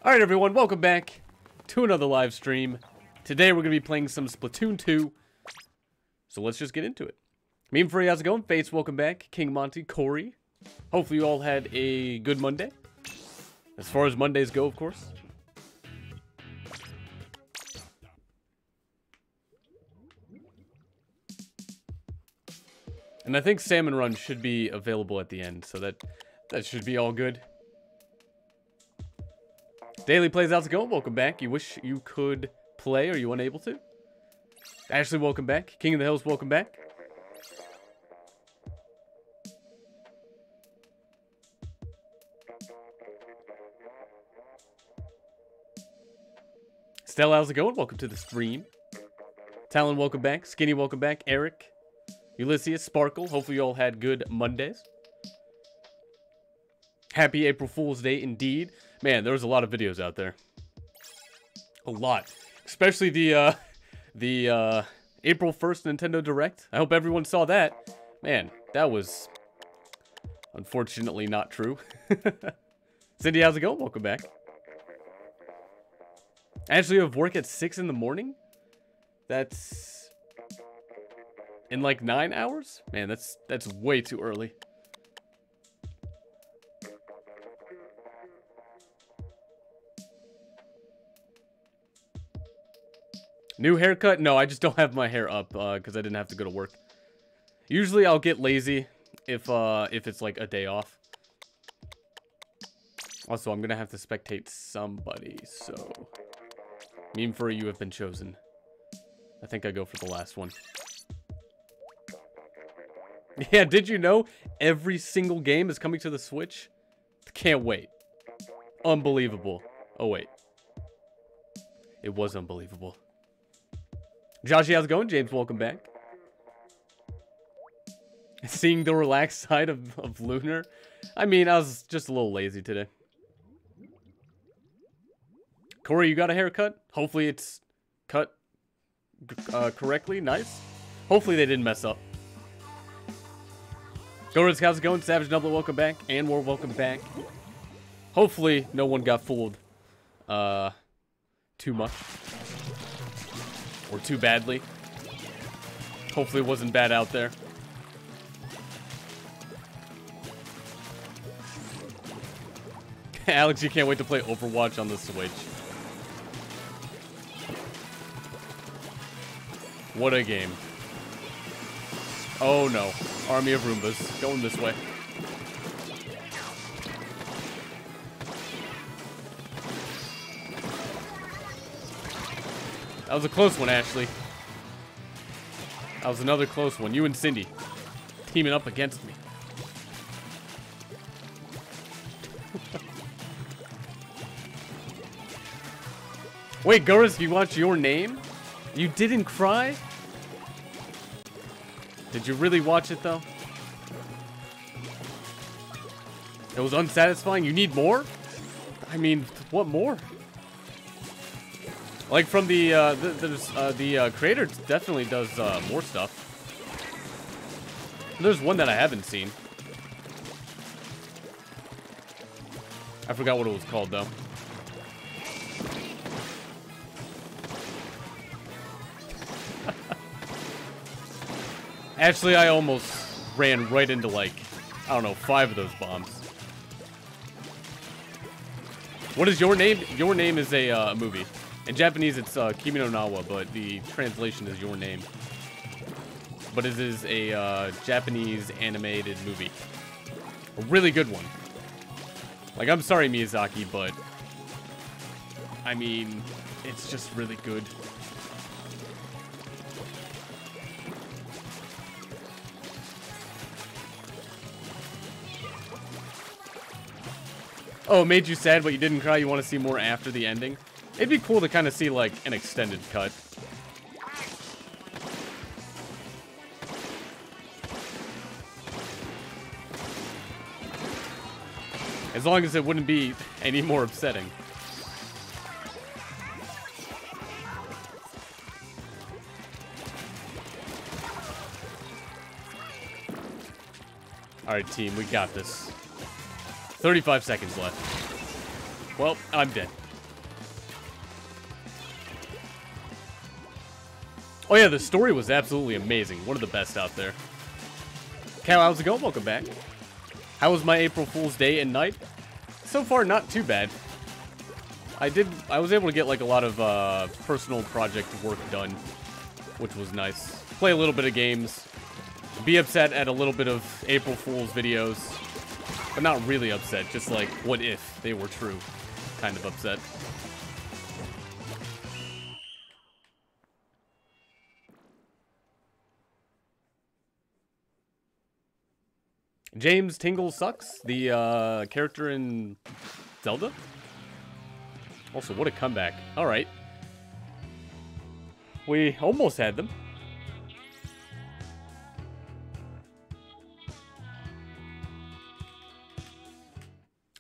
Alright everyone, welcome back to another live stream. Today we're going to be playing some Splatoon 2. So let's just get into it. Me and Free, how's it going? Fates, welcome back. King Monty, Corey. Hopefully you all had a good Monday. As far as Mondays go, of course. And I think Salmon Run should be available at the end, so that should be all good. Daily Plays, how's it going? Welcome back. You wish you could play, or you unable to? Ashley, welcome back. King of the Hills, welcome back. Stella, how's it going? Welcome to the stream. Talon, welcome back. Skinny, welcome back. Eric, Ulysses, Sparkle, hopefully you all had good Mondays. Happy April Fool's Day indeed. Man, there was a lot of videos out there. A lot. Especially the April 1st Nintendo Direct. I hope everyone saw that. Man, that was unfortunately not true. Cindy, how's it going? Welcome back. Actually, you have work at 6 in the morning? That's in like 9 hours? Man, that's way too early. New haircut? No, I just don't have my hair up because I didn't have to go to work. Usually I'll get lazy if it's like a day off. Also, I'm gonna have to spectate somebody, so Meme Furry, you have been chosen. I think I go for the last one. Yeah, did you know every single game is coming to the Switch? Can't wait. Unbelievable. Oh wait. It was unbelievable. Joshy, how's it going? James, welcome back. Seeing the relaxed side of Lunar. I mean, I was just a little lazy today. Corey, you got a haircut? Hopefully it's cut correctly. Nice. Hopefully they didn't mess up. Goris, how's it going? Savage Nubla, welcome back. And War, welcome back. Hopefully no one got fooled too much. Or too badly. Hopefully it wasn't bad out there. Alex, you can't wait to play Overwatch on the Switch. What a game. Oh no. Army of Roombas. Going this way. That was a close one, Ashley. That was another close one. You and Cindy teaming up against me. Wait, Gurus, you watch Your Name? You didn't cry? Did you really watch it, though? It was unsatisfying? You need more? I mean, what more? Like from the creator definitely does more stuff. There's one that I haven't seen. I forgot what it was called though. Actually, I almost ran right into like, I don't know, 5 of those bombs. What is Your Name? Your Name is a movie. In Japanese, it's Kimi no Na wa, but the translation is Your Name. But it is a Japanese animated movie. A really good one. Like, I'm sorry, Miyazaki, but I mean, it's just really good. Oh, it made you sad, but you didn't cry? You want to see more after the ending? It'd be cool to kind of see, like, an extended cut. As long as it wouldn't be any more upsetting. Alright, team, we got this. 35 seconds left. Well, I'm dead. Oh yeah, the story was absolutely amazing. One of the best out there. Cal, how's it going? Welcome back. How was my April Fool's Day and night? So far, not too bad. I was able to get like a lot of personal project work done, which was nice. Play a little bit of games. Be upset at a little bit of April Fool's videos. But not really upset, just like, what if they were true? Kind of upset. James Tingle sucks, the character in Zelda. Also, what a comeback. Alright. We almost had them.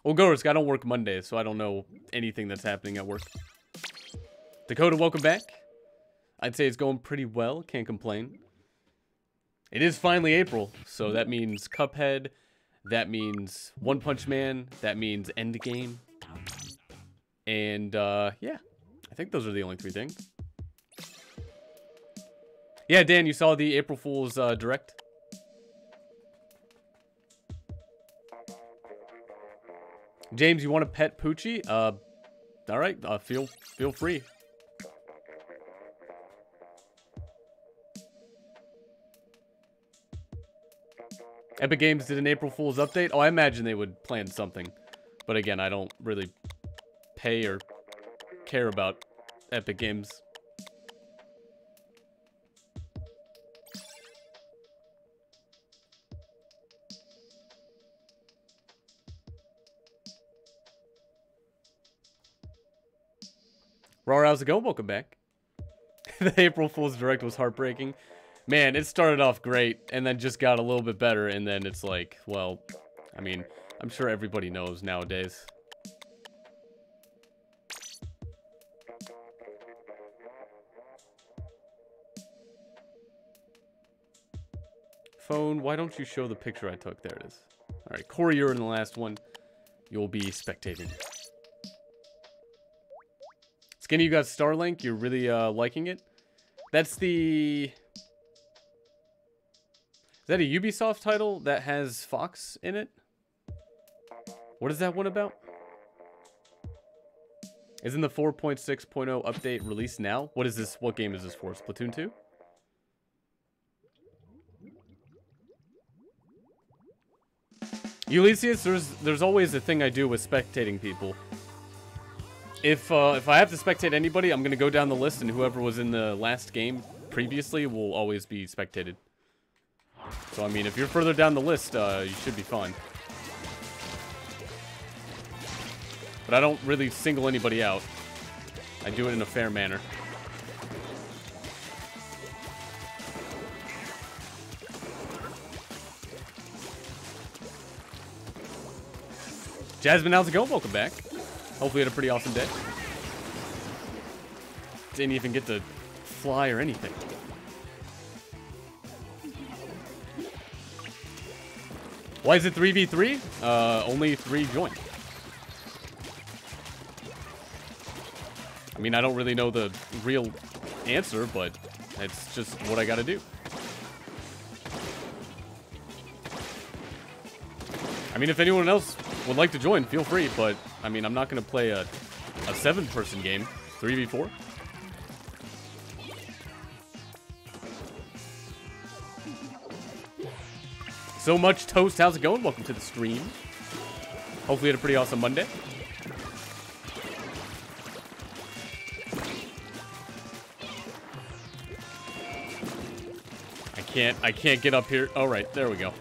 Well, Gorisk, I don't work Mondays, so I don't know anything that's happening at work. Dakota, welcome back. I'd say it's going pretty well. Can't complain. It is finally April, so that means Cuphead. That means One Punch Man. That means Endgame. And, yeah. I think those are the only three things. Yeah, Dan, you saw the April Fool's Direct? James, you want to pet Poochie? Alright, feel free. Epic Games did an April Fool's update? Oh, I imagine they would plan something. But again, I don't really pay or care about Epic Games. Raw, how's it going? Welcome back. The April Fool's Direct was heartbreaking. Man, it started off great, and then just got a little bit better, and then it's like, well, I mean, I'm sure everybody knows nowadays. Phone, why don't you show the picture I took? There it is. Alright, Corey, you're in the last one. You'll be spectating. Skinny, you got Starlink. You're really liking it. That's the... Is that a Ubisoft title that has Fox in it? What is that one about? Isn't the 4.6.0 update released now? What is this? What game is this for? Splatoon 2? Ulysses, there's always a thing I do with spectating people. If I have to spectate anybody, I'm gonna go down the list, and whoever was in the last game previously will always be spectated. So I mean, if you're further down the list, you should be fine. But I don't really single anybody out. I do it in a fair manner. Jasmine, how's it going? Welcome back. Hopefully you had a pretty awesome day. Didn't even get to fly or anything. Why is it 3v3? Only 3 join. I mean, I don't really know the real answer, but it's just what I gotta do. I mean, if anyone else would like to join, feel free, but I mean, I'm not gonna play a 7-person game, 3v4. So much toast, how's it going? Welcome to the stream. Hopefully you had a pretty awesome Monday. I can't get up here. All right, there we go.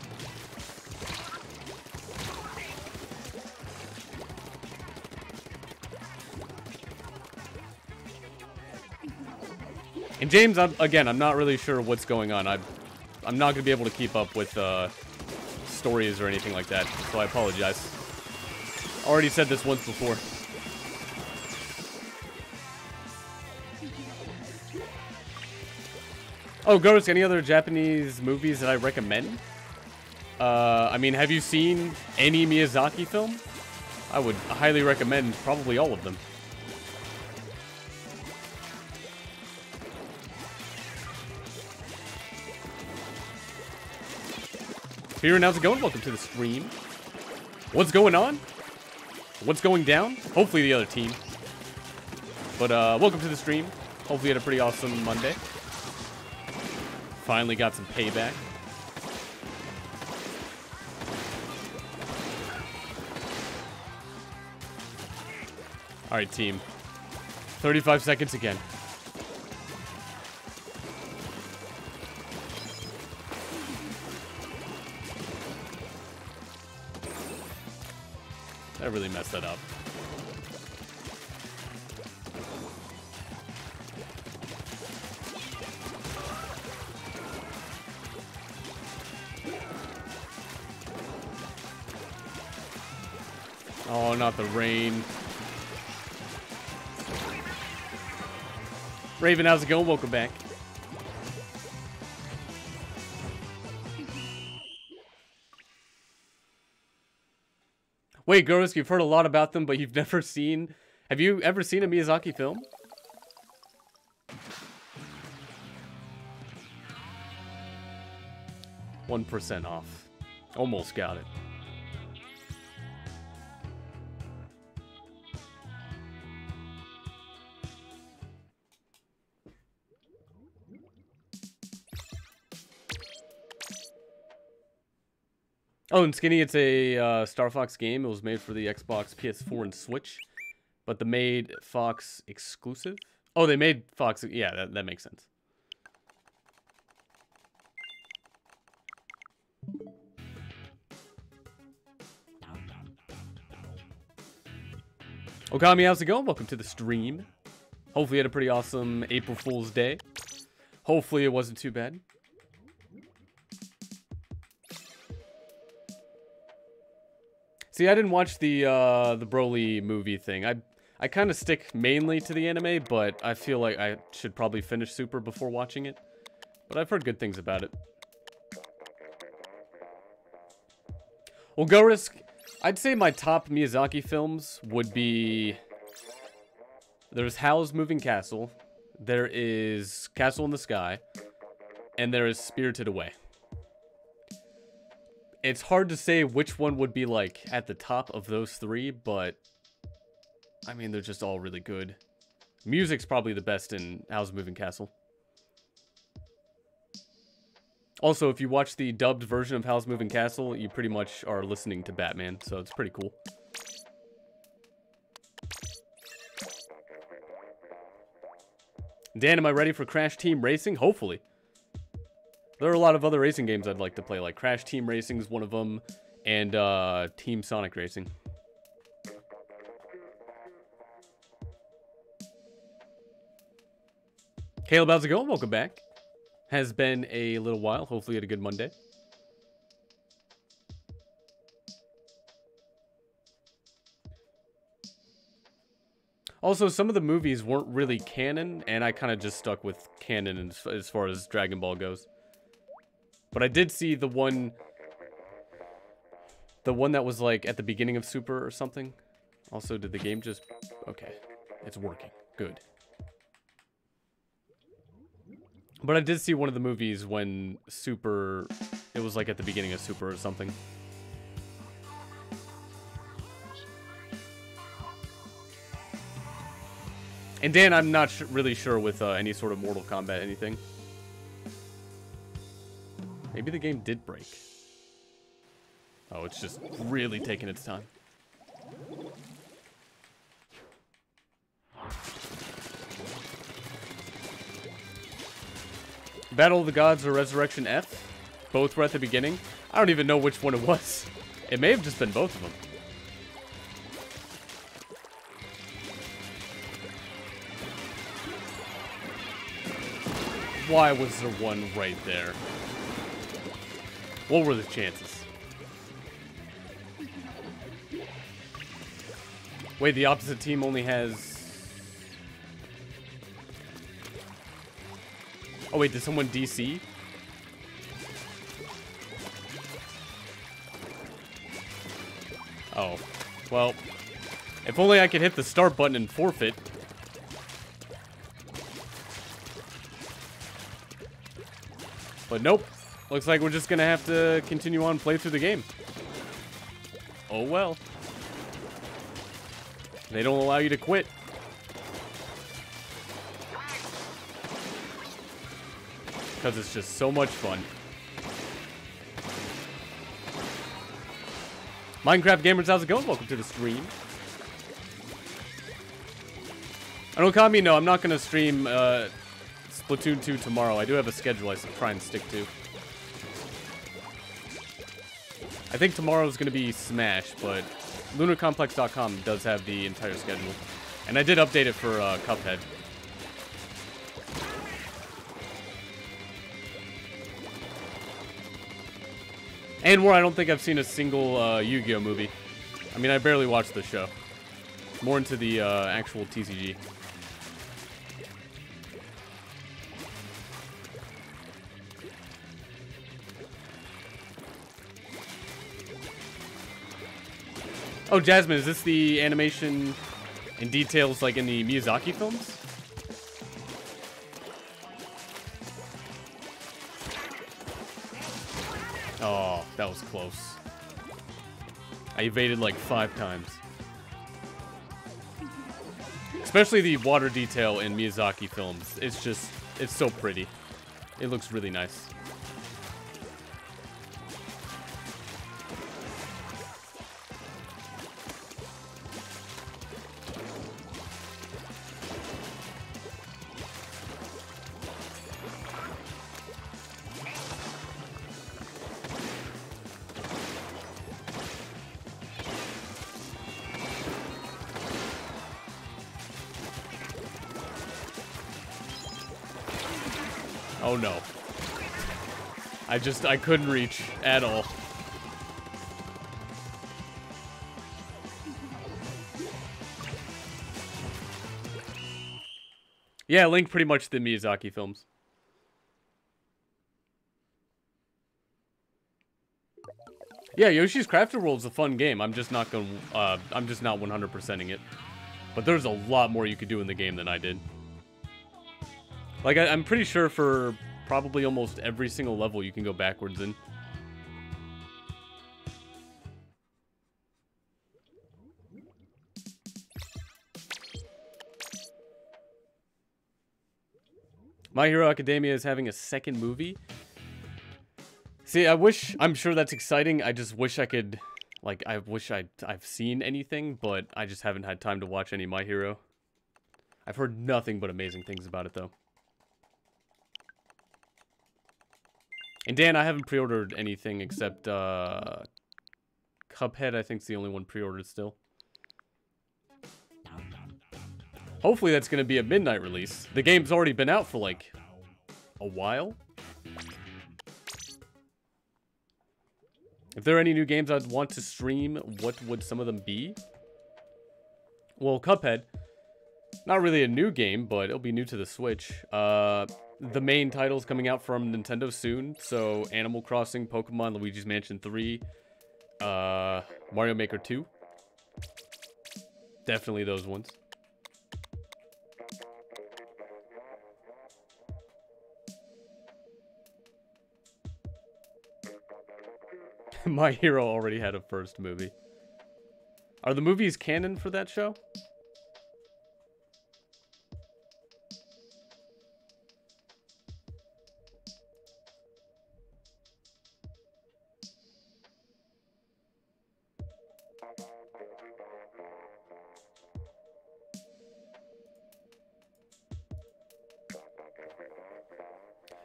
And James, I'm not really sure what's going on. I'm not going to be able to keep up with stories or anything like that, so I apologize. Already said this once before. Oh, Ghost, any other Japanese movies that I recommend? I mean, have you seen any Miyazaki film? I would highly recommend probably all of them. Peter, how's it going? Welcome to the stream. What's going on? What's going down? Hopefully the other team. But welcome to the stream. Hopefully you had a pretty awesome Monday. Finally got some payback. Alright, team. 35 seconds again. I really messed that up. Oh, not the rain. Raven, how's it going? Welcome back. Wait, Gorosk, you've heard a lot about them, but you've never seen... Have you ever seen a Miyazaki film? %1 off. Almost got it. Oh, and Skinny, it's a Star Fox game. It was made for the Xbox, PS4, and Switch. But they made Fox exclusive? Oh, they made Fox... Yeah, that makes sense. Okami, how's it going? Welcome to the stream. Hopefully you had a pretty awesome April Fool's Day. Hopefully it wasn't too bad. See, I didn't watch the Broly movie thing. I kind of stick mainly to the anime, but I feel like I should probably finish Super before watching it. But I've heard good things about it. Well, Gorisk, I'd say my top Miyazaki films would be... There's Howl's Moving Castle, there is Castle in the Sky, and there is Spirited Away. It's hard to say which one would be, like, at the top of those three, but... I mean, they're just all really good. Music's probably the best in Howl's Moving Castle. Also, if you watch the dubbed version of Howl's Moving Castle, you pretty much are listening to Batman, so it's pretty cool. Dan, am I ready for Crash Team Racing? Hopefully. There are a lot of other racing games I'd like to play, like Crash Team Racing is one of them, and Team Sonic Racing. Caleb, how's it going? Welcome back. Has been a little while. Hopefully you had a good Monday. Also, some of the movies weren't really canon, and I kind of just stuck with canon as far as Dragon Ball goes. But I did see the one that was like at the beginning of Super or something. Also, did the game just... Okay, it's working. Good. But I did see one of the movies when Super... It was like at the beginning of Super or something. And Dan, I'm not really sure with any sort of Mortal Kombat anything. Maybe the game did break. Oh, it's just really taking its time. Battle of the Gods or Resurrection F? Both were at the beginning? I don't even know which one it was. It may have just been both of them. Why was there one right there? What were the chances? Wait, the opposite team only has... Oh wait, did someone DC? Oh. Well, if only I could hit the start button and forfeit. But nope. Looks like we're just gonna have to continue on play through the game. Oh well. They don't allow you to quit. Because it's just so much fun. Minecraft gamers, how's it going? Welcome to the stream. I don't call me, no, I'm not gonna stream Splatoon 2 tomorrow. I do have a schedule I try and stick to. I think tomorrow's gonna be Smash, but Lunarcomplex.com does have the entire schedule. And I did update it for Cuphead. And more, I don't think I've seen a single Yu-Gi-Oh movie. I mean, I barely watched the show. More into the actual TCG. Oh, Jasmine, is this the animation in details like in the Miyazaki films? Oh, that was close. I evaded like 5 times. Especially the water detail in Miyazaki films. It's just, it's so pretty. It looks really nice. Oh no. I couldn't reach at all. Yeah, Link pretty much the Miyazaki films. Yeah, Yoshi's Crafted World's a fun game. I'm just not 100%ing it. But there's a lot more you could do in the game than I did. Like, I'm pretty sure for probably almost every single level you can go backwards in. My Hero Academia is having a second movie. See, I'm sure that's exciting. I just wish I could, like, I've seen anything, but I just haven't had time to watch any My Hero. I've heard nothing but amazing things about it, though. And Dan, I haven't pre-ordered anything except Cuphead. I think is the only one pre-ordered still. Hopefully that's going to be a midnight release. The game's already been out for like a while. If there are any new games I'd want to stream, what would some of them be? Well, Cuphead. Not really a new game, but it'll be new to the Switch. The main titles coming out from Nintendo soon. So, Animal Crossing, Pokemon, Luigi's Mansion 3, Mario Maker 2. Definitely those ones. My Hero already had a first movie. Are the movies canon for that show?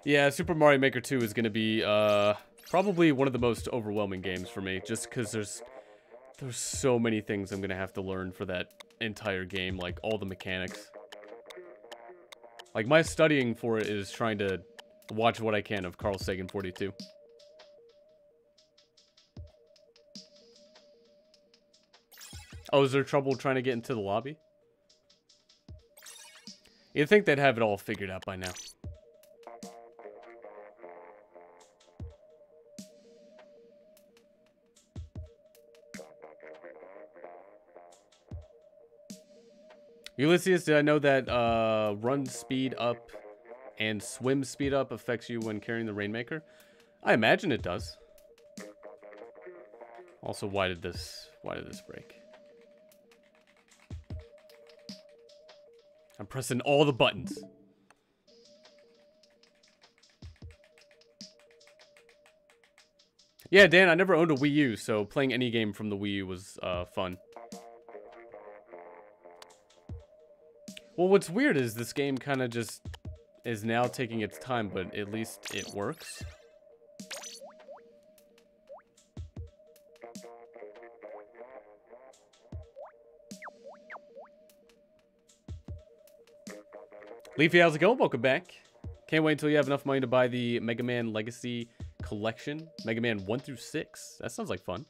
Yeah, Super Mario Maker 2 is going to be probably one of the most overwhelming games for me, just because there's so many things I'm going to have to learn for that entire game, like all the mechanics. Like, my studying for it is trying to watch what I can of Carl Sagan 42. Oh, is there trouble trying to get into the lobby? You'd think they'd have it all figured out by now. Ulysses, did I know that run speed up and swim speed up affects you when carrying the Rainmaker? I imagine it does. Also, why did this break? I'm pressing all the buttons. Yeah, Dan, I never owned a Wii U, so playing any game from the Wii U was fun. Well, what's weird is this game kind of just is now taking its time, but at least it works. Leafy, how's it going? Welcome back. Can't wait until you have enough money to buy the Mega Man Legacy Collection. Mega Man 1 through 6. That sounds like fun.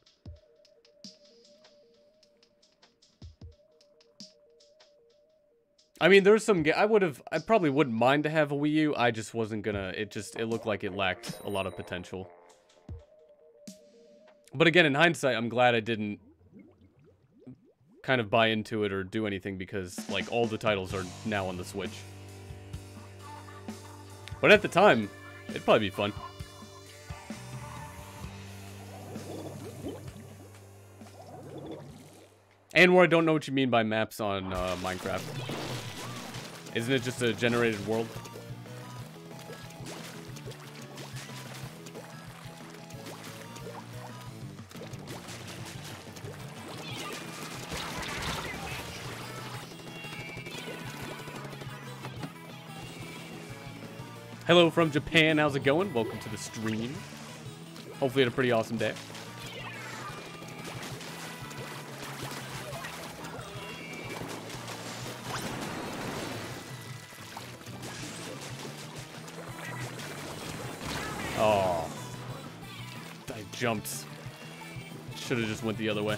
I mean, there's some... I probably wouldn't mind to have a Wii U. I just wasn't gonna... It looked like it lacked a lot of potential. But again, in hindsight, I'm glad I didn't kind of buy into it or do anything because, like, all the titles are now on the Switch. But at the time, it'd probably be fun. And where I don't know what you mean by maps on Minecraft. Isn't it just a generated world? Hello from Japan, how's it going? Welcome to the stream. Hopefully you had a pretty awesome day. Oh. I jumped. Should have just went the other way.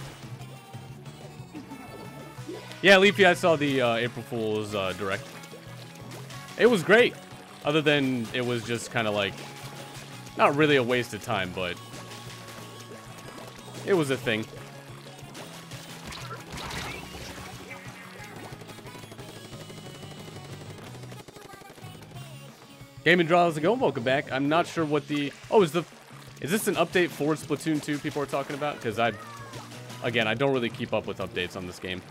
Yeah, Leafy, I saw the April Fool's Direct. It was great. Other than it was just kind of like, not really a waste of time, but it was a thing. Game and Draw, how's it going? Welcome back. I'm not sure what the... Oh, is this an update for Splatoon 2 people are talking about? Because again, I don't really keep up with updates on this game.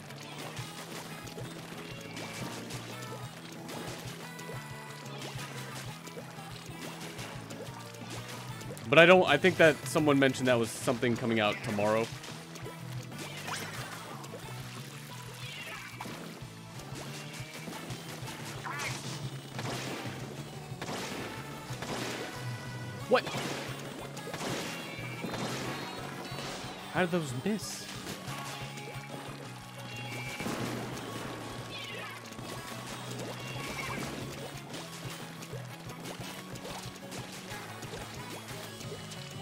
But I think that someone mentioned that was something coming out tomorrow. What? How did those miss?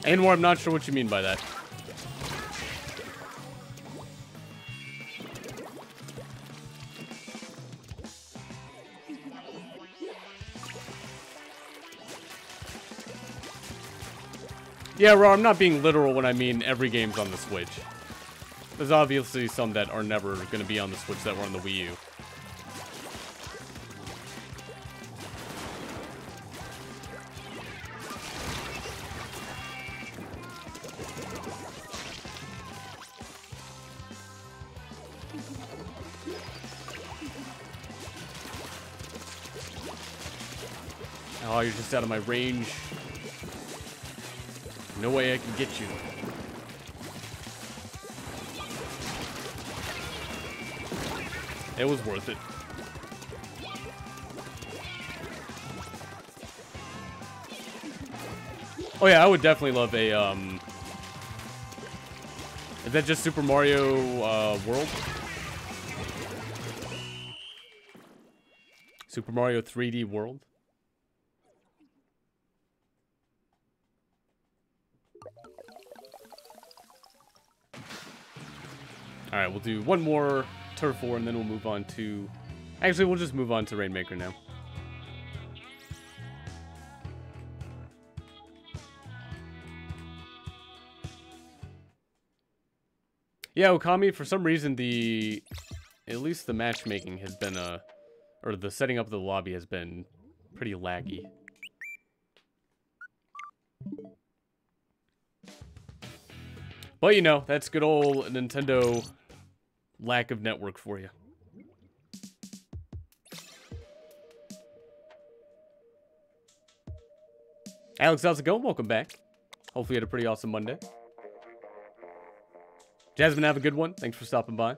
Anwar, I'm not sure what you mean by that. Yeah, Raw, I'm not being literal when I mean every game's on the Switch. There's obviously some that are never going to be on the Switch that were on the Wii U. Oh, you're just out of my range. No way I can get you. It was worth it. Oh yeah, I would definitely love a, is that just Super Mario, World? Super Mario 3D World? Alright, we'll do one more Turf War and then we'll move on to... Actually, we'll just move on to Rainmaker now. Yeah, Okami, for some reason at least the matchmaking has been, or the setting up of the lobby has been pretty laggy. But, you know, that's good old Nintendo lack of network for you. Alex, how's it going? Welcome back. Hopefully you had a pretty awesome Monday. Jasmine, have a good one. Thanks for stopping by.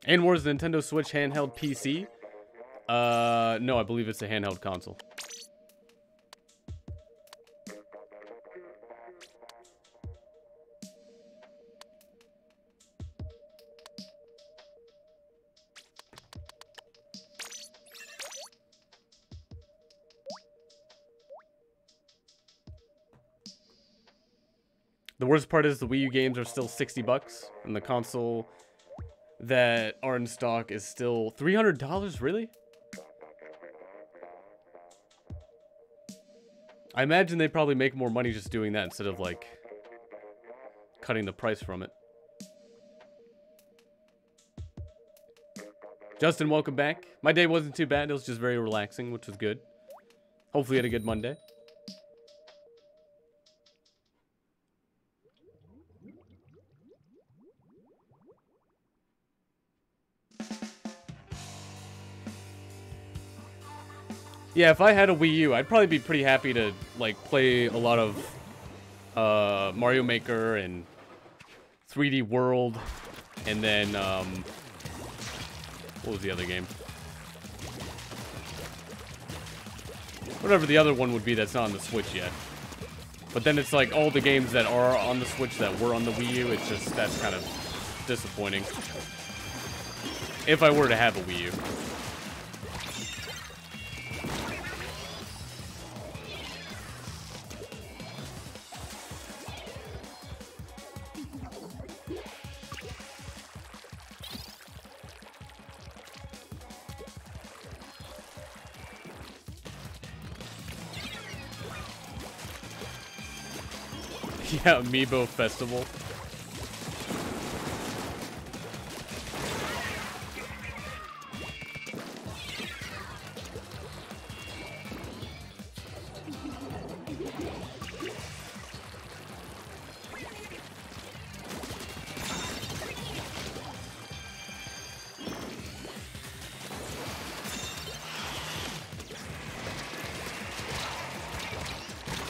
And where's the Nintendo Switch handheld PC? No, I believe it's a handheld console. The worst part is the Wii U games are still 60 bucks, and the console that are in stock is still $300, really? I imagine they probably make more money just doing that instead of, like, cutting the price from it. Justin, welcome back. My day wasn't too bad. It was just very relaxing, which was good. Hopefully you had a good Monday. Yeah, if I had a Wii U, I'd probably be pretty happy to, like, play a lot of Mario Maker and 3D World, and then, what was the other game? Whatever the other one would be that's not on the Switch yet. But then it's like all the games that are on the Switch that were on the Wii U, it's just, that's kind of disappointing. If I were to have a Wii U. Yeah, Amiibo Festival.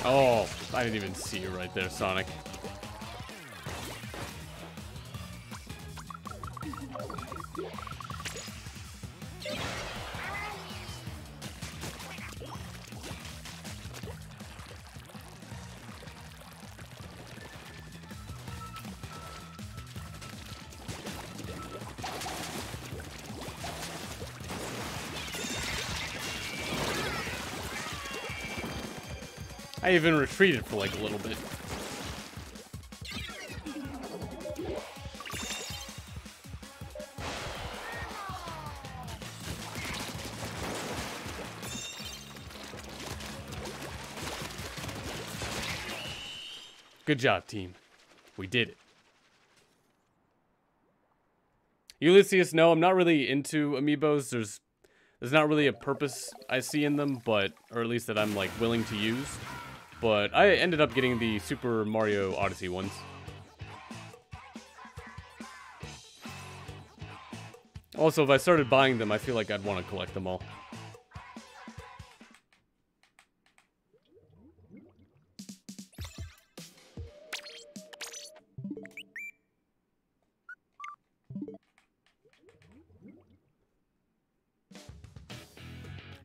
Oh, I didn't even see you right there, Sonic. I even retreated for like a little bit. Good job, team. We did it. Ulysses, no, I'm not really into amiibos. There's not really a purpose I see in them, but, or at least that I'm like willing to use. But I ended up getting the Super Mario Odyssey ones. Also, if I started buying them, I feel like I'd want to collect them all.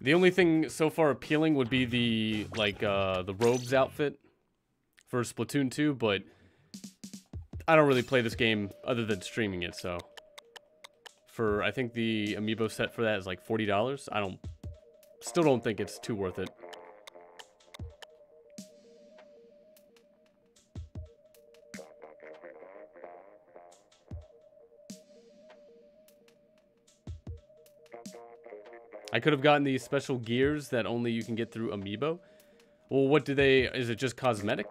The only thing so far appealing would be the, like, the robes outfit for Splatoon 2, but I don't really play this game other than streaming it, so. For, I think the amiibo set for that is like $40. Still don't think it's too worth it. I could have gotten these special gears that only you can get through amiibo. Well, what do they... Is it just cosmetic?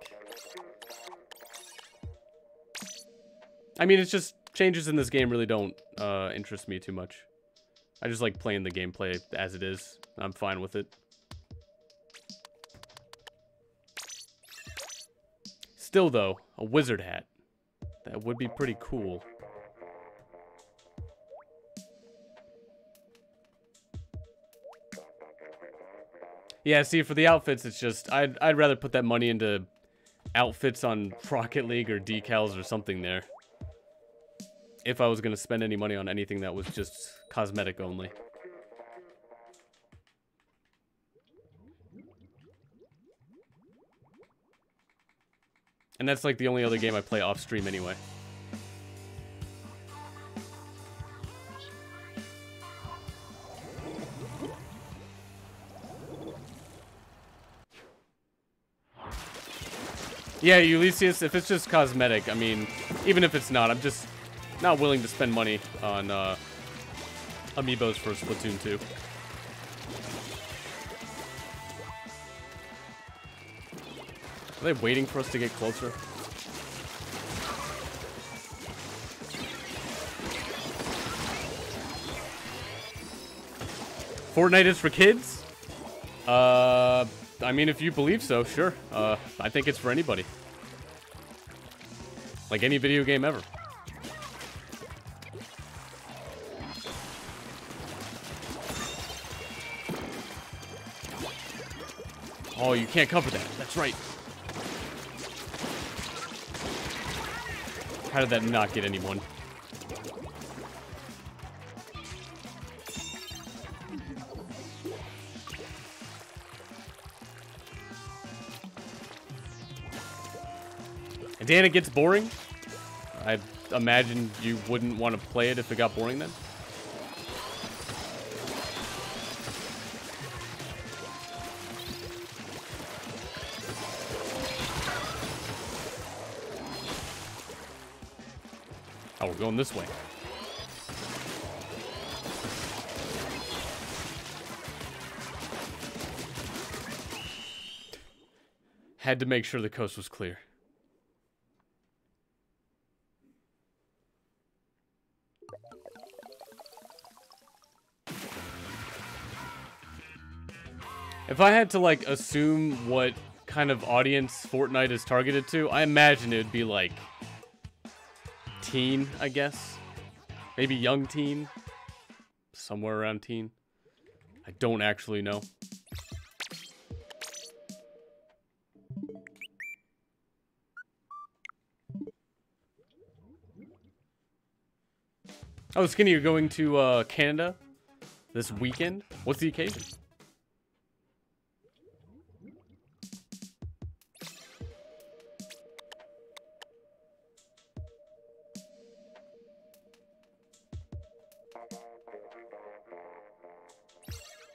I mean, it's just... Changes in this game really don't interest me too much. I just like playing the gameplay as it is. I'm fine with it. Still, though, a wizard hat. That would be pretty cool. Yeah, see, for the outfits, it's just... I'd rather put that money into outfits on Rocket League or decals or something there. If I was going to spend any money on anything that was just cosmetic only. And that's like the only other game I play off stream anyway. Yeah, Ulysses, if it's just cosmetic, I mean, even if it's not, I'm just not willing to spend money on amiibos for Splatoon 2. Are they waiting for us to get closer? Fortnite is for kids? I mean, if you believe so, sure. I think it's for anybody. Like any video game ever. Oh, you can't cover that. That's right. How did that not get anyone? And Dan, it gets boring. I imagine you wouldn't want to play it if it got boring then. Oh, we're going this way. Had to make sure the coast was clear. If I had to, like, assume what kind of audience Fortnite is targeted to, I imagine it would be, like, teen, I guess. Maybe young teen. Somewhere around teen. I don't actually know. Oh, Skinny, you're going to Canada this weekend? What's the occasion?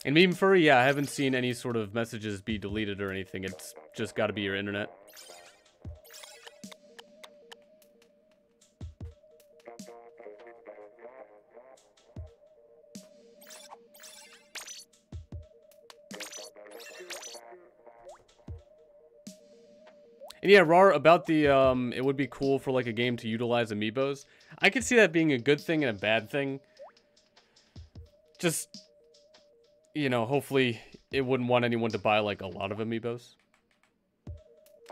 And Meme Furry, yeah, I haven't seen any sort of messages be deleted or anything. It's just got to be your internet. And yeah, Rar, about the, it would be cool for, like, a game to utilize amiibos. I could see that being a good thing and a bad thing. Just, you know, hopefully it wouldn't want anyone to buy, like, a lot of amiibos.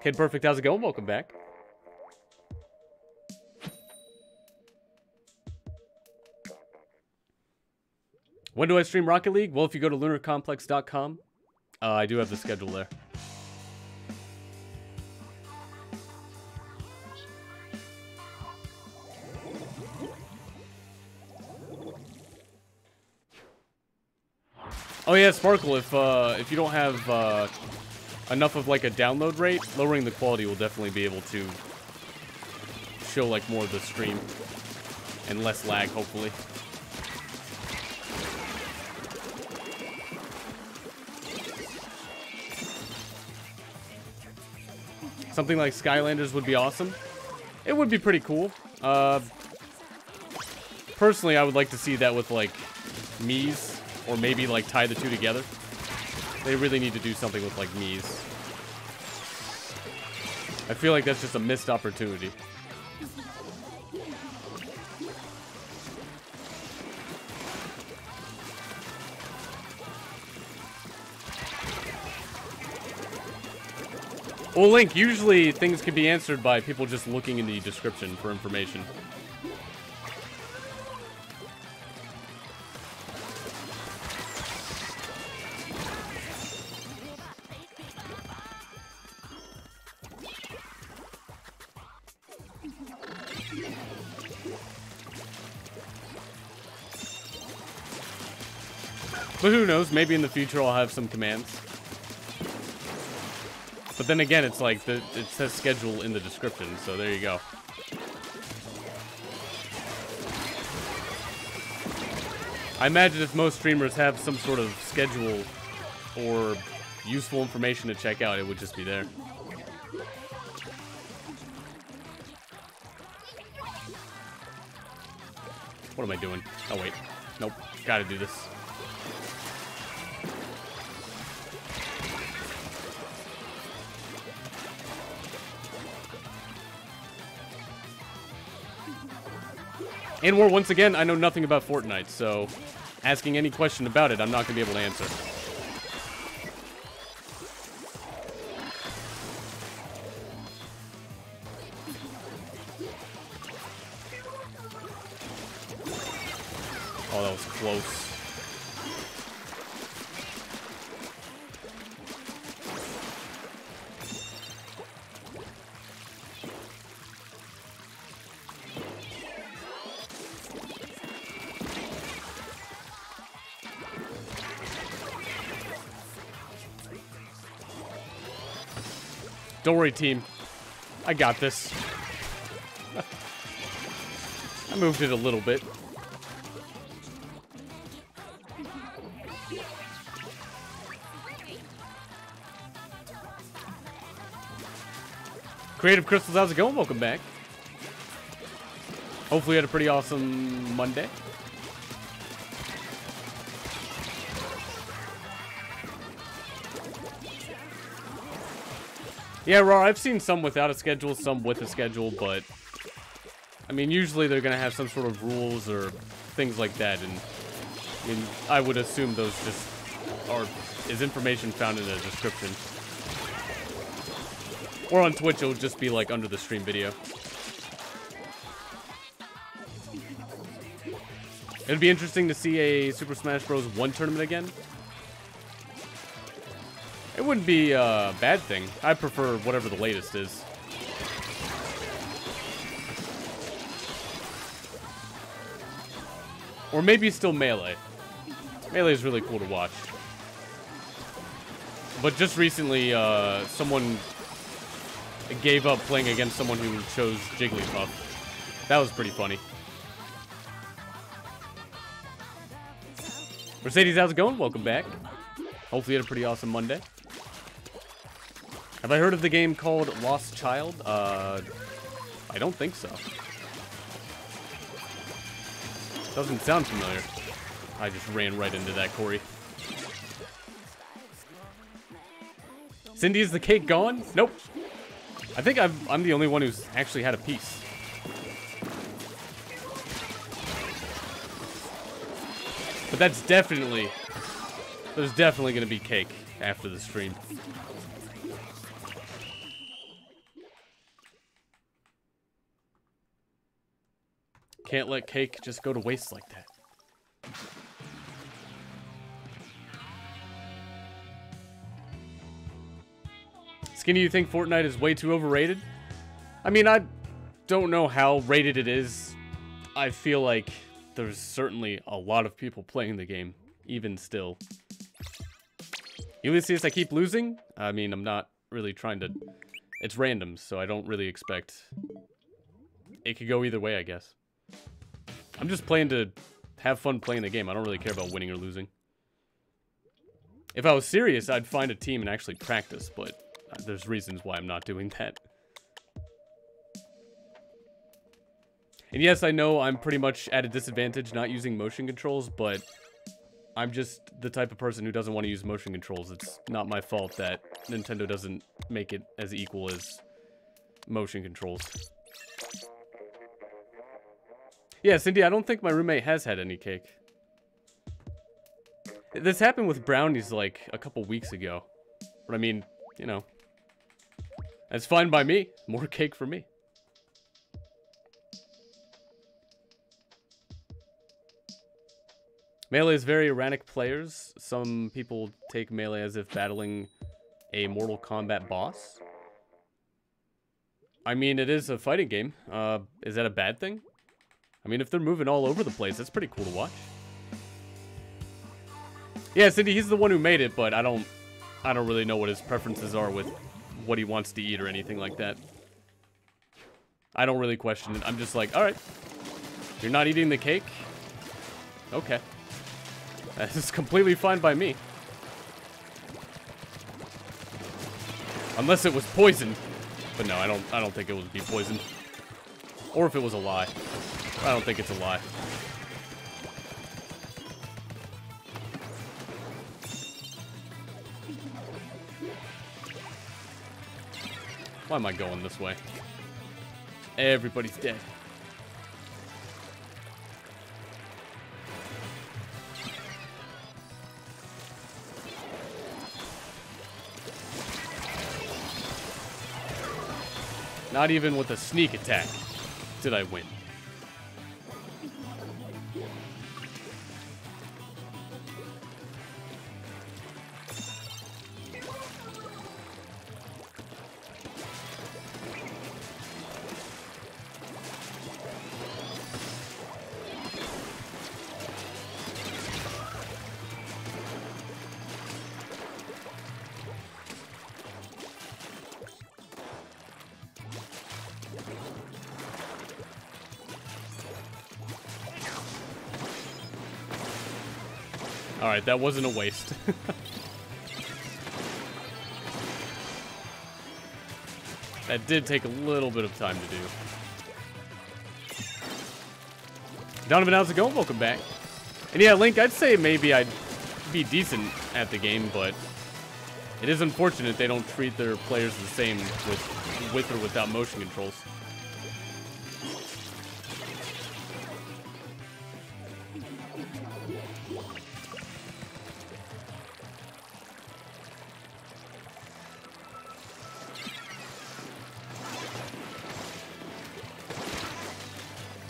Kid Perfect, how's it going? Welcome back. When do I stream Rocket League? Well, if you go to Lunarcomplex.com, I do have the schedule there. Oh yeah, Sparkle, if you don't have enough of like a download rate, lowering the quality will definitely be able to show like more of the stream and less lag, hopefully. Something like Skylanders would be awesome. It would be pretty cool. Personally, I would like to see that with like Mii's. Or maybe, like, tie the two together. They really need to do something with, like, Mii's. I feel like that's just a missed opportunity. Well, Link, usually things can be answered by people just looking in the description for information. But who knows, maybe in the future I'll have some commands. But then again, it's like, it says schedule in the description, so there you go. I imagine if most streamers have some sort of schedule or useful information to check out, it would just be there. What am I doing? Oh wait, nope, gotta do this. And once again, I know nothing about Fortnite, so asking any question about it, I'm not going to be able to answer. Oh, that was close. Don't worry, team. I got this. I moved it a little bit. Creative Crystals, how's it going? Welcome back. Hopefully you had a pretty awesome Monday. Yeah, Raw, I've seen some without a schedule, some with a schedule, but I mean, usually they're gonna have some sort of rules or things like that, and I mean, I would assume those just is information found in the description. Or on Twitch, it'll just be like under the stream video. It'd be interesting to see a Super Smash Bros. 1 tournament again. It wouldn't be a bad thing. I prefer whatever the latest is. Or maybe still Melee. Melee is really cool to watch. But just recently, someone gave up playing against someone who chose Jigglypuff. That was pretty funny. Mercedes, how's it going? Welcome back. Hopefully you had a pretty awesome Monday. Have I heard of the game called Lost Child? I don't think so. Doesn't sound familiar. I just ran right into that, Corey. Cindy, is the cake gone? Nope. I think I'm the only one who's actually had a piece. But that's definitely... There's definitely going to be cake after the stream. Can't let cake just go to waste like that. Skinny, you think Fortnite is way too overrated? I mean, I don't know how rated it is. I feel like there's certainly a lot of people playing the game, even still. Ulysses, I keep losing? I mean, I'm not really trying to... It's random, so I don't really expect... It could go either way, I guess. I'm just playing to have fun playing the game. I don't really care about winning or losing. If I was serious, I'd find a team and actually practice, but there's reasons why I'm not doing that. And yes, I know I'm pretty much at a disadvantage not using motion controls, but I'm just the type of person who doesn't want to use motion controls. It's not my fault that Nintendo doesn't make it as equal as motion controls. Yeah, Cindy, I don't think my roommate has had any cake. This happened with brownies like a couple weeks ago. But I mean, you know. That's fine by me. More cake for me. Melee is very erratic players. Some people take Melee as if battling a Mortal Kombat boss. I mean, it is a fighting game. Is that a bad thing? I mean, if they're moving all over the place, that's pretty cool to watch. Yeah, Cindy, he's the one who made it, but I don't really know what his preferences are with what he wants to eat or anything like that. I don't really question it. I'm just like, alright. You're not eating the cake? Okay. That's completely fine by me. Unless it was poisoned. But no, I don't think it would be poisoned. Or if it was a lie. I don't think it's a lie. Why am I going this way? Everybody's dead. Not even with a sneak attack did I win. Alright, that wasn't a waste. That did take a little bit of time to do. Donovan, how's it going? Welcome back. And yeah, Link, I'd say maybe I'd be decent at the game, but it is unfortunate they don't treat their players the same with or without motion controls.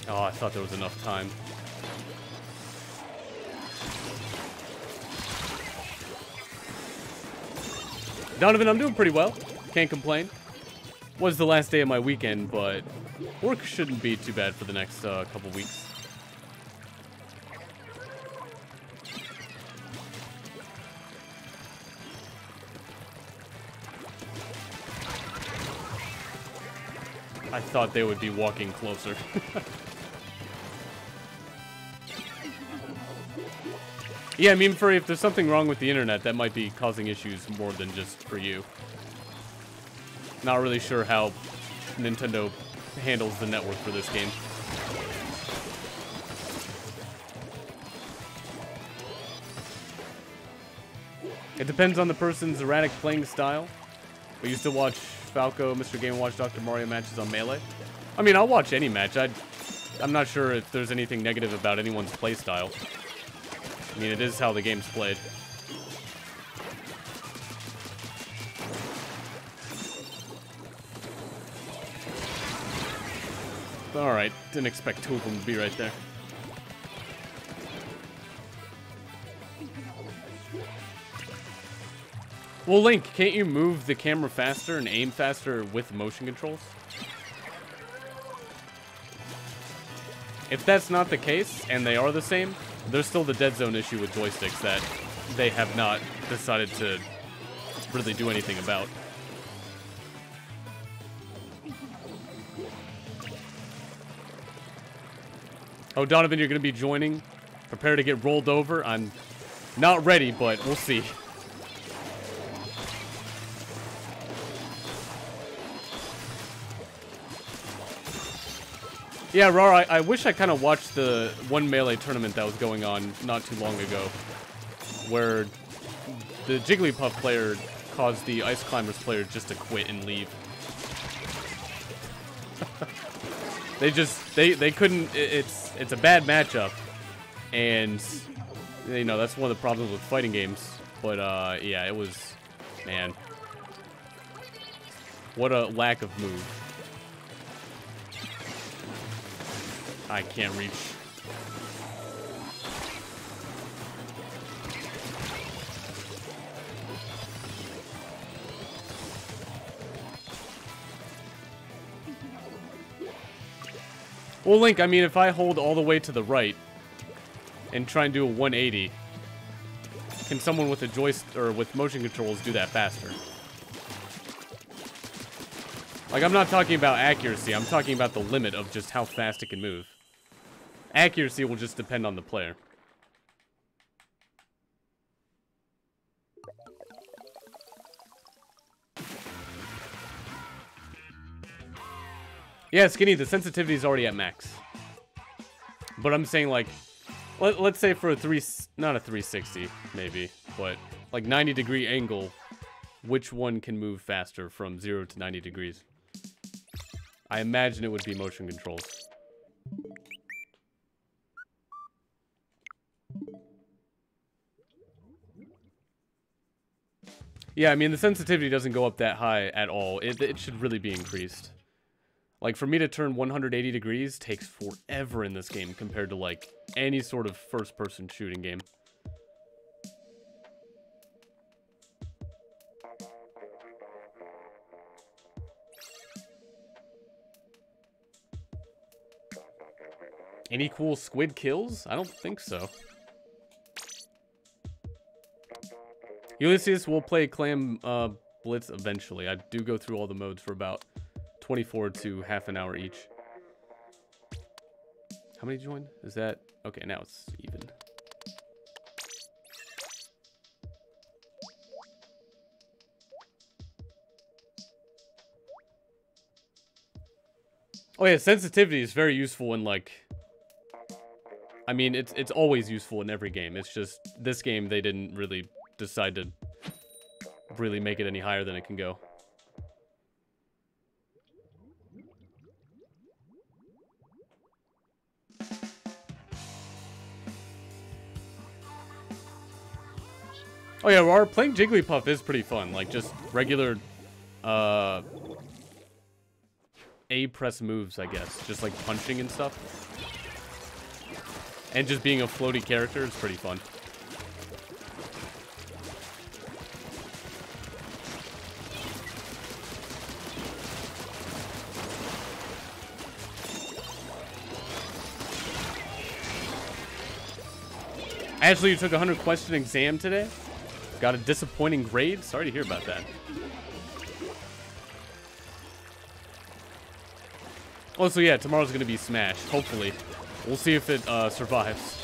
Oh, I thought there was enough time. Donovan, I'm doing pretty well. Can't complain. Was the last day of my weekend, but work shouldn't be too bad for the next couple weeks. I thought they would be walking closer. Yeah, I mean, if there's something wrong with the internet, that might be causing issues more than just for you. Not really sure how Nintendo handles the network for this game. It depends on the person's erratic playing style. But you still watch Falco, Mr. Game & Watch, Dr. Mario matches on Melee? I mean, I'll watch any match. I'm not sure if there's anything negative about anyone's play style. I mean, it is how the game's played. Alright, didn't expect two of them to be right there. Well, Link, can't you move the camera faster and aim faster with motion controls? If that's not the case, and they are the same, there's still the dead zone issue with joysticks that they have not decided to really do anything about. Oh, Donovan, you're going to be joining. Prepare to get rolled over. I'm not ready, but we'll see. Yeah, Rar, I wish I kind of watched the one Melee tournament that was going on not too long ago, where the Jigglypuff player caused the Ice Climbers player just to quit and leave. they couldn't. It's a bad matchup, and you know that's one of the problems with fighting games. But yeah, it was, man. What a lack of move. I can't reach. Well, Link, I mean, if I hold all the way to the right and try and do a 180, can someone with a joystick or with motion controls do that faster? Like, I'm not talking about accuracy, I'm talking about the limit of just how fast it can move. Accuracy will just depend on the player. Yeah, Skinny, the sensitivity is already at max. But I'm saying, like, let's say for a not a 360, maybe, but like 90-degree angle, which one can move faster from 0 to 90 degrees? I imagine it would be motion controls. Yeah, I mean, the sensitivity doesn't go up that high at all. It should really be increased. Like, for me to turn 180 degrees takes forever in this game compared to, like, any sort of first-person shooting game. Any cool squid kills? I don't think so. Ulysses will play Clam Blitz eventually. I do go through all the modes for about 24 to half an hour each. How many joined? Is that... Okay, now it's even. Oh yeah, sensitivity is very useful in, like... I mean, it's always useful in every game. It's just, this game, they didn't really decide to really make it any higher than it can go. Oh yeah, playing Jigglypuff is pretty fun. Like, just regular, A-press moves, I guess. Just, like, punching and stuff. And just being a floaty character is pretty fun. Ashley, you took a 100-question exam today? Got a disappointing grade? Sorry to hear about that. Oh, so yeah, tomorrow's gonna be Smash, hopefully. We'll see if it survives.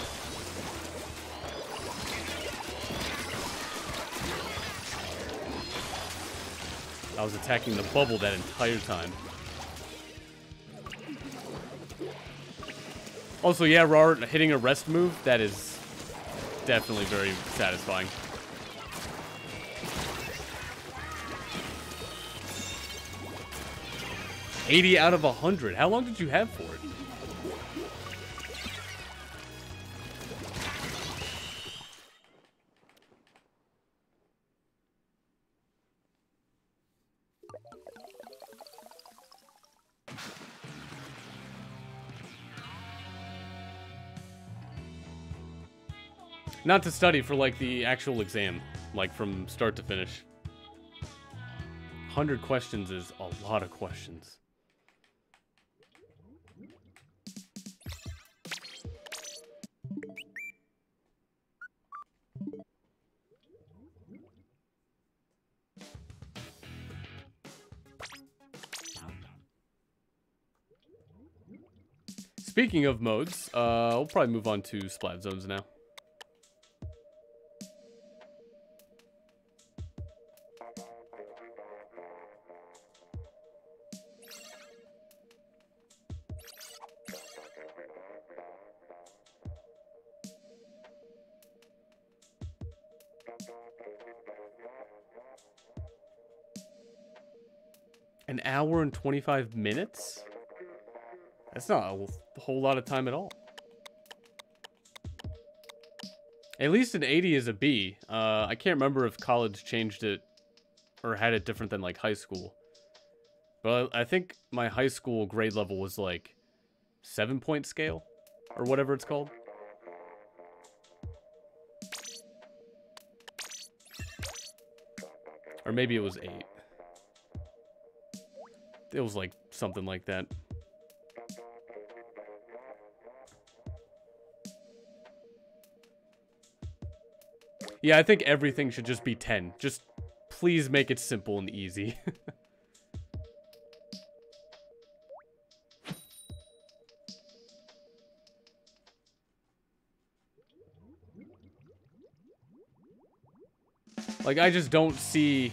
I was attacking the bubble that entire time. Also, yeah, Rar, hitting a rest move, that is definitely very satisfying. $80 out of 100. How long did you have for it? Not to study, for like the actual exam, like from start to finish. 100 questions is a lot of questions. Speaking of modes, we'll probably move on to Splat Zones now. An hour and 25 minutes? That's not a whole lot of time at all. At least an 80 is a B. I can't remember if college changed it or had it different than like high school. But I think my high school grade level was like 7-point scale or whatever it's called. Or maybe it was 8. It was like something like that. Yeah, I think everything should just be 10. Just please make it simple and easy. Like, I just don't see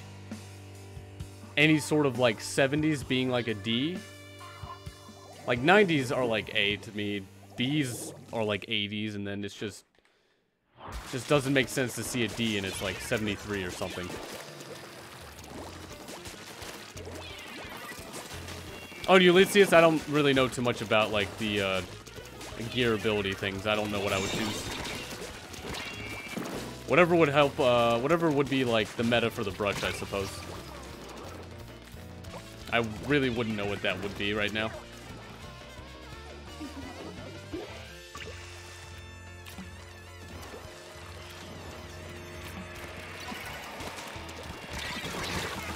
any sort of, like, 70s being, like, a D. Like, 90s are, like, A to me. B's are, like, 80s, and then it's just doesn't make sense to see a D and it's, like, 73 or something. Oh, Ulysses, I don't really know too much about, like, the gear ability things. I don't know what I would choose. Whatever would help, whatever would be, like, the meta for the brush, I suppose. I really wouldn't know what that would be right now.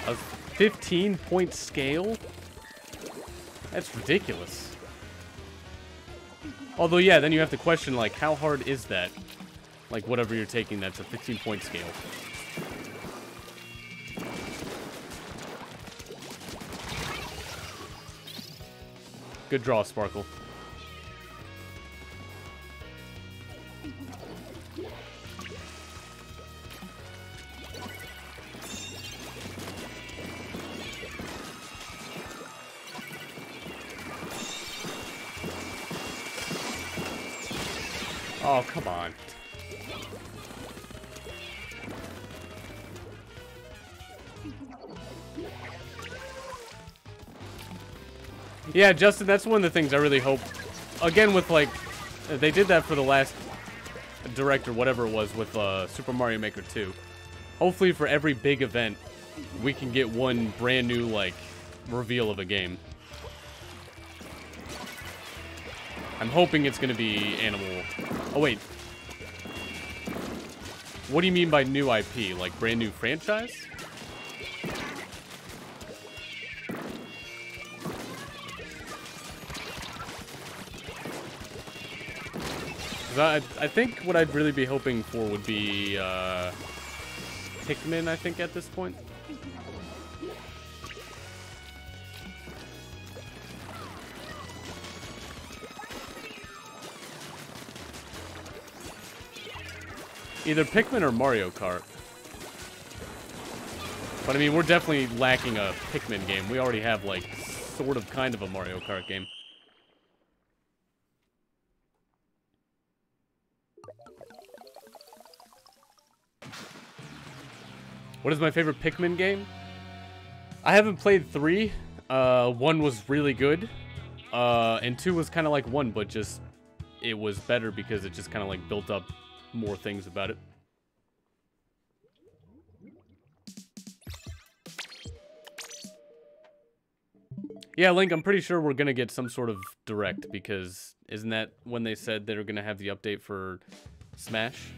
A 15-point scale? That's ridiculous. Although, yeah, then you have to question, like, how hard is that? Like, whatever you're taking, that's a 15-point scale. Good draw, Sparkle. Oh, come on. Yeah, Justin, that's one of the things I really hope. Again, with, like, they did that for the last direct or whatever it was with Super Mario Maker 2. Hopefully for every big event, we can get one brand new, like, reveal of a game. I'm hoping it's going to be Animal. Oh, wait. What do you mean by new IP? Like, brand new franchise? I think what I'd really be hoping for would be Pikmin, I think, at this point. Either Pikmin or Mario Kart. But I mean, we're definitely lacking a Pikmin game. We already have, like, sort of kind of a Mario Kart game. What is my favorite Pikmin game? I haven't played 3. 1 was really good. And 2 was kind of like 1, but just, it was better because it just kind of like built up more things about it. Yeah, Link, I'm pretty sure we're going to get some sort of direct because isn't that when they said they were going to have the update for Smash?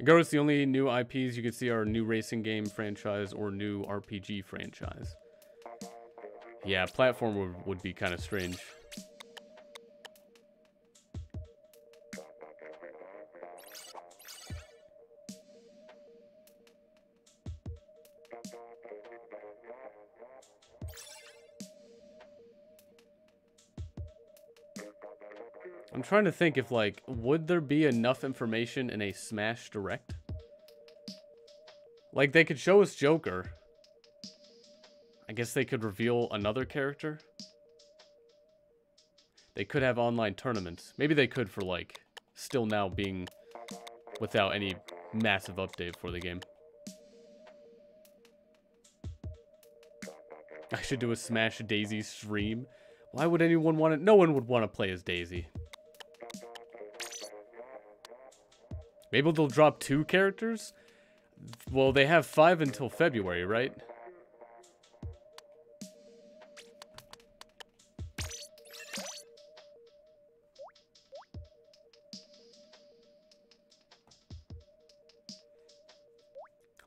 Garrus, the only new IPs you could see are new racing game franchise or new RPG franchise. Yeah, platform would be kind of strange. I'm trying to think if, like, would there be enough information in a Smash Direct? Like, they could show us Joker. I guess they could reveal another character. They could have online tournaments. Maybe they could for, like, still now being without any massive update for the game. I should do a Smash Daisy stream. Why would anyone want to? No one would want to play as Daisy. Maybe they'll drop 2 characters? Well, they have 5 until February, right?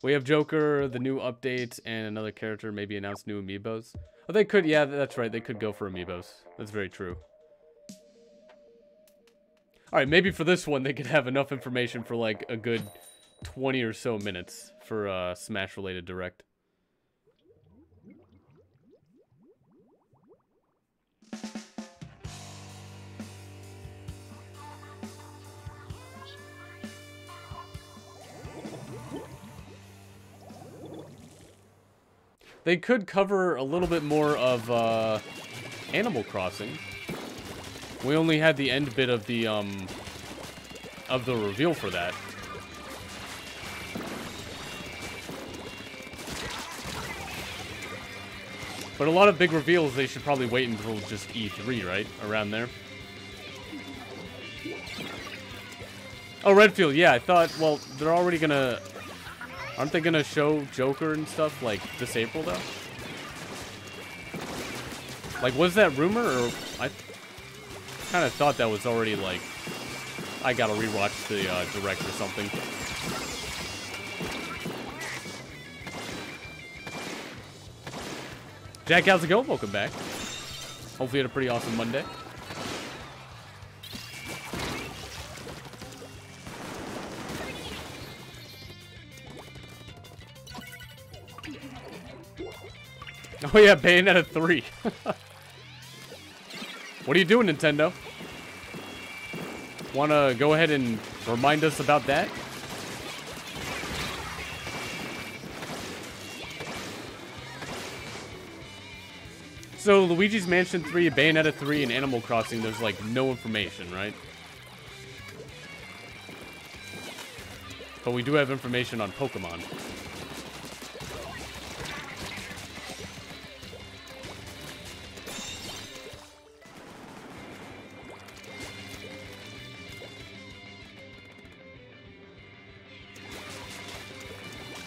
We have Joker, the new update, and another character, maybe announce new amiibos. Oh, they could, yeah, that's right. They could go for amiibos. That's very true. Alright, maybe for this one, they could have enough information for, like, a good 20 or so minutes for Smash-related Direct. They could cover a little bit more of Animal Crossing. We only had the end bit of the reveal for that. But a lot of big reveals, they should probably wait until just E3, right? Around there. Oh, Redfield, yeah, I thought, well, they're already gonna... Aren't they gonna show Joker and stuff, like, this April, though? Like, was that rumor, or... I kind of thought that was already, like... I gotta rewatch the Direct or something. Jack, how's it going? Welcome back. Hopefully you had a pretty awesome Monday. Oh yeah, Bayonetta 3. What are you doing, Nintendo? Wanna go ahead and remind us about that? So, Luigi's Mansion 3, Bayonetta 3, and Animal Crossing, there's like no information, right? But we do have information on Pokemon.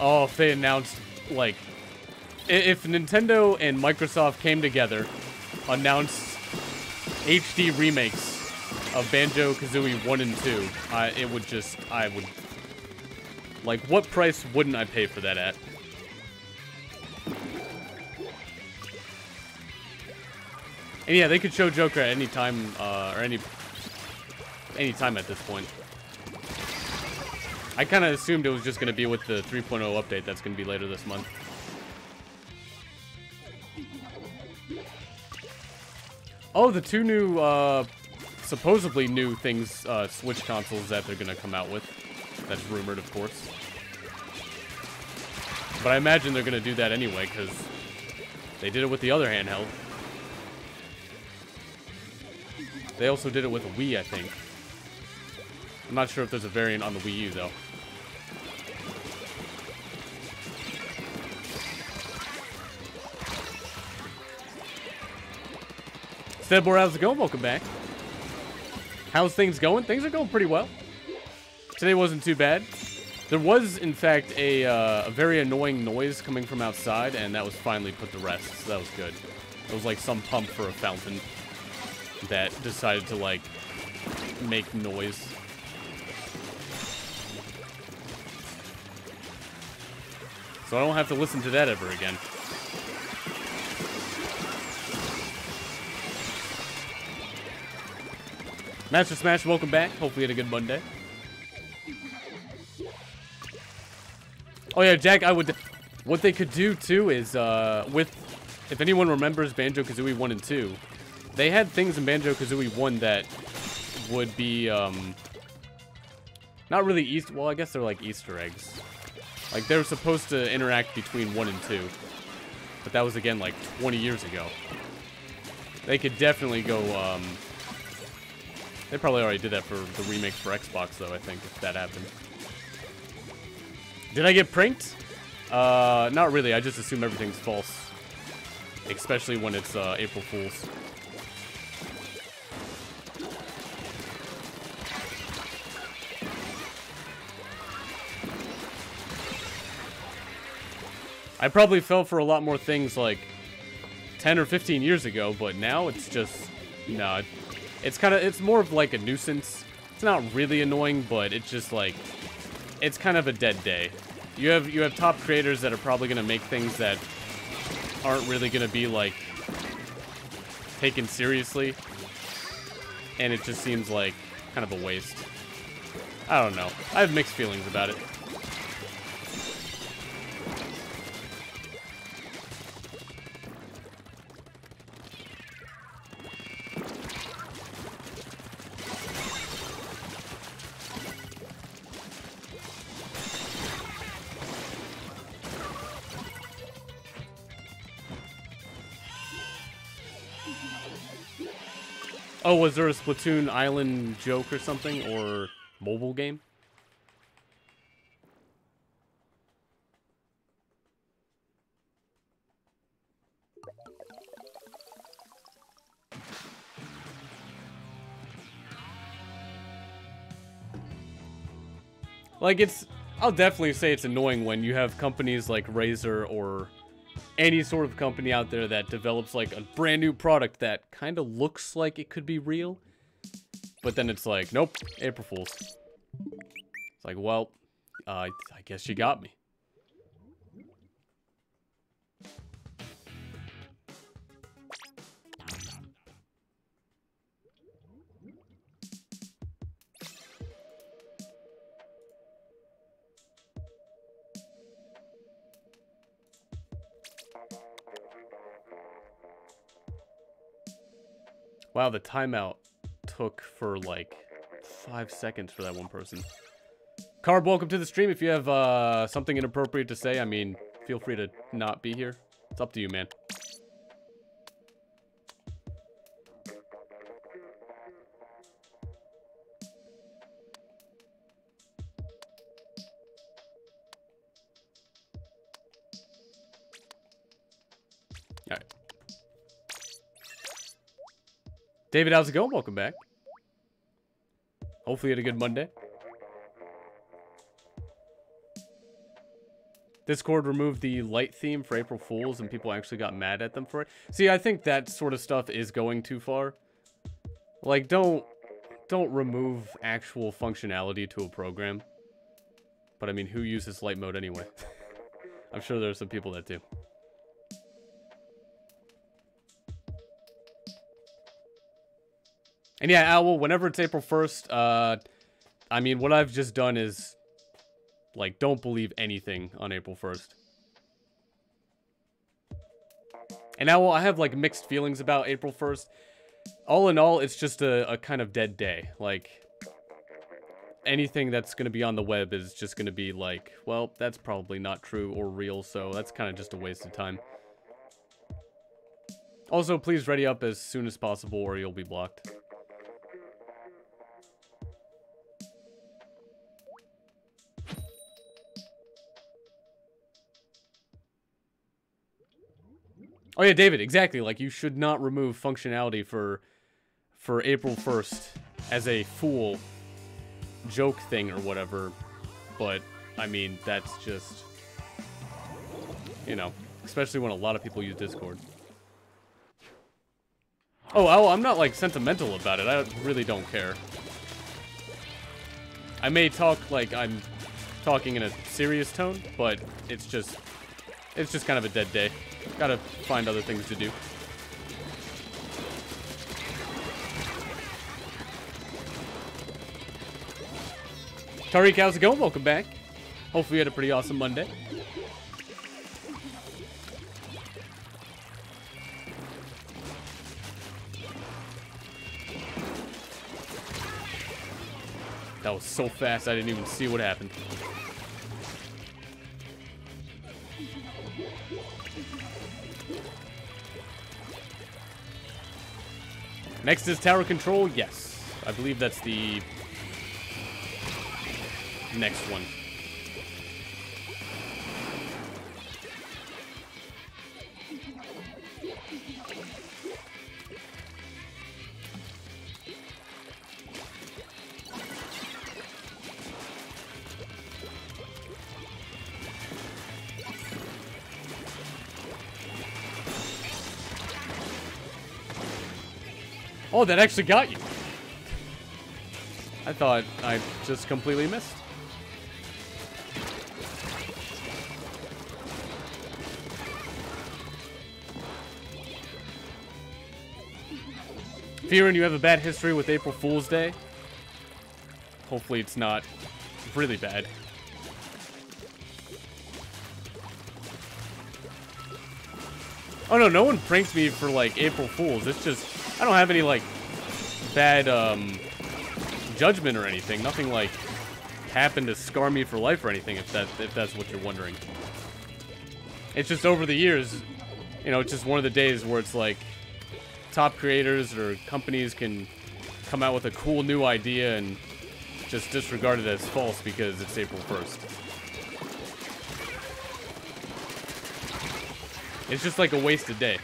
Oh, if they announced, like, if Nintendo and Microsoft came together, announced HD remakes of Banjo-Kazooie 1 and 2, it would just, I would, like, what price wouldn't I pay for that at? And yeah, they could show Joker at any time, or any time at this point. I kind of assumed it was just going to be with the 3.0 update that's going to be later this month. Oh, the 2 new, supposedly new things, Switch consoles that they're going to come out with. That's rumored, of course. But I imagine they're going to do that anyway, because they did it with the other handheld. They also did it with a Wii, I think. I'm not sure if there's a variant on the Wii U, though. Steadboard, how's it going? Welcome back. How's things going? Things are going pretty well. Today wasn't too bad. There was, in fact, a very annoying noise coming from outside, and that was finally put to rest, so that was good. It was like some pump for a fountain that decided to, like, make noise. So I don't have to listen to that ever again. Master Smash, welcome back. Hopefully you had a good Monday. Oh yeah, Jack, what they could do too is, if anyone remembers Banjo-Kazooie 1 and 2, they had things in Banjo-Kazooie 1 that would be, not really well, I guess they're like Easter eggs. Like, they were supposed to interact between 1 and 2. But that was, again, like, 20 years ago. They could definitely go, they probably already did that for the remake for Xbox, though, I think, if that happened. Did I get pranked? Not really. I just assume everything's false. Especially when it's, April Fool's. I probably fell for a lot more things like 10 or 15 years ago, but now it's just, no, it's more of like a nuisance. It's not really annoying, but it's just like, it's kind of a dead day. You have top creators that are probably going to make things that aren't really going to be like taken seriously, and it just seems like kind of a waste. I don't know. I have mixed feelings about it. Oh, was there a Splatoon Island joke or something? Or mobile game? Like, I'll definitely say it's annoying when you have companies like Razer or any sort of company out there that develops like a brand new product that kind of looks like it could be real, but then it's like, nope, April Fools. It's like, well, I guess you got me. Wow, the timeout took for like 5 seconds for that one person. Carb, welcome to the stream. If you have something inappropriate to say, I mean, feel free to not be here. It's up to you, man. Alright. David, how's it going? Welcome back. Hopefully you had a good Monday. Discord removed the light theme for April Fools and people actually got mad at them for it. See, I think that sort of stuff is going too far. Like, don't remove actual functionality to a program. But I mean, who uses light mode anyway? I'm sure there are some people that do. And yeah, Owl, whenever it's April 1st, I mean, what I've just done is, like, don't believe anything on April 1st. And Owl, I have, like, mixed feelings about April 1st. All in all, it's just a kind of dead day. Like, anything that's going to be on the web is just going to be like, well, that's probably not true or real, so that's kind of just a waste of time. Also, please ready up as soon as possible or you'll be blocked. Oh yeah, David, exactly. Like, you should not remove functionality for April 1st as a fool joke thing or whatever. But, I mean, that's just, you know, especially when a lot of people use Discord. Oh, I'm not, like, sentimental about it. I really don't care. I may talk like I'm talking in a serious tone, but it's just kind of a dead day. Gotta find other things to do. Tariq, how's it going? Welcome back. Hopefully you had a pretty awesome Monday. That was so fast, I didn't even see what happened. Next is tower control. Yes, I believe that's the next one. Oh, that actually got you. I thought I just completely missed. Fearing you have a bad history with April Fool's Day. Hopefully it's not really bad. Oh no, no one pranks me for like April Fools. It's just, I don't have any like bad judgment or anything. Nothing like happened to scar me for life or anything, if that's what you're wondering. It's just over the years, you know, it's just one of the days where it's like top creators or companies can come out with a cool new idea and just disregard it as false because it's April 1st. It's just like a wasted day.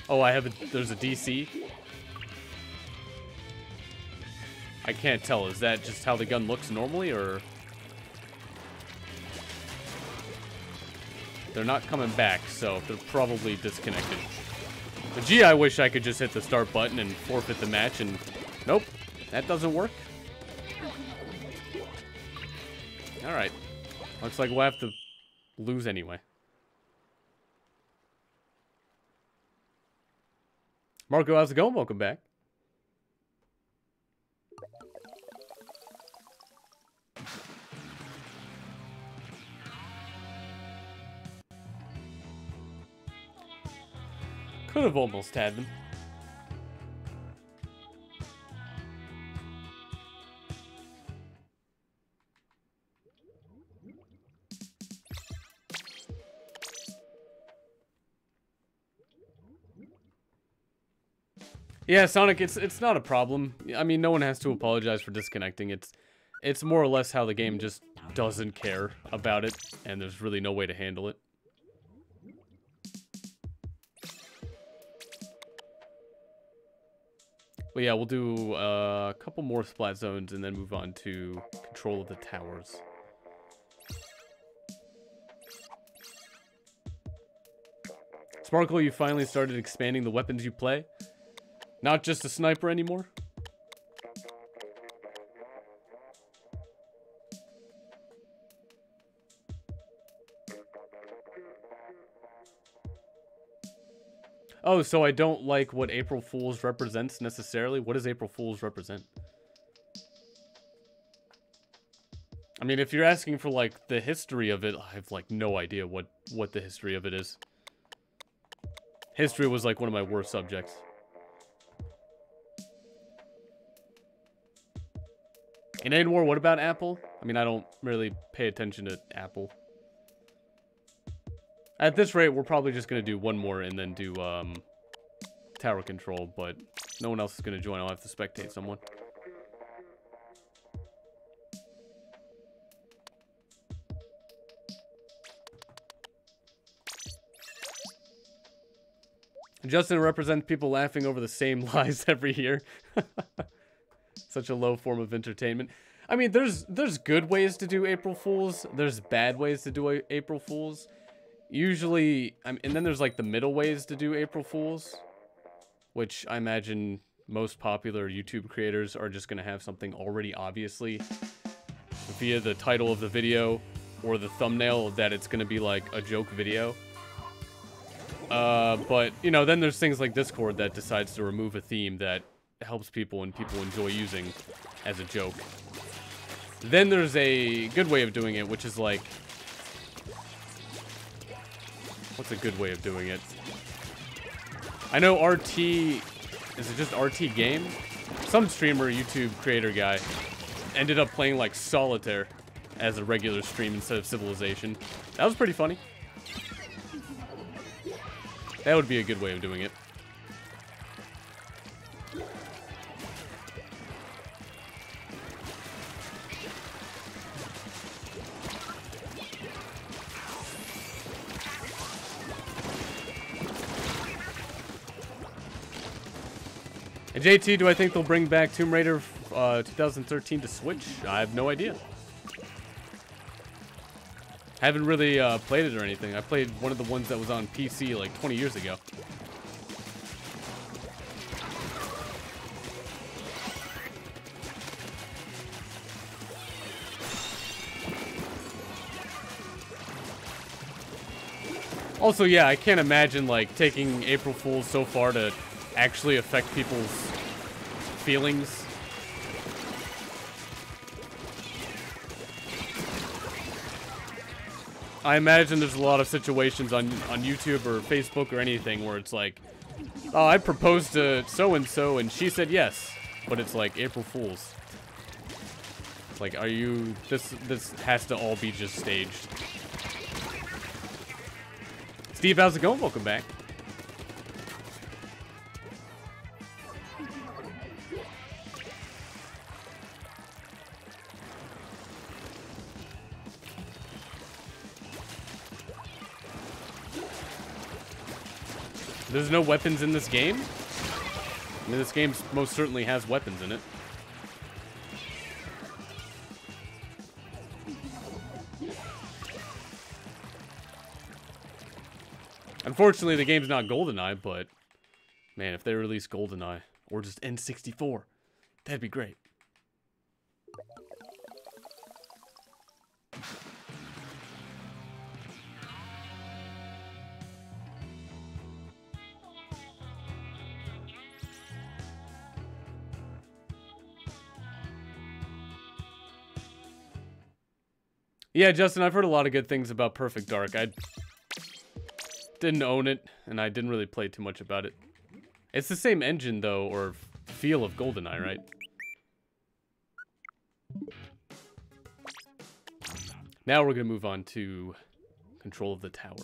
Oh, there's a DC? I can't tell. Is that just how the gun looks normally, or? They're not coming back, so they're probably disconnected. But gee, I wish I could just hit the start button and forfeit the match, and nope, that doesn't work. Alright. Looks like we'll have to lose anyway. Marco, how's it going? Welcome back. Could have almost had them. Yeah, Sonic, it's not a problem. I mean, no one has to apologize for disconnecting. It's more or less how the game just doesn't care about it, and there's really no way to handle it. But yeah, we'll do a couple more splat zones and then move on to control of the towers. Sparkle, you finally started expanding the weapons you play? Not just a sniper anymore? Oh, so I don't like what April Fool's represents necessarily? What does April Fool's represent? I mean, if you're asking for, like, the history of it, I have, like, no idea what the history of it is. History was, like, one of my worst subjects. In Aid War, what about Apple? I mean, I don't really pay attention to Apple. At this rate, we're probably just going to do one more and then do tower control, but no one else is going to join. I'll have to spectate someone. Justin represents people laughing over the same lies every year. Such a low form of entertainment. I mean, there's good ways to do April Fools. There's bad ways to do April Fools. Usually, and then there's like the middle ways to do April Fools, which I imagine most popular YouTube creators are just going to have something already obviously via the title of the video or the thumbnail that it's going to be like a joke video. But, you know, then there's things like Discord that decides to remove a theme that helps people and people enjoy using as a joke. Then there's a good way of doing it, which is like... What's a good way of doing it? I know RT... Is it just RT Game? Some streamer, YouTube creator guy, ended up playing like Solitaire as a regular stream instead of Civilization. That was pretty funny. That would be a good way of doing it. And JT, do I think they'll bring back Tomb Raider 2013 to Switch? I have no idea. Haven't really played it or anything. I played one of the ones that was on PC like 20 years ago. Also, yeah, I can't imagine like taking April Fools so far to actually affect people's feelings. I imagine there's a lot of situations on YouTube or Facebook or anything where it's like, oh, I proposed to so-and-so and she said yes. But it's like April Fools. Like, are you... This has to all be just staged. Steve, how's it going? Welcome back. There's no weapons in this game? I mean, this game most certainly has weapons in it. Unfortunately, the game's not GoldenEye, but... Man, if they release GoldenEye, or just N64, that'd be great. Yeah, Justin, I've heard a lot of good things about Perfect Dark. I didn't own it, and I didn't really play too much about it. It's the same engine, though, or feel of GoldenEye, right? Now we're going to move on to control of the tower.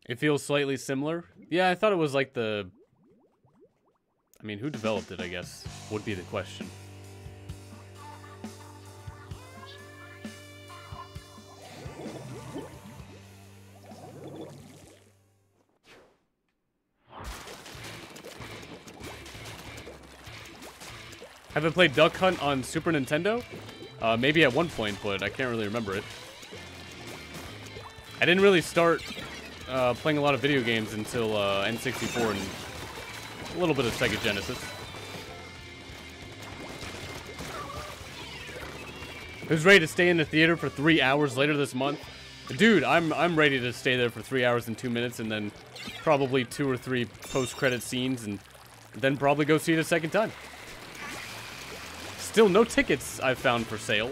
It feels slightly similar. Yeah, I thought it was like the... I mean, who developed it, I guess, would be the question. Have I played Duck Hunt on Super Nintendo? Maybe at one point, but I can't really remember it. I didn't really start playing a lot of video games until N64 and a little bit of Sega Genesis. Who's ready to stay in the theater for 3 hours later this month? Dude, I'm ready to stay there for 3 hours and 2 minutes and then probably 2 or 3 post-credit scenes and then probably go see it a second time. Still no tickets I've found for sale.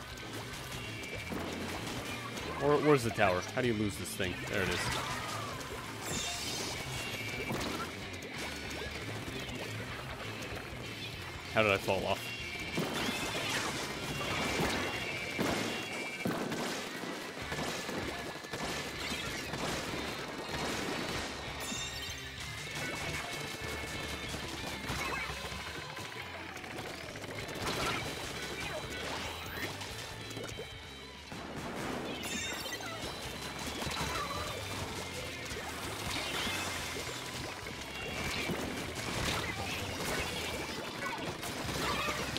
Where's the tower? How do you lose this thing? There it is. How did I fall off?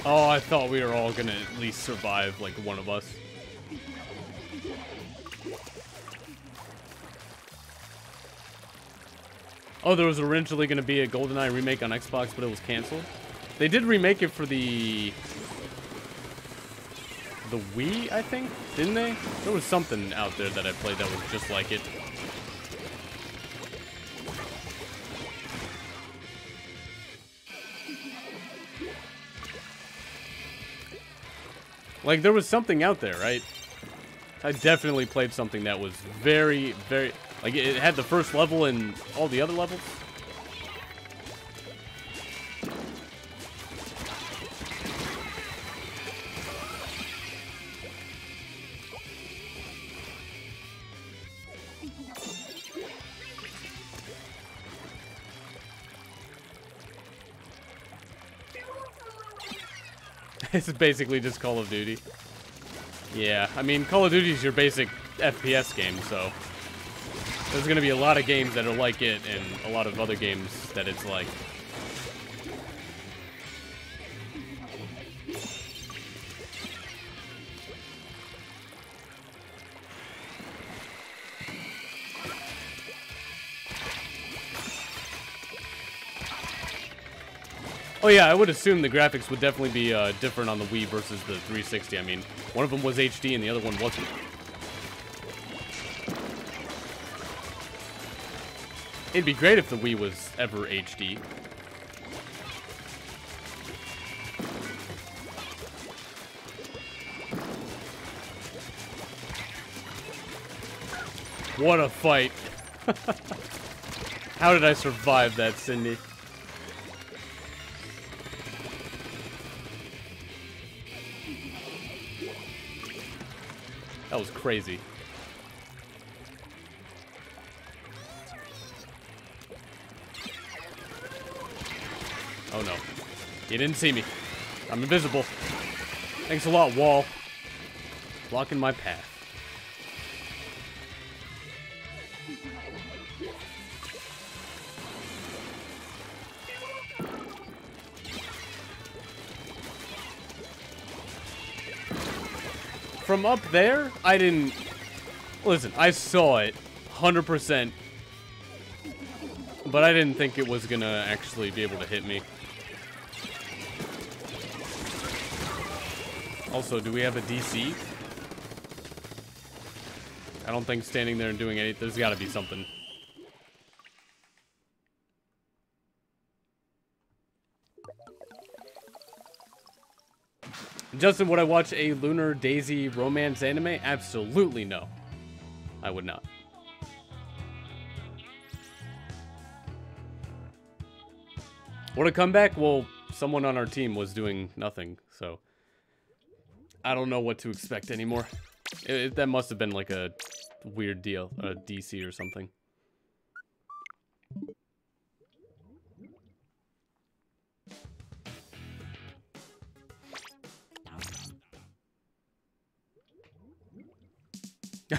Oh, I thought we were all gonna at least survive, like one of us. Oh, there was originally gonna be a GoldenEye remake on Xbox, but it was canceled. They did remake it for the Wii, I think, didn't they? There was something out there that I played that was just like it. Like, there was something out there, right? I definitely played something that was very, very... Like, it had the first level and all the other levels. It's basically just Call of Duty. Yeah, I mean, Call of Duty is your basic FPS game, so... There's gonna be a lot of games that are like it, and a lot of other games that it's like. Oh yeah, I would assume the graphics would definitely be different on the Wii versus the 360. I mean, one of them was HD and the other one wasn't. It'd be great if the Wii was ever HD. What a fight. How did I survive that, Cindy? That was crazy. Oh no. You didn't see me. I'm invisible. Thanks a lot, wall. Blocking my path. From up there, I didn't... Listen, I saw it 100%. But I didn't think it was gonna actually be able to hit me. Also, do we have a DC? I don't think standing there and doing anything... There's gotta be something. Justin, would I watch a Lunar Daisy romance anime? Absolutely no. I would not. Would it come back? Well, someone on our team was doing nothing, so... I don't know what to expect anymore. That must have been like a weird deal, a DC or something.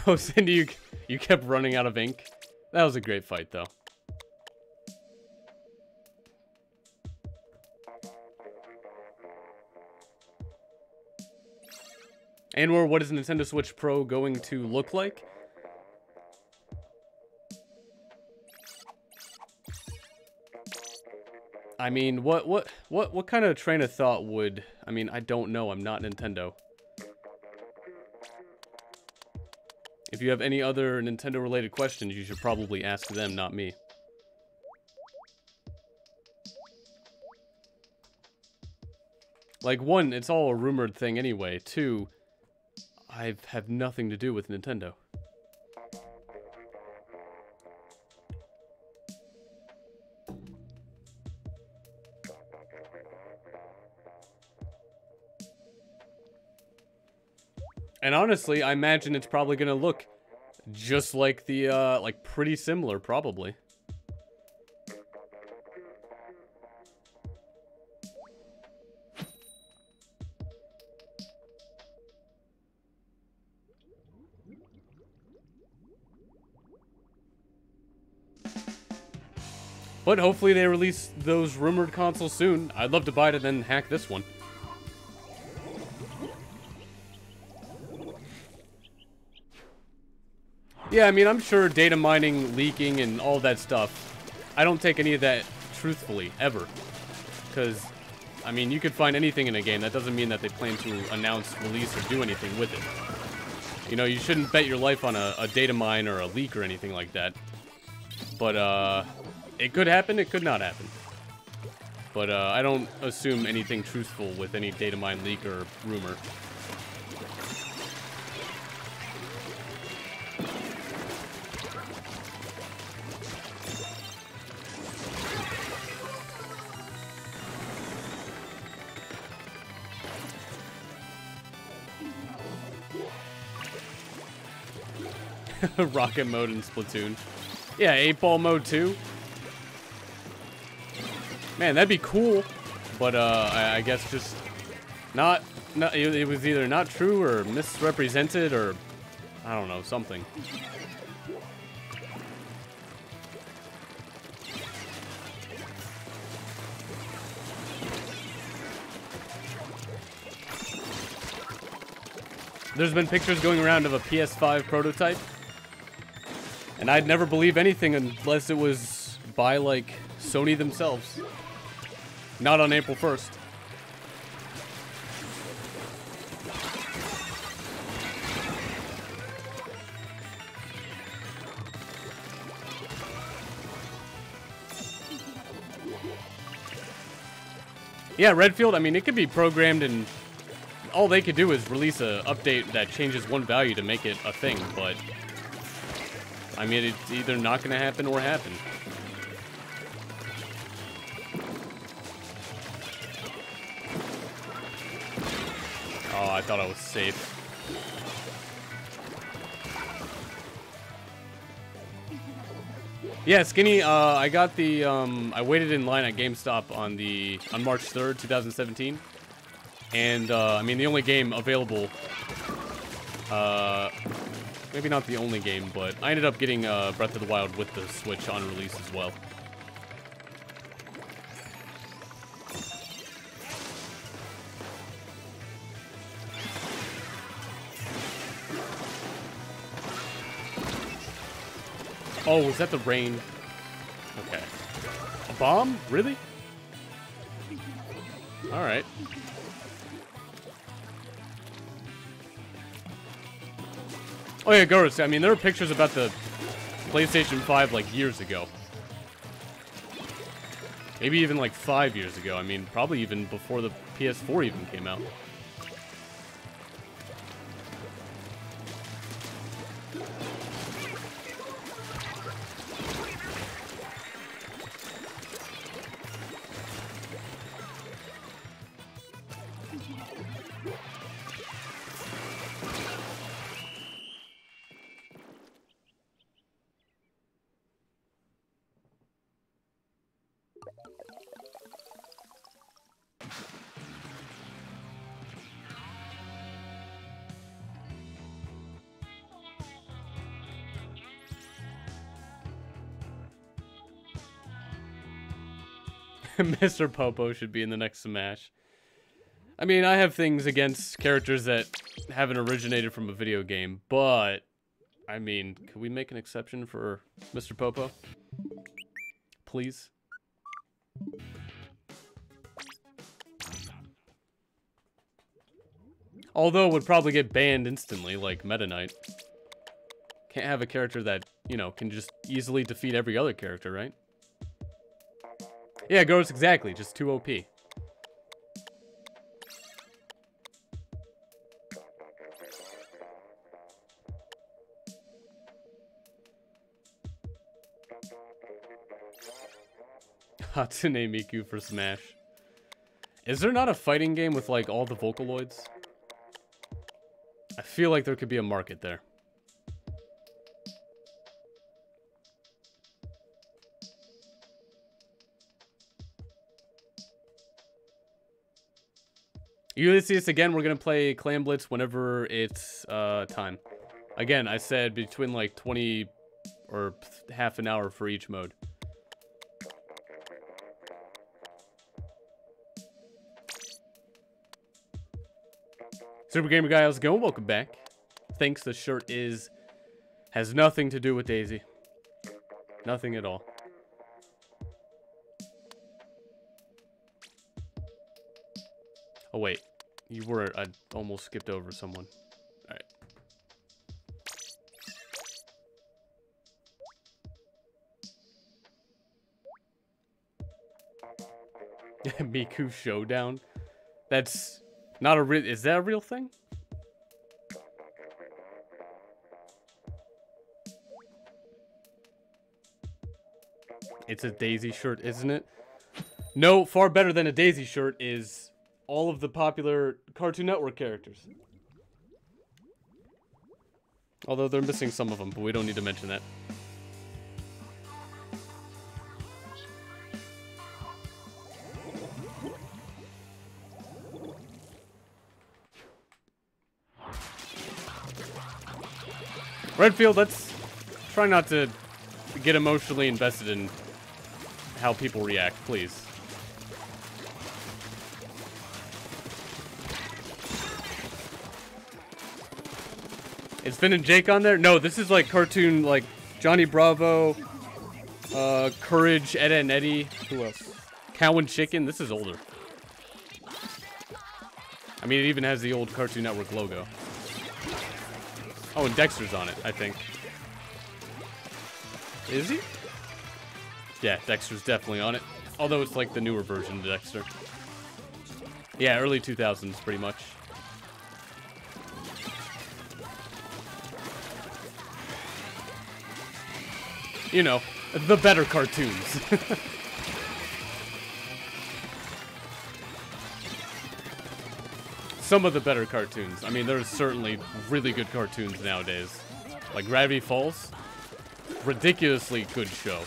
Oh, Cindy, you kept running out of ink. That was a great fight, though. And or what is Nintendo Switch Pro going to look like? I mean, what kind of train of thought would... I mean, I don't know. I'm not Nintendo. If you have any other Nintendo-related questions, you should probably ask them, not me. Like, one, it's all a rumored thing anyway. Two, I have nothing to do with Nintendo. And honestly, I imagine it's probably gonna look just like the, like, pretty similar, probably. But hopefully they release those rumored consoles soon. I'd love to buy it and then hack this one. Yeah, I mean, I'm sure data mining, leaking, and all that stuff, I don't take any of that truthfully, ever. Because, I mean, you could find anything in a game. That doesn't mean that they plan to announce, release, or do anything with it. You know, you shouldn't bet your life on a data mine or a leak or anything like that. But, it could happen, it could not happen. But, I don't assume anything truthful with any data mine, leak, or rumor. Rocket mode in Splatoon. Yeah, 8-ball mode too. Man, that'd be cool. But I guess just not it was either not true or misrepresented or I don't know, something. There's been pictures going around of a PS5 prototype. And I'd never believe anything unless it was by, like, Sony themselves. Not on April 1st. Yeah, Redfield, I mean, it could be programmed and all they could do is release a update that changes one value to make it a thing, but I mean, it's either not going to happen or happen. Oh, I thought I was safe. Yeah, Skinny, I got the, I waited in line at GameStop on March 3rd, 2017. And, I mean, the only game available, maybe not the only game, but I ended up getting, Breath of the Wild with the Switch on release as well. Oh, was that the rain? Okay. A bomb? Really? Alright. Oh yeah, Ghost. I mean, there were pictures about the PlayStation 5 like years ago. Maybe even like 5 years ago. I mean, probably even before the PS4 even came out. Mr. Popo should be in the next Smash. I mean, I have things against characters that haven't originated from a video game, but I mean, can we make an exception for Mr. Popo? Please? Although it would probably get banned instantly, like Meta Knight. Can't have a character that, you know, can just easily defeat every other character, right? Yeah, Ghost, exactly. Just too OP. Hatsune Miku for Smash. Is there not a fighting game with, like, all the Vocaloids? I feel like there could be a market there. Ulysses, again, we're going to play Clan Blitz whenever it's time. Again, I said between like 20 or half an hour for each mode. Super Gamer Guy, how's it going? Welcome back. Thanks, the shirt has nothing to do with Daisy. Nothing at all. Oh, wait. You were... I almost skipped over someone. Alright. Miku Showdown? That's not a real... Is that a real thing? It's a Daisy shirt, isn't it? No, far better than a Daisy shirt is... all of the popular Cartoon Network characters. Although they're missing some of them, but we don't need to mention that. Redfield, let's try not to get emotionally invested in how people react, please. Is Finn and Jake on there? No, this is like cartoon, like Johnny Bravo, Courage, Ed, and Eddie. Who else? Cow and Chicken. This is older. I mean, it even has the old Cartoon Network logo. Oh, and Dexter's on it, I think. Is he? Yeah, Dexter's definitely on it. Although it's like the newer version of Dexter. Yeah, early 2000s, pretty much. You know, the better cartoons. Some of the better cartoons. I mean, there's certainly really good cartoons nowadays. Like Gravity Falls. Ridiculously good show.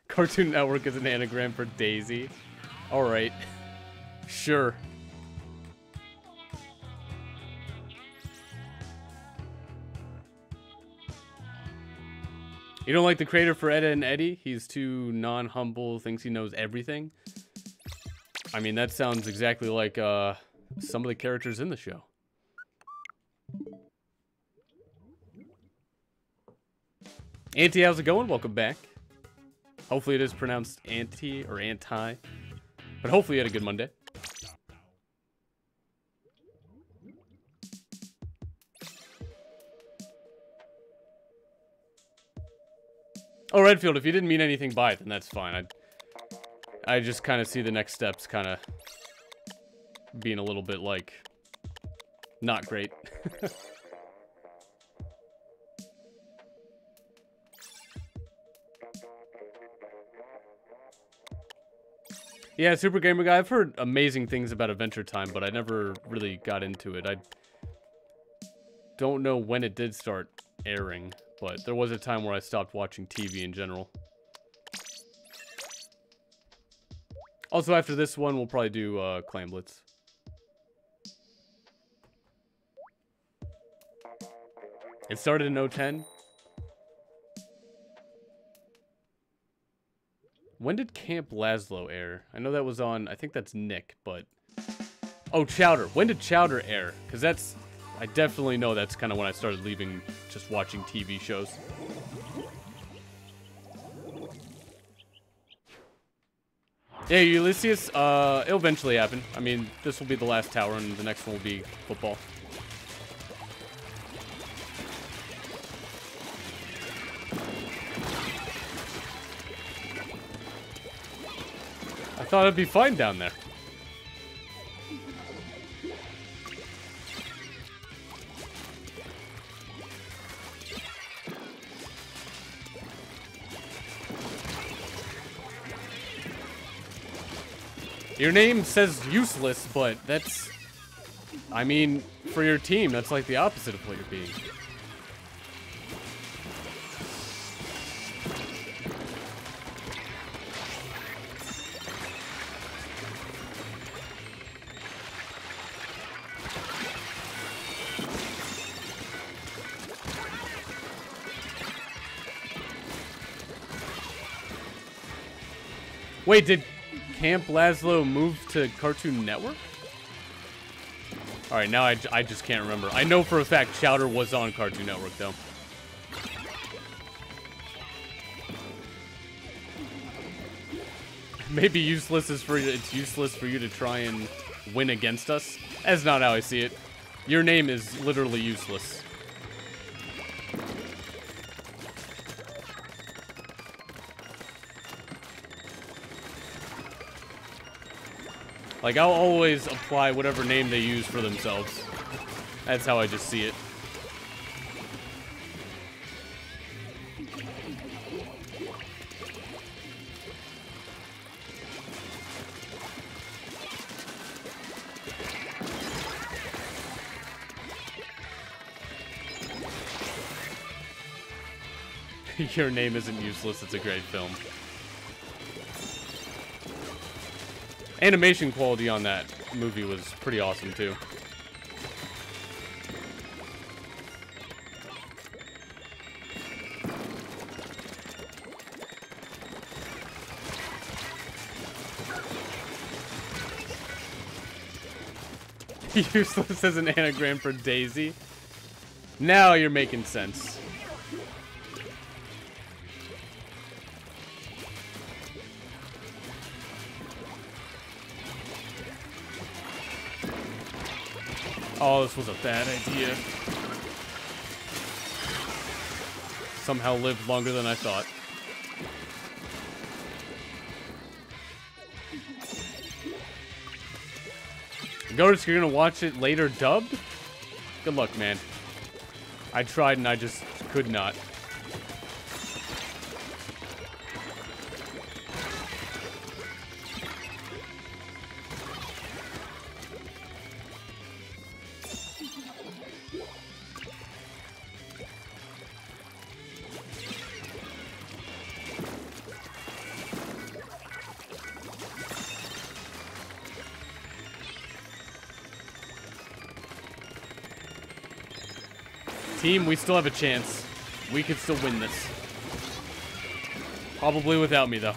Cartoon Network is an anagram for Daisy. Alright. Sure. You don't like the creator for Ed and Eddie? He's too non-humble, thinks he knows everything. I mean, that sounds exactly like some of the characters in the show. Auntie, how's it going? Welcome back. Hopefully it is pronounced Auntie or Anti. But hopefully you had a good Monday. Oh, Redfield, if you didn't mean anything by it, then that's fine. I just kind of see the next steps kind of being a little bit, like, not great. Yeah, Super Gamer Guy, I've heard amazing things about Adventure Time, but I never really got into it. I don't know when it did start airing. But there was a time where I stopped watching TV in general. Also, after this one, we'll probably do Clan Blitz. It started in 010. When did Camp Laszlo air? I know that was on, I think that's Nick, but... Oh, Chowder. When did Chowder air? Because that's... I definitely know that's kind of when I started leaving just watching TV shows. Yeah, Ulysses, it'll eventually happen. I mean, this will be the last tower and the next one will be football. I thought it'd be fine down there. Your name says useless, but that's... I mean, for your team, that's like the opposite of what you're being. Wait, did Camp Laszlo move to Cartoon Network? Alright, now I just can't remember. I know for a fact Chowder was on Cartoon Network, though. Maybe useless is for you. It's useless for you to try and win against us. That's not how I see it. Your name is literally useless. Like, I'll always apply whatever name they use for themselves. That's how I just see it. Your Name Isn't Useless. It's a great film. Animation quality on that movie was pretty awesome, too. Useless as an anagram for Daisy. Now you're making sense. Oh, this was a bad idea. Somehow lived longer than I thought. Notice you're gonna watch it later dubbed? Good luck, man. I tried and I just could not. Team, we still have a chance. We could still win this. Probably without me, though.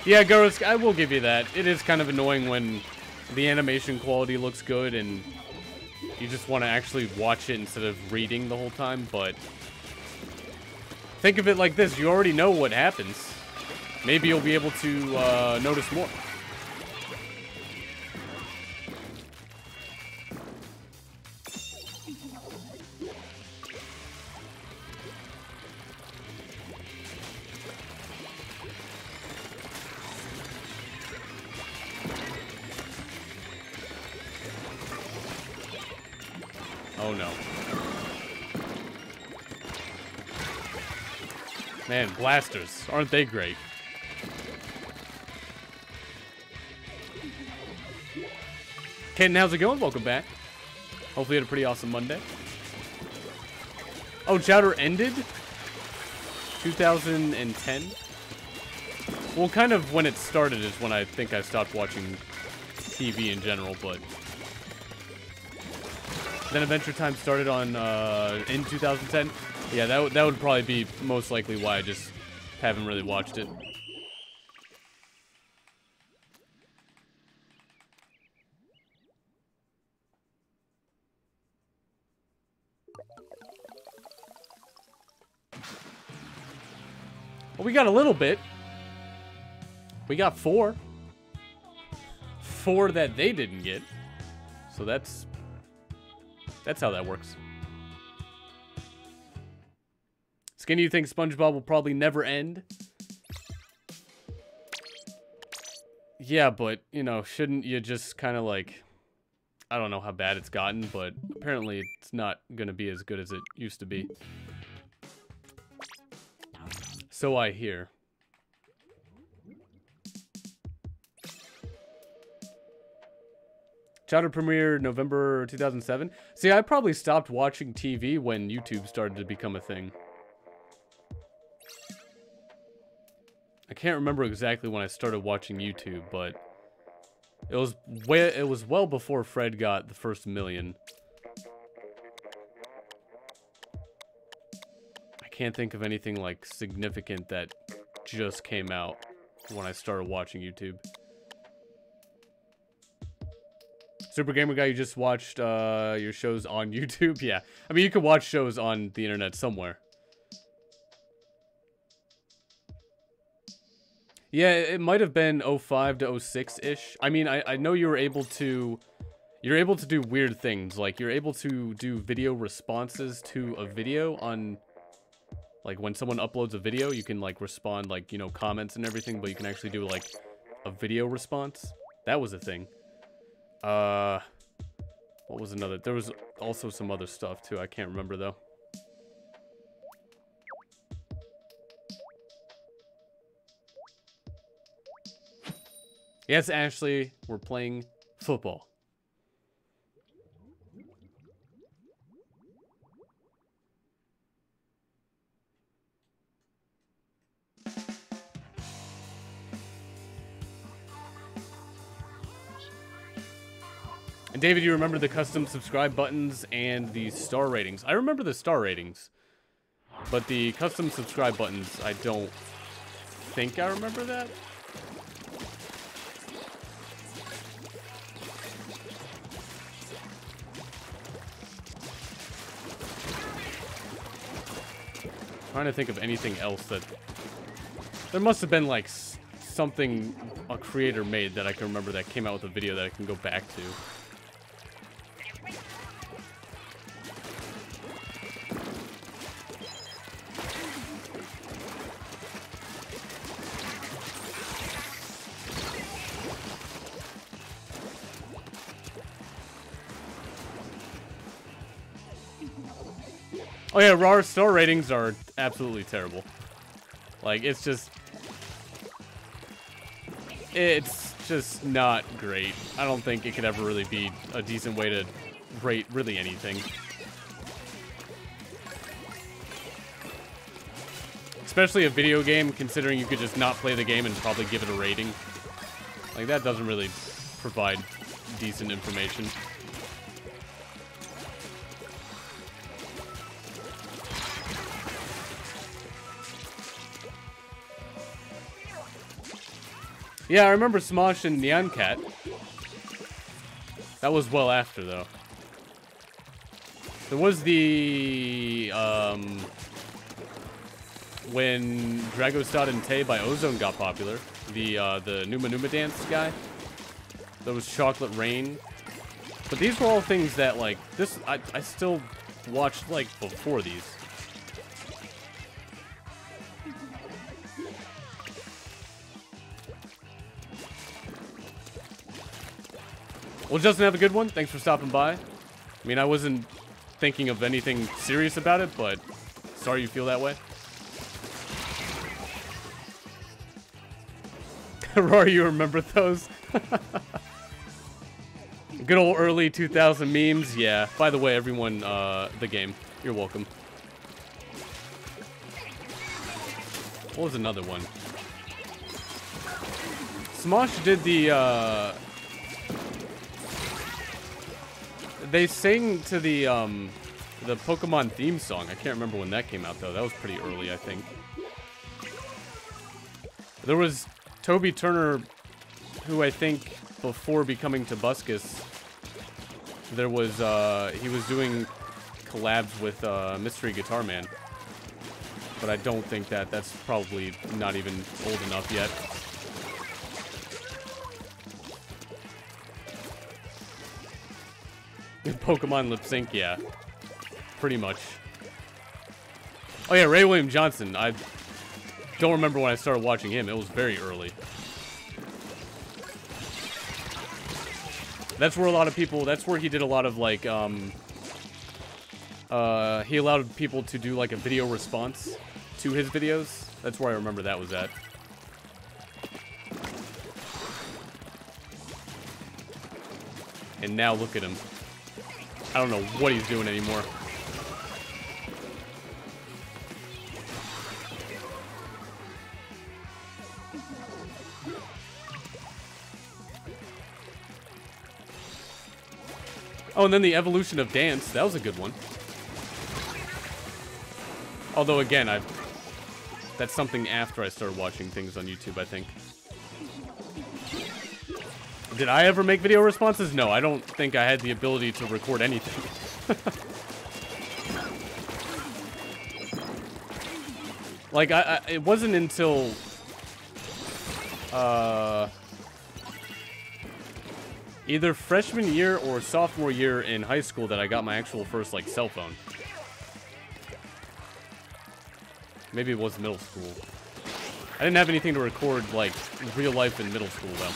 Yeah, Gurus, I will give you that. It is kind of annoying when the animation quality looks good and you just want to actually watch it instead of reading the whole time, but think of it like this. You already know what happens. Maybe you'll be able to notice more. Oh no. Man, blasters. Aren't they great? Ken, how's it going? Welcome back. Hopefully you had a pretty awesome Monday. Oh, Chowder ended? 2010? Well, kind of when it started is when I think I stopped watching TV in general, but then Adventure Time started on in 2010. Yeah, that would probably be most likely why I just haven't really watched it. Well, we got a little bit. We got 4. 4 that they didn't get. So that's how that works. Skinny, you think SpongeBob will probably never end? Yeah, but, you know, shouldn't you just kind of like... I don't know how bad it's gotten, but apparently it's not going to be as good as it used to be. So I hear. Chowder premiere November 2007. See, I probably stopped watching TV when YouTube started to become a thing. I can't remember exactly when I started watching YouTube, but it was well before Fred got the first million. I can't think of anything like significant that just came out when I started watching YouTube. Super Gamer Guy, you just watched your shows on YouTube? Yeah. I mean, you could watch shows on the internet somewhere. Yeah, it might have been 05 to 06-ish. I mean, I know you were able to... You're able to do weird things. Like, you're able to do video responses to a video on... Like, when someone uploads a video, you can, like, respond, like, you know, comments and everything, but you can actually do, like, a video response. That was a thing. What was another? There was also some other stuff, too. I can't remember, though. Yes, Ashley, we're playing football. And David, you remember the custom subscribe buttons and the star ratings. I remember the star ratings, but the custom subscribe buttons, I don't think I remember that. Trying to think of anything else that... There must have been, like, something a creator made that I can remember that came out with a video that I can go back to. Oh yeah, raw star ratings are absolutely terrible. Like, it's just not great. I don't think it could ever really be a decent way to rate really anything. Especially a video game, considering you could just not play the game and probably give it a rating. Like, that doesn't really provide decent information. Yeah, I remember Smosh and Neon Cat. That was well after, though. There was the, when Dragostad and Tay by Ozone got popular. The Numa Numa Dance guy. There was Chocolate Rain. But these were all things that, like, I still watched, like, before these. Well, Justin, have a good one. Thanks for stopping by. I mean, I wasn't thinking of anything serious about it, but sorry you feel that way. Rory, you remember those? Good old early 2000 memes. Yeah. By the way, everyone, the game. You're welcome. What was another one? Smosh did the, they sang to the Pokemon theme song. I can't remember when that came out, though. That was pretty early, I think. There was Toby Turner, who I think, before becoming Tobuscus, there was, he was doing collabs with Mystery Guitar Man. But I don't think that's probably not even old enough yet. Pokemon lip sync, yeah. Pretty much. Oh yeah, Ray William Johnson. I don't remember when I started watching him. It was very early. That's where a lot of people, that's where he did a lot of, like, he allowed people to do, like, a video response to his videos. That's where I remember that was at. And now look at him. I don't know what he's doing anymore. Oh, and then the evolution of dance. That was a good one. Although, again, that's something after I started watching things on YouTube, I think. Did I ever make video responses? No, I don't think I had the ability to record anything. Like, it wasn't until... either freshman year or sophomore year in high school that I got my actual first, like, cell phone. Maybe it was middle school. I didn't have anything to record, like, real life in middle school, though.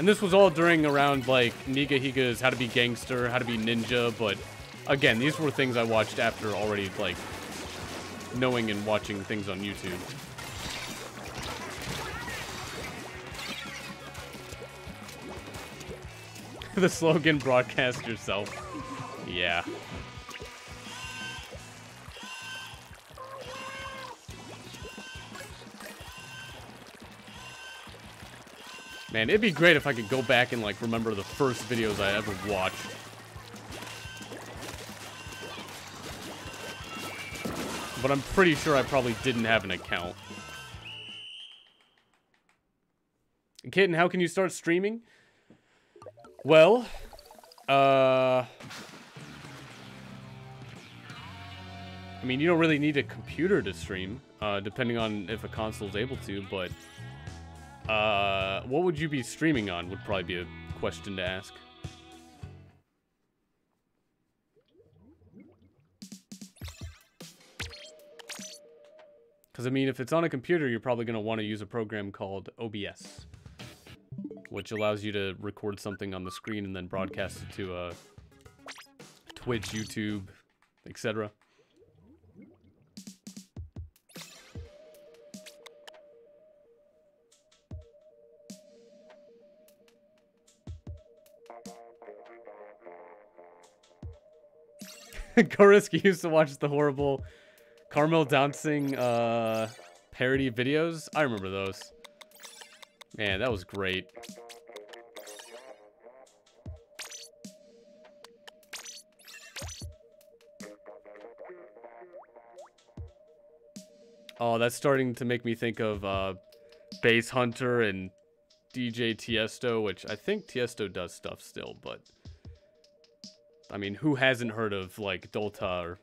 And this was all during around, like, Nigahiga's How to Be Gangster, How to Be Ninja, but, again, these were things I watched after already, like, knowing and watching things on YouTube. The slogan, broadcast yourself. Yeah. Man, it'd be great if I could go back and, like, remember the first videos I ever watched. But I'm pretty sure I probably didn't have an account. Kitten, how can you start streaming? Well, I mean, you don't really need a computer to stream, depending on if a console's able to, but what would you be streaming on would probably be a question to ask. Because, I mean, if it's on a computer, you're probably going to want to use a program called OBS, which allows you to record something on the screen and then broadcast it to Twitch, YouTube, etc. Koriski used to watch the horrible Carmel dancing parody videos. I remember those. Man, that was great. Oh, that's starting to make me think of Bass Hunter and DJ Tiesto, which I think Tiesto does stuff still, but I mean, who hasn't heard of, like, Dolta or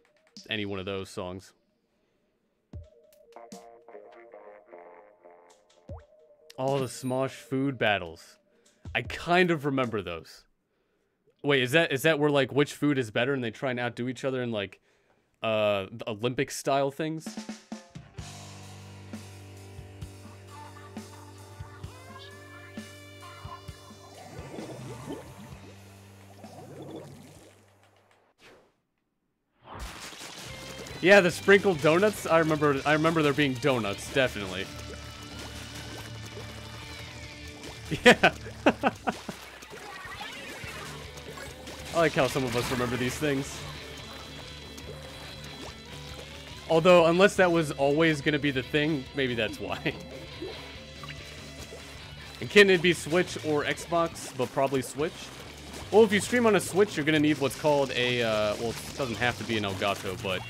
any one of those songs? All the Smosh food battles. I kind of remember those. Wait, is that where, like, which food is better and they try and outdo each other in, like, Olympic-style things? Yeah, the sprinkled donuts. I remember there being donuts, definitely. Yeah. I like how some of us remember these things. Although, unless that was always going to be the thing, maybe that's why. And can it be Switch or Xbox, but probably Switch? Well, if you stream on a Switch, you're going to need what's called a, well, it doesn't have to be an Elgato, but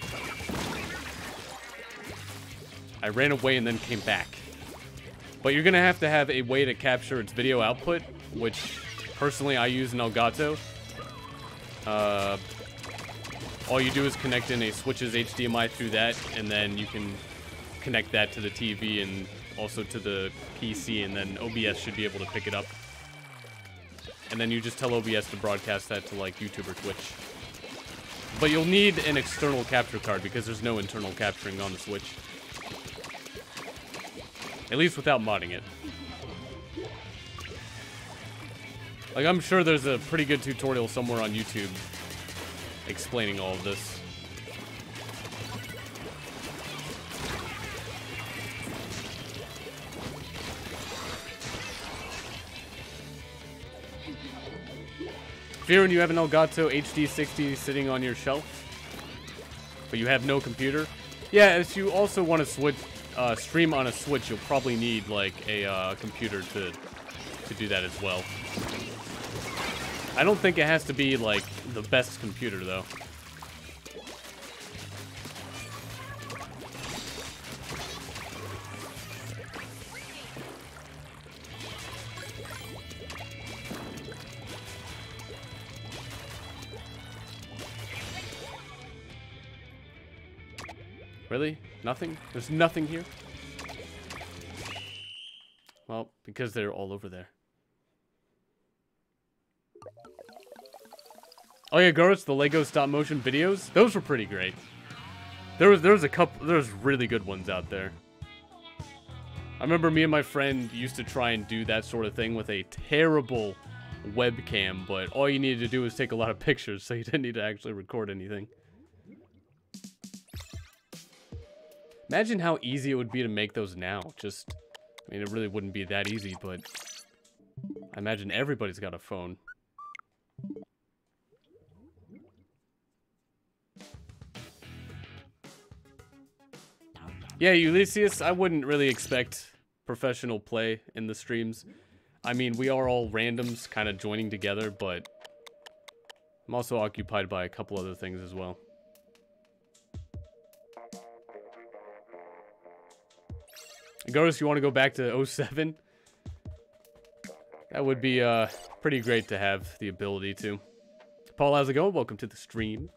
I ran away and then came back. But you're going to have a way to capture its video output, which, personally, I use an Elgato. All you do is connect in a Switch's HDMI through that, and then you can connect that to the TV and also to the PC, and then OBS should be able to pick it up. And then you just tell OBS to broadcast that to, like, YouTube or Twitch. But you'll need an external capture card because there's no internal capturing on the Switch. At least without modding it. Like, I'm sure there's a pretty good tutorial somewhere on YouTube explaining all of this. Fearing you have an Elgato HD60 sitting on your shelf, but you have no computer. Yeah, if you also want to stream on a Switch, you'll probably need, like, a computer to do that as well. I don't think it has to be, like, the best computer, though. Really? Nothing? There's nothing here? Well, because they're all over there. Oh yeah, Ghost, the Lego stop motion videos? Those were pretty great. There was a couple, there's really good ones out there. I remember me and my friend used to try and do that sort of thing with a terrible webcam, but all you needed to do was take a lot of pictures, so you didn't need to actually record anything. Imagine how easy it would be to make those now. Just, I mean, it really wouldn't be that easy, but I imagine everybody's got a phone. Yeah, Ulysses, I wouldn't really expect professional play in the streams. I mean, we are all randoms kind of joining together, but I'm also occupied by a couple other things as well. Goris, you want to go back to 07? That would be pretty great to have the ability to. Paul, how's it going? Welcome to the stream.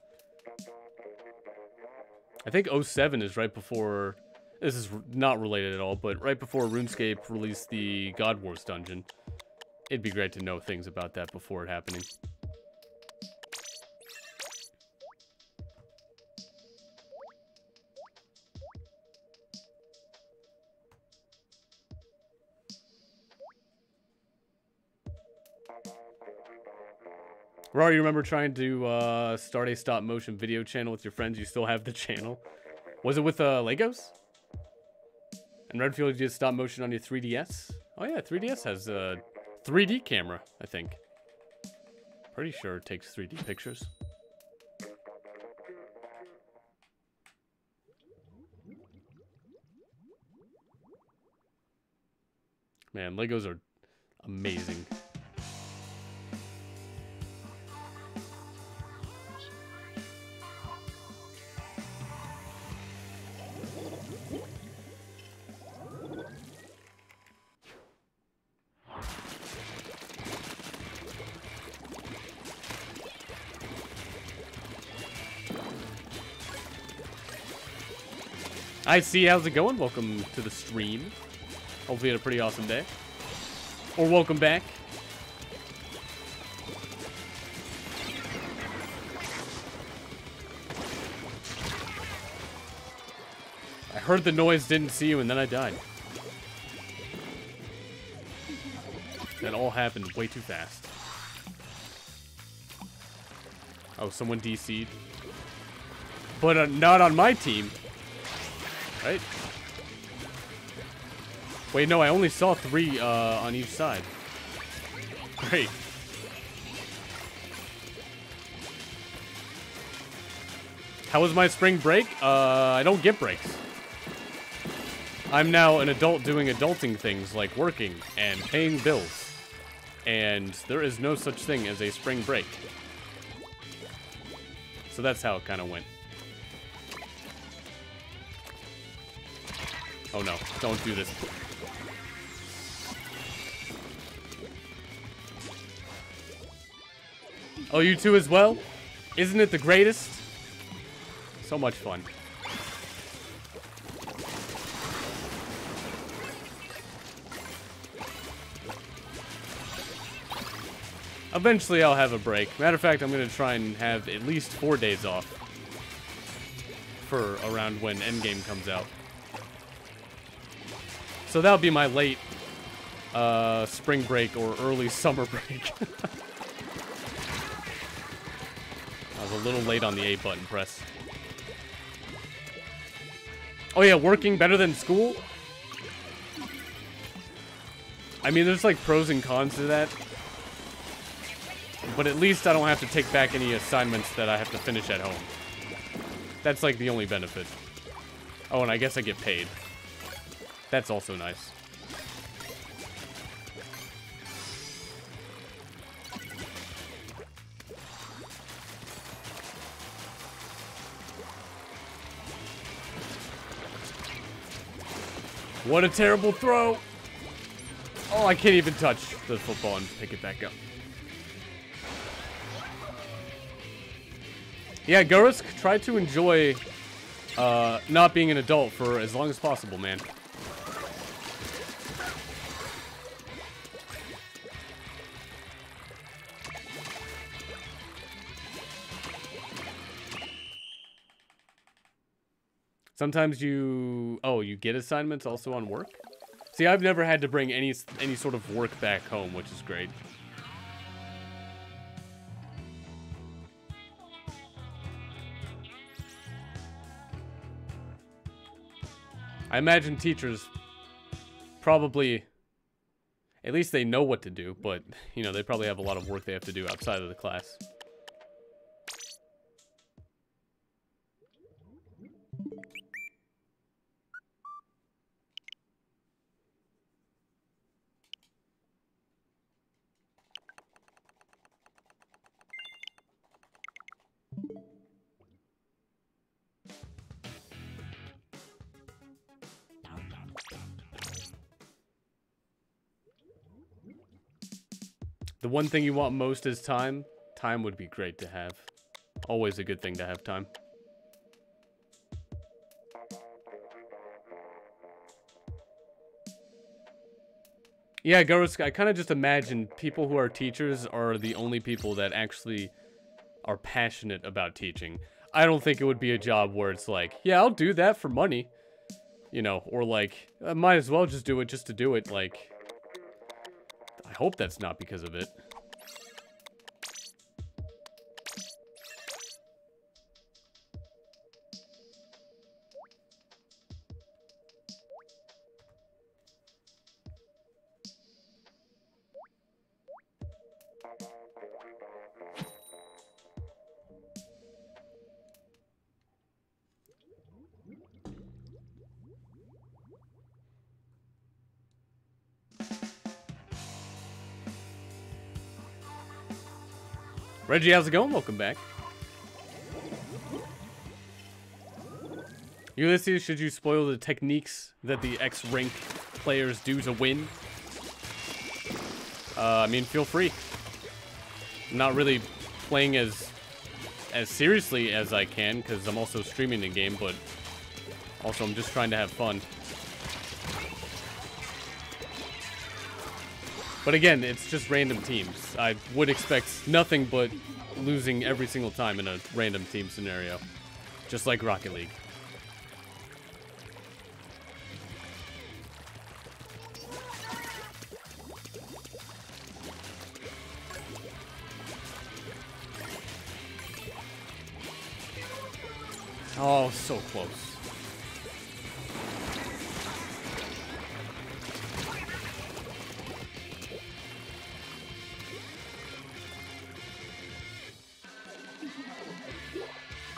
I think 07 is right before... This is not related at all, but right before RuneScape released the God Wars dungeon. It'd be great to know things about that before it happening. Rory, you remember trying to start a stop motion video channel with your friends? You still have the channel. Was it with Legos? And Redfield, you did stop motion on your 3DS? Oh yeah, 3DS has a 3D camera, I think. Pretty sure it takes 3D pictures. Man, Legos are amazing. I see, how's it going? Welcome to the stream. Hopefully you had a pretty awesome day. Or welcome back. I heard the noise, didn't see you, and then I died. That all happened way too fast. Oh, someone DC'd. But not on my team. Right? Wait, no, I only saw 3 on each side. Great. How was my spring break? I don't get breaks. I'm now an adult doing adulting things like working and paying bills. And there is no such thing as a spring break. So that's how it kind of went. Oh no, don't do this. Oh, you too as well? Isn't it the greatest? So much fun. Eventually I'll have a break. Matter of fact, I'm going to try and have at least 4 days off. For around when Endgame comes out. So that'll be my late spring break or early summer break. I was a little late on the A button press. Oh yeah, working better than school? I mean, there's like pros and cons to that. But at least I don't have to take back any assignments that I have to finish at home. That's like the only benefit. Oh, and I guess I get paid. That's also nice. What a terrible throw! Oh, I can't even touch the football and pick it back up. Yeah, Gurus, try to enjoy not being an adult for as long as possible, man. Sometimes you... Oh, you get assignments also on work? See, I've never had to bring any sort of work back home, which is great. I imagine teachers probably, at least they know what to do, but, you know, they probably have a lot of work they have to do outside of the class. The one thing you want most is time. Time would be great to have. Always a good thing to have time. Yeah, Garus, I kind of just imagine people who are teachers are the only people that actually are passionate about teaching. I don't think it would be a job where it's like, yeah, I'll do that for money. You know, or like, I might as well just do it just to do it. Like, I hope that's not because of it. Reggie, how's it going? Welcome back. Ulysses, should you spoil the techniques that the X-rank players do to win? I mean, feel free. I'm not really playing as seriously as I can, because I'm also streaming the game, but also I'm just trying to have fun. But again, it's just random teams. I would expect nothing but losing every single time in a random team scenario. Just like Rocket League. Oh, so close.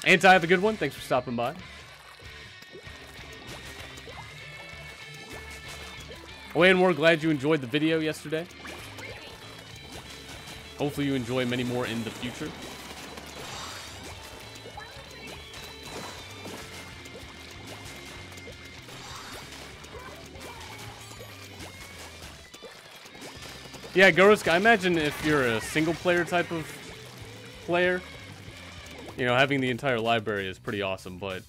Anti, have a good one. Thanks for stopping by. Oh, and we're glad you enjoyed the video yesterday. Hopefully you enjoy many more in the future. Yeah, Gorosk, I imagine if you're a single player type of player, you know, having the entire library is pretty awesome, but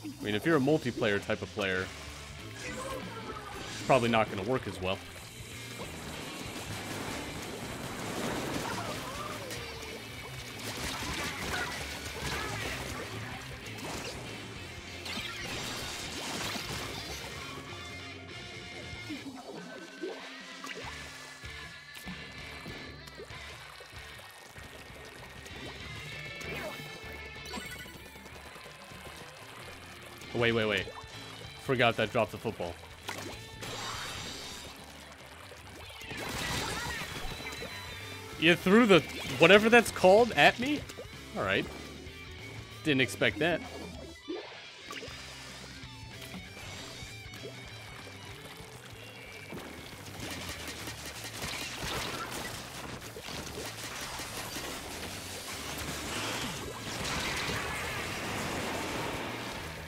I mean, if you're a multiplayer type of player, it's probably not going to work as well. Wait. Forgot that dropped the football. You threw the whatever that's called at me? Alright. Didn't expect that.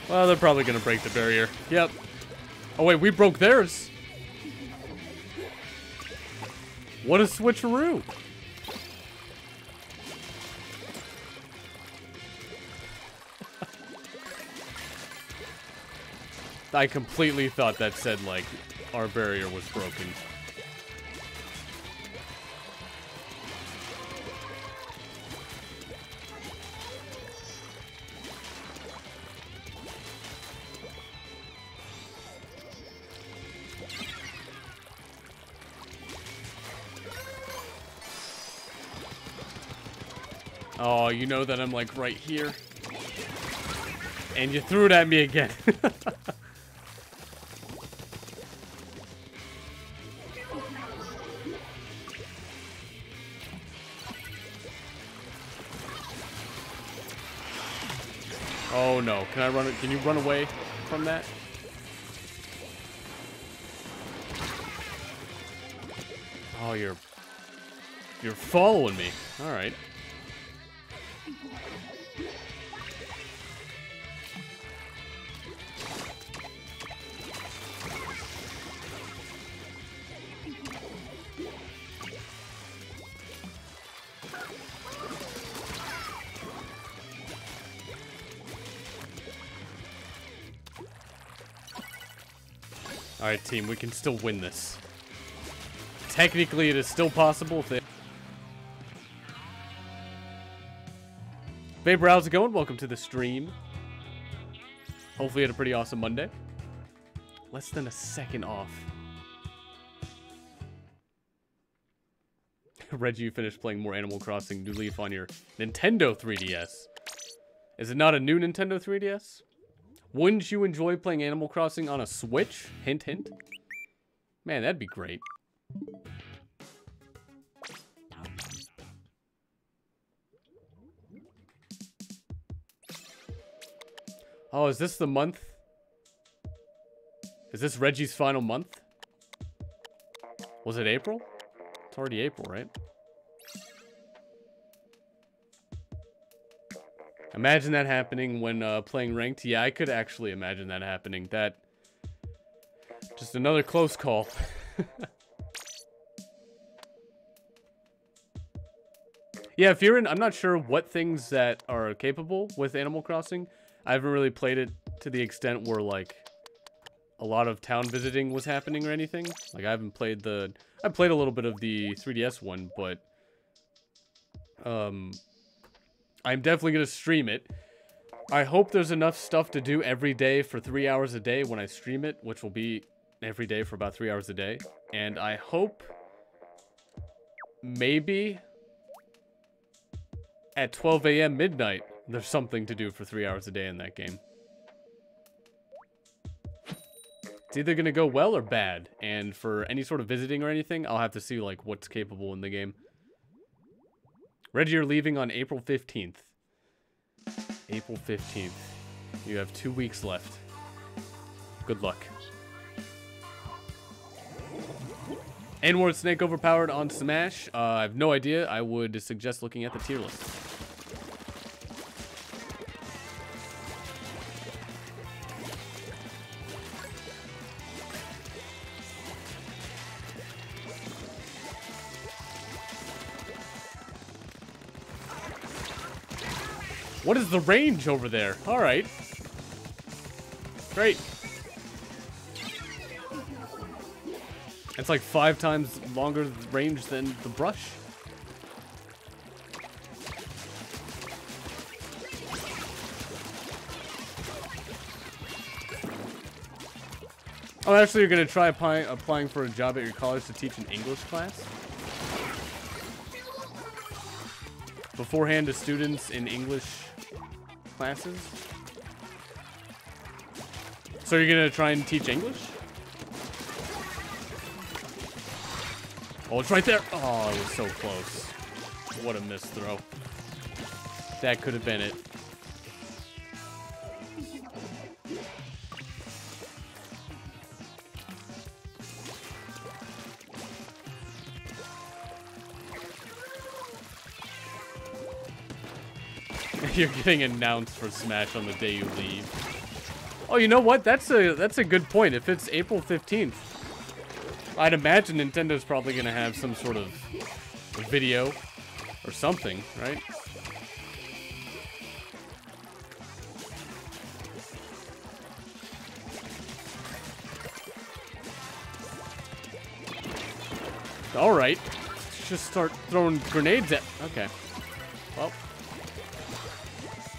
Well, they're probably going to break the barrier. Yep. Oh, wait, we broke theirs. What a switcheroo. I completely thought that said, like, our barrier was broken. Oh, you know that I'm like right here. And you threw it at me again. Oh no, can I run it? Can you run away from that? Oh, you're following me. All right. All right, team, we can still win this. Technically, it is still possible if they... Vapor, how's it going? Welcome to the stream. Hopefully you had a pretty awesome Monday. Less than a second off. Reggie, you finished playing more Animal Crossing New Leaf on your Nintendo 3DS. Is it not a new Nintendo 3DS? Wouldn't you enjoy playing Animal Crossing on a Switch? Hint, hint. Man, that'd be great. Oh, is this the month? Is this Reggie's final month? Was it April? It's already April, right? Imagine that happening when playing ranked. Yeah, I could actually imagine that happening. That... Just another close call. Yeah, if you're in... I'm not sure what things that are capable with Animal Crossing. I haven't really played it to the extent where, like, a lot of town visiting was happening or anything. Like, I haven't played the... I played a little bit of the 3DS one, but... I'm definitely going to stream it. I hope there's enough stuff to do every day for 3 hours a day when I stream it, which will be every day for about 3 hours a day. And I hope maybe at 12 a.m. midnight, there's something to do for 3 hours a day in that game. It's either going to go well or bad. And for any sort of visiting or anything, I'll have to see like what's capable in the game. Reggie, you're leaving on April 15th. April 15th. You have 2 weeks left. Good luck. N-Word Snake overpowered on Smash. I have no idea. I would suggest looking at the tier list. What is the range over there? All right. Great. It's like 5 times longer range than the brush. Oh, actually, you're going to try applying for a job at your college to teach an English class? Beforehand to students in English classes? So you're going to try and teach English? Oh, it's right there. Oh, it was so close. What a missed throw. That could have been it. You're getting announced for Smash on the day you leave. Oh, you know what? That's a good point. If it's April 15th, I'd imagine Nintendo's probably going to have some sort of video or something, right? All right. Let's just start throwing grenades at... Okay. Well...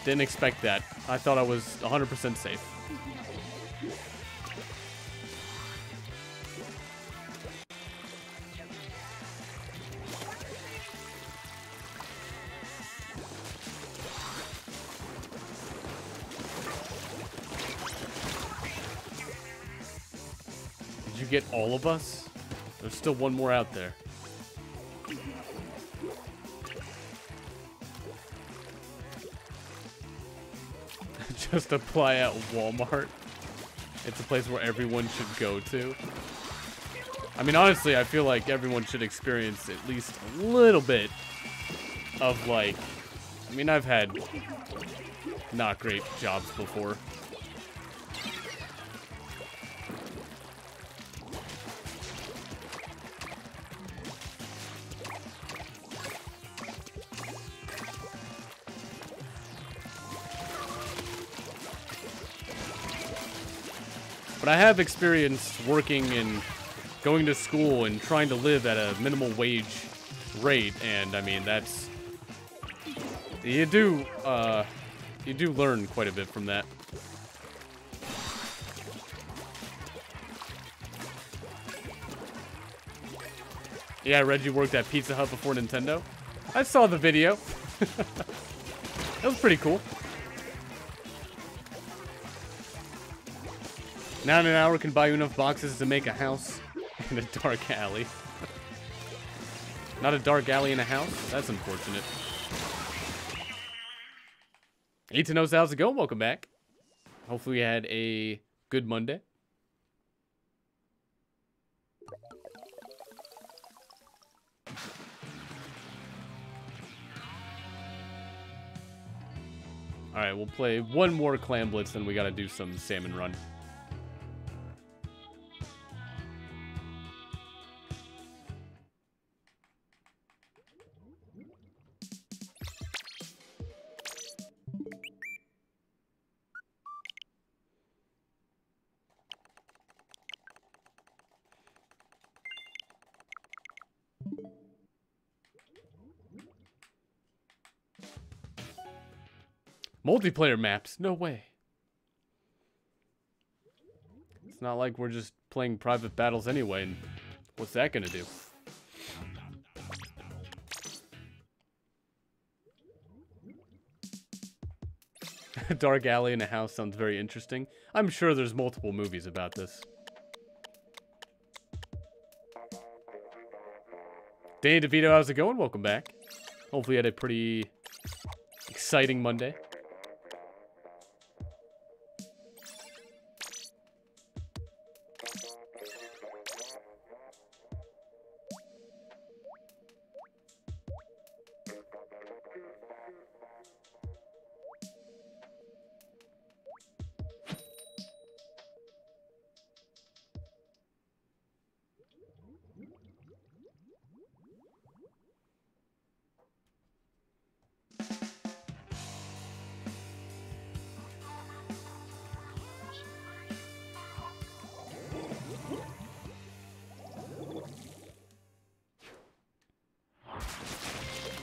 Didn't expect that. I thought I was 100% safe. you get all of us? There's still one more out there. Just apply at Walmart. It's a place where everyone should go to. I mean, honestly, I feel like everyone should experience at least a little bit of, like... I mean, I've had not great jobs before. But I have experienced working and going to school and trying to live at a minimal wage rate, and I mean, that's... You do learn quite a bit from that. Yeah, I read you worked at Pizza Hut before Nintendo. I saw the video. That was pretty cool. Now in an hour can buy you enough boxes to make a house in a dark alley. Not a dark alley in a house? That's unfortunate. 8-0, how's it going? Welcome back. Hopefully you had a good Monday. Alright, we'll play one more Clan Blitz, then we gotta do some Salmon Run. Multiplayer maps? No way. It's not like we're just playing private battles anyway, and what's that gonna do? Dark alley in a house sounds very interesting. I'm sure there's multiple movies about this. Danny DeVito, how's it going? Welcome back. Hopefully you had a pretty exciting Monday.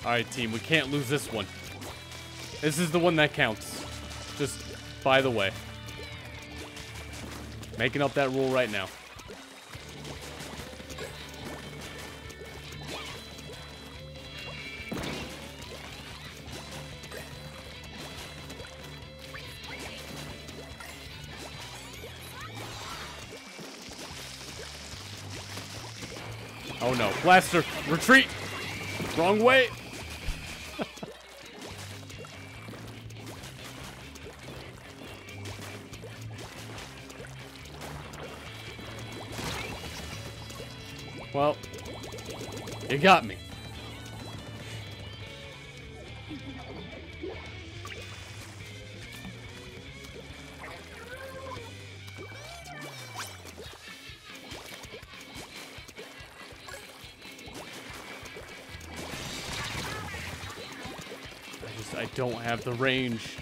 Alright, team, we can't lose this one. This is the one that counts. Just by the way. Making up that rule right now. Oh no, blaster, retreat! Wrong way! Well, you got me. I don't have the range.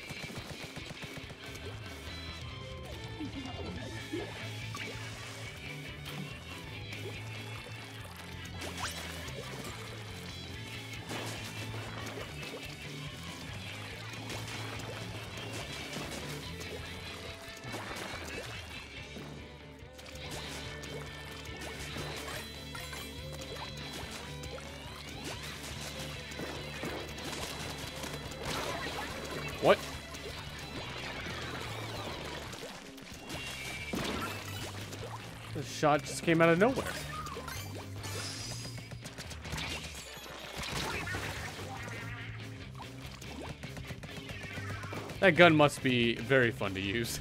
What? The shot just came out of nowhere. That gun must be very fun to use.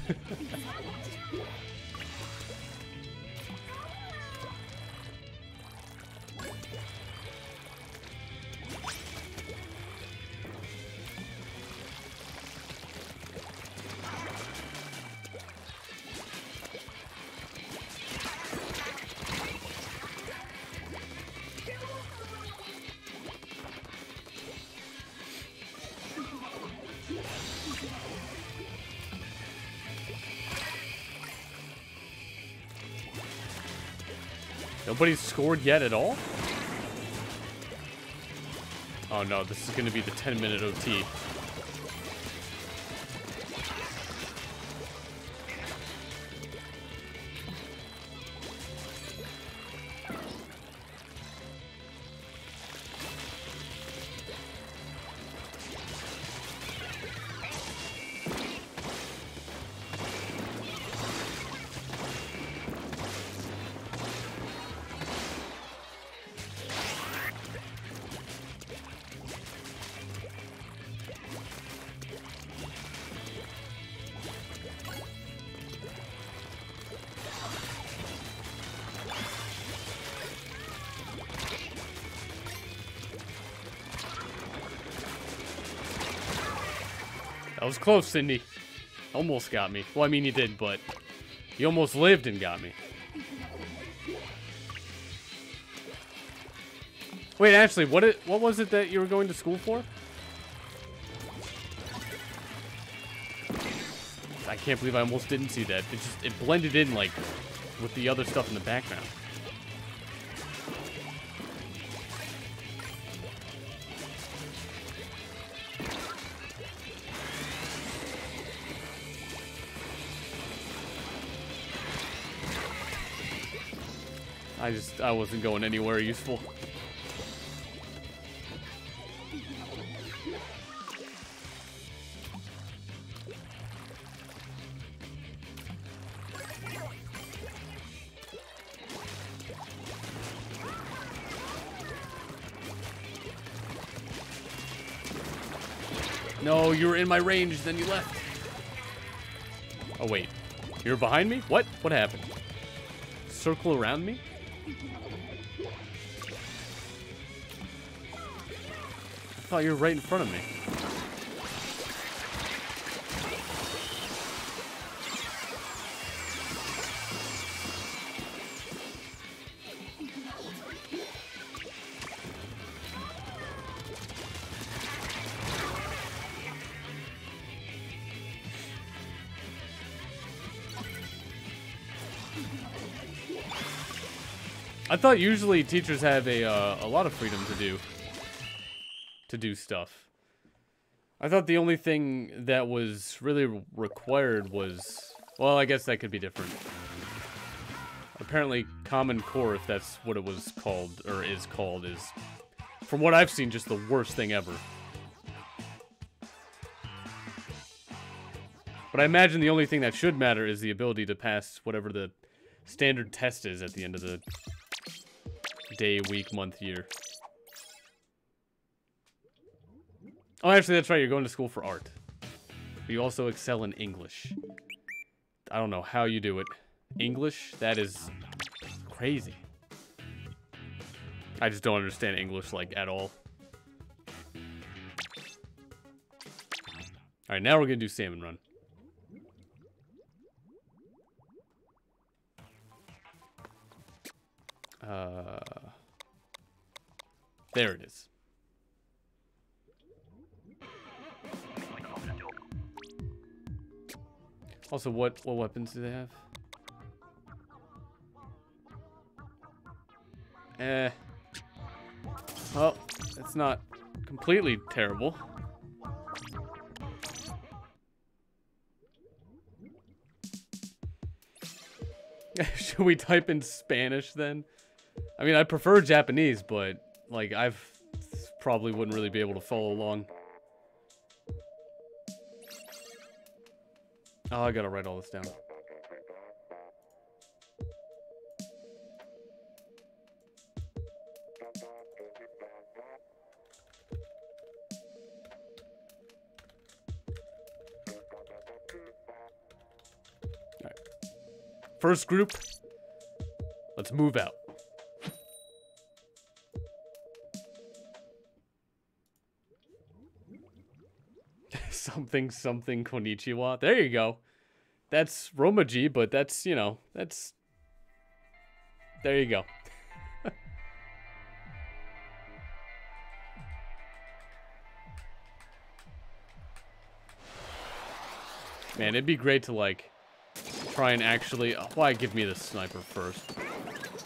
Nobody's scored yet at all? Oh no, this is gonna be the 10-minute OT. That was close, Cindy. Almost got me. Well, I mean, you did, but you almost lived and got me. Wait, actually, what was it that you were going to school for? I can't believe I almost didn't see that. It blended in, like, with the other stuff in the background. I wasn't going anywhere useful. No, you were in my range, then you left. Oh, wait. You were behind me? What? What happened? Circle around me? I thought you were right in front of me. I thought usually teachers have a lot of freedom to do stuff. I thought the only thing that was really required was, well, I guess that could be different. Apparently, Common Core, if that's what it was called, or is called, is, from what I've seen, just the worst thing ever. But I imagine the only thing that should matter is the ability to pass whatever the standard test is at the end of the day, week, month, year. Oh, actually, that's right. You're going to school for art. But you also excel in English. I don't know how you do it. English? That is crazy. I just don't understand English, like, at all. Alright, now we're going to do Salmon Run. There it is. Also, what weapons do they have? Well, it's not completely terrible. Should we type in Spanish then? I mean, I prefer Japanese, but like probably wouldn't really be able to follow along. Oh, I gotta write all this down. First group. Let's move out. something konnichiwa. There you go. That's Romaji, but that's, you know, that's... There you go. Man, it'd be great to, like, try and actually... why give me the sniper first?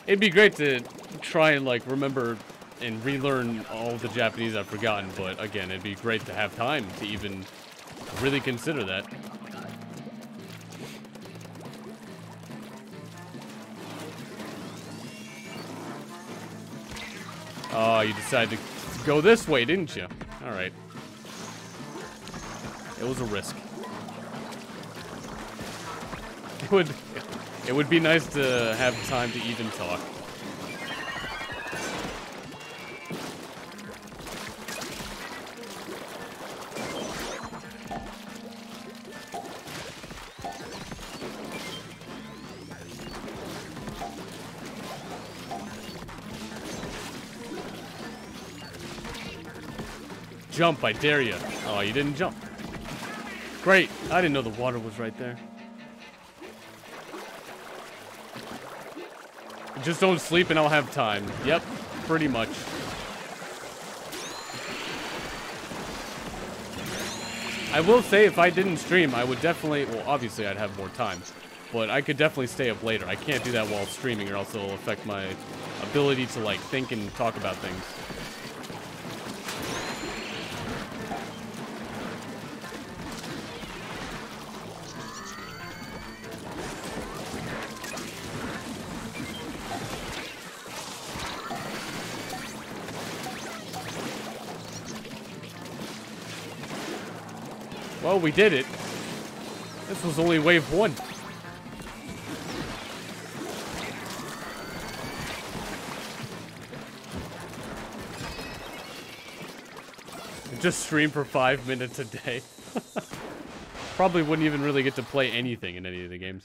It'd be great to try and, like, remember and relearn all the Japanese I've forgotten, but, again, it'd be great to have time to even really consider that. Oh, you decided to go this way, didn't you? Alright. It was a risk. It would be nice to have time to even talk. Jump, I dare you. Oh, you didn't jump. Great. I didn't know the water was right there. Just don't sleep and I'll have time. Yep, pretty much. I will say if I didn't stream, I would definitely... Well, obviously I'd have more time. But I could definitely stay up later. I can't do that while streaming or else it'll affect my ability to, like, think and talk about things. Well, we did it. This was only wave 1. Just stream for 5 minutes a day. Probably wouldn't even really get to play anything in any of the games.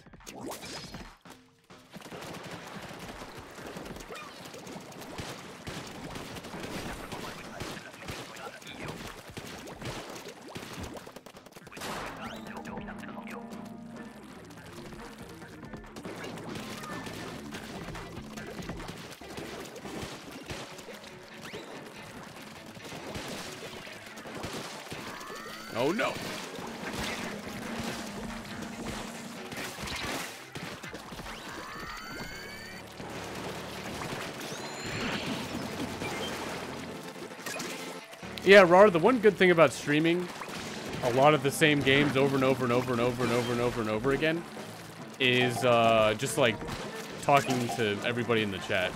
Oh no. Yeah, Rar, the one good thing about streaming a lot of the same games over and over and over and over and over and over and over again is just like talking to everybody in the chat.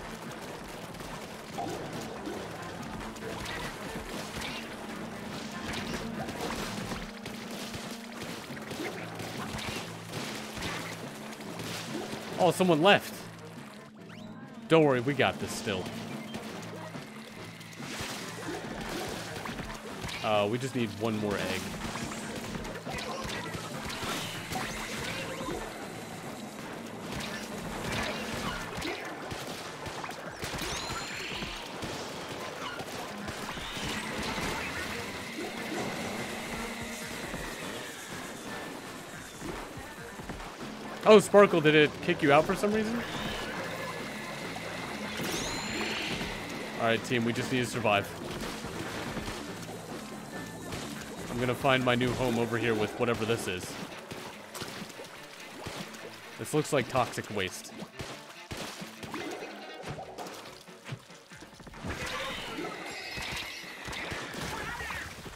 Oh, someone left. Don't worry, we got this still. We just need one more egg. Oh, Sparkle, did it kick you out for some reason? Alright, team, we just need to survive. I'm gonna find my new home over here with whatever this is. This looks like toxic waste.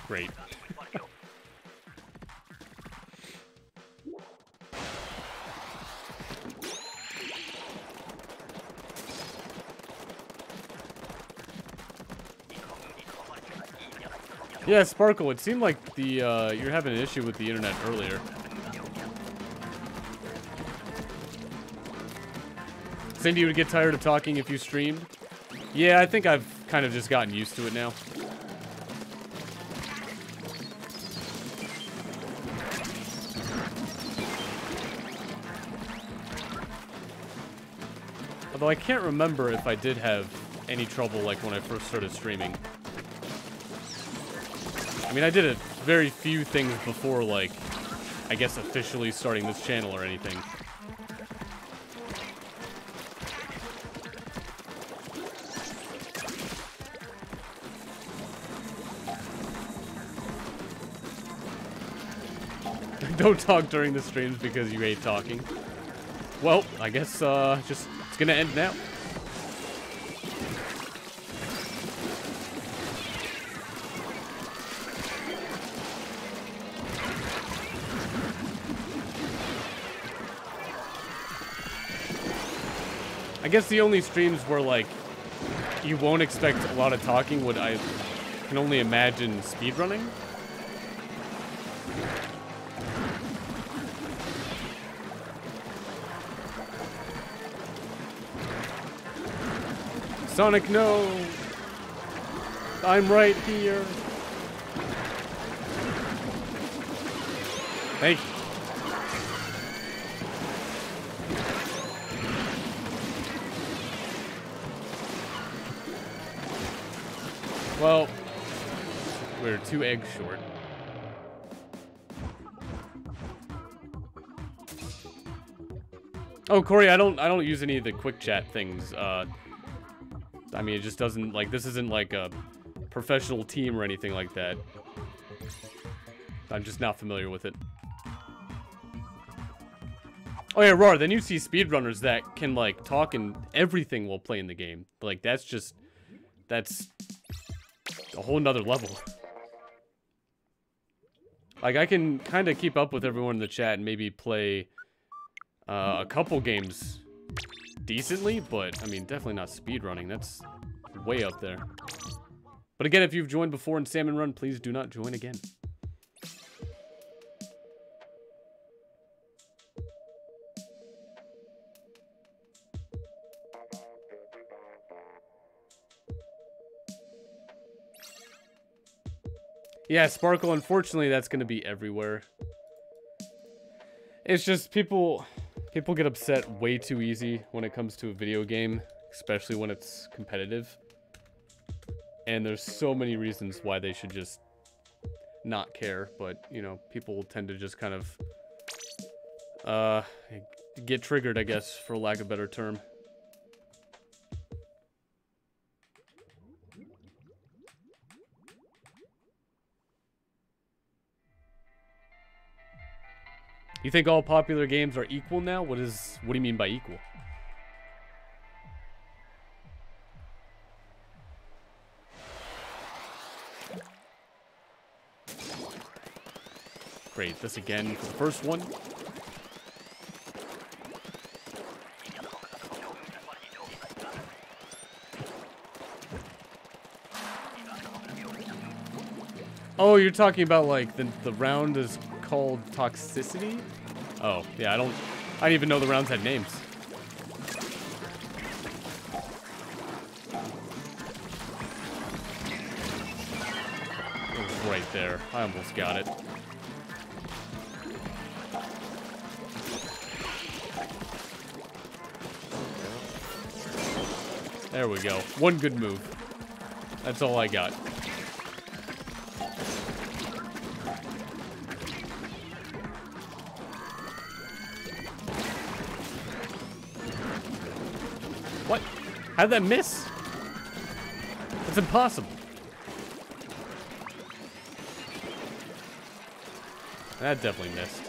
Great. Yeah, Sparkle, it seemed like the, you're having an issue with the internet earlier. Cindy, you would get tired of talking if you streamed? Yeah, I think I've kind of just gotten used to it now. Although I can't remember if I did have any trouble like when I first started streaming. I mean, I did a very few things before, like, I guess officially starting this channel or anything. Don't talk during the streams because you hate talking. Well, I guess, just, it's gonna end now. I guess the only streams where, like, you won't expect a lot of talking would, I can only imagine, speedrunning. Sonic, no! I'm right here. Thank you. Well, we're 2 eggs short. Oh, Corey, I don't use any of the quick chat things. I mean, it just doesn't, like, this isn't like a professional team or anything like that. I'm just not familiar with it. Oh yeah, Roar, then you see speedrunners that can, like, talk and everything while playing the game. Like, that's a whole nother level. Like, I can kind of keep up with everyone in the chat and maybe play a couple games decently, but, I mean, definitely not speedrunning. That's way up there. But again, if you've joined before in Salmon Run, please do not join again. Yeah, Sparkle, unfortunately, that's going to be everywhere. It's just people get upset way too easy when it comes to a video game, especially when it's competitive. And there's so many reasons why they should just not care, but, you know, people tend to just kind of get triggered, I guess, for lack of a better term. You think all popular games are equal now? What do you mean by equal? Great, this again for the first one. Oh, you're talking about, like, the round is called Toxicity? Oh, yeah, I didn't even know the rounds had names. It was right there. I almost got it. There we go. One good move. That's all I got. What? How'd that miss? It's impossible. That definitely missed.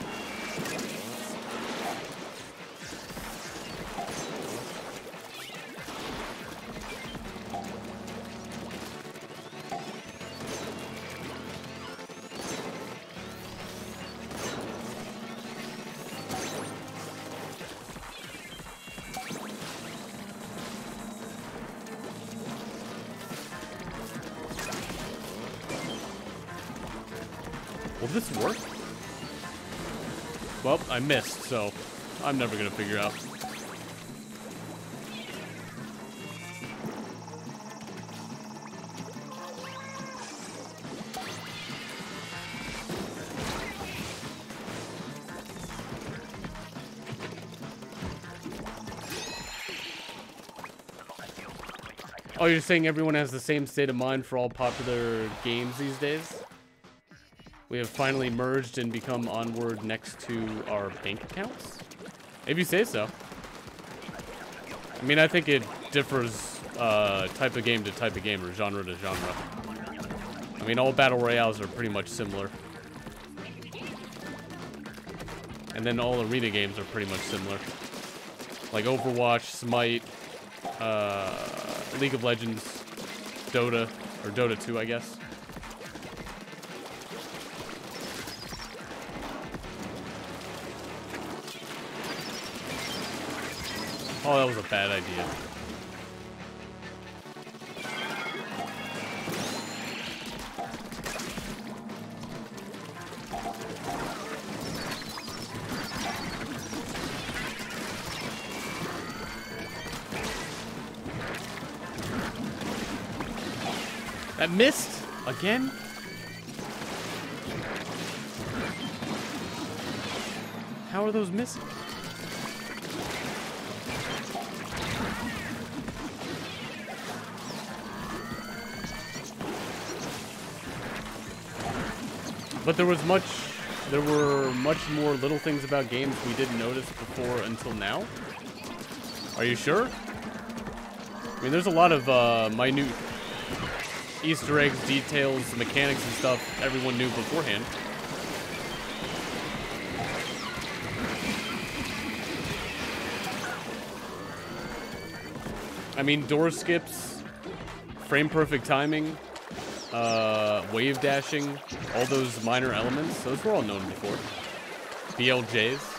Will this work? Well, I missed, so I'm never gonna figure out. Oh, you're saying everyone has the same state of mind for all popular games these days? We have finally merged and become onward next to our bank accounts? If you say so. I mean, I think it differs type of game to type of game or genre to genre. I mean, all battle royales are pretty much similar. And then all arena games are pretty much similar. Like Overwatch, Smite, League of Legends, Dota, or Dota 2, I guess. Oh, that was a bad idea. That missed again? How are those missing? But there were much more little things about games we didn't notice before until now. Are you sure? I mean, there's a lot of minute Easter eggs, details, mechanics, and stuff everyone knew beforehand. I mean, door skips, frame perfect timing, wave dashing, all those minor elements, those were all known before. BLJs.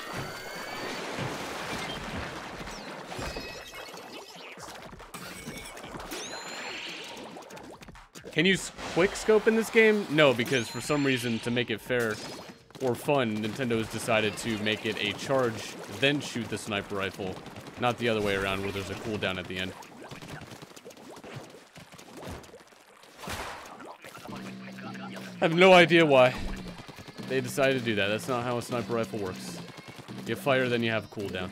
Can you quick scope in this game? No, because for some reason, to make it fair or fun, Nintendo has decided to make it a charge, then shoot the sniper rifle, not the other way around where there's a cooldown at the end. I have no idea why they decided to do that. That's not how a sniper rifle works. You fire, then you have a cooldown.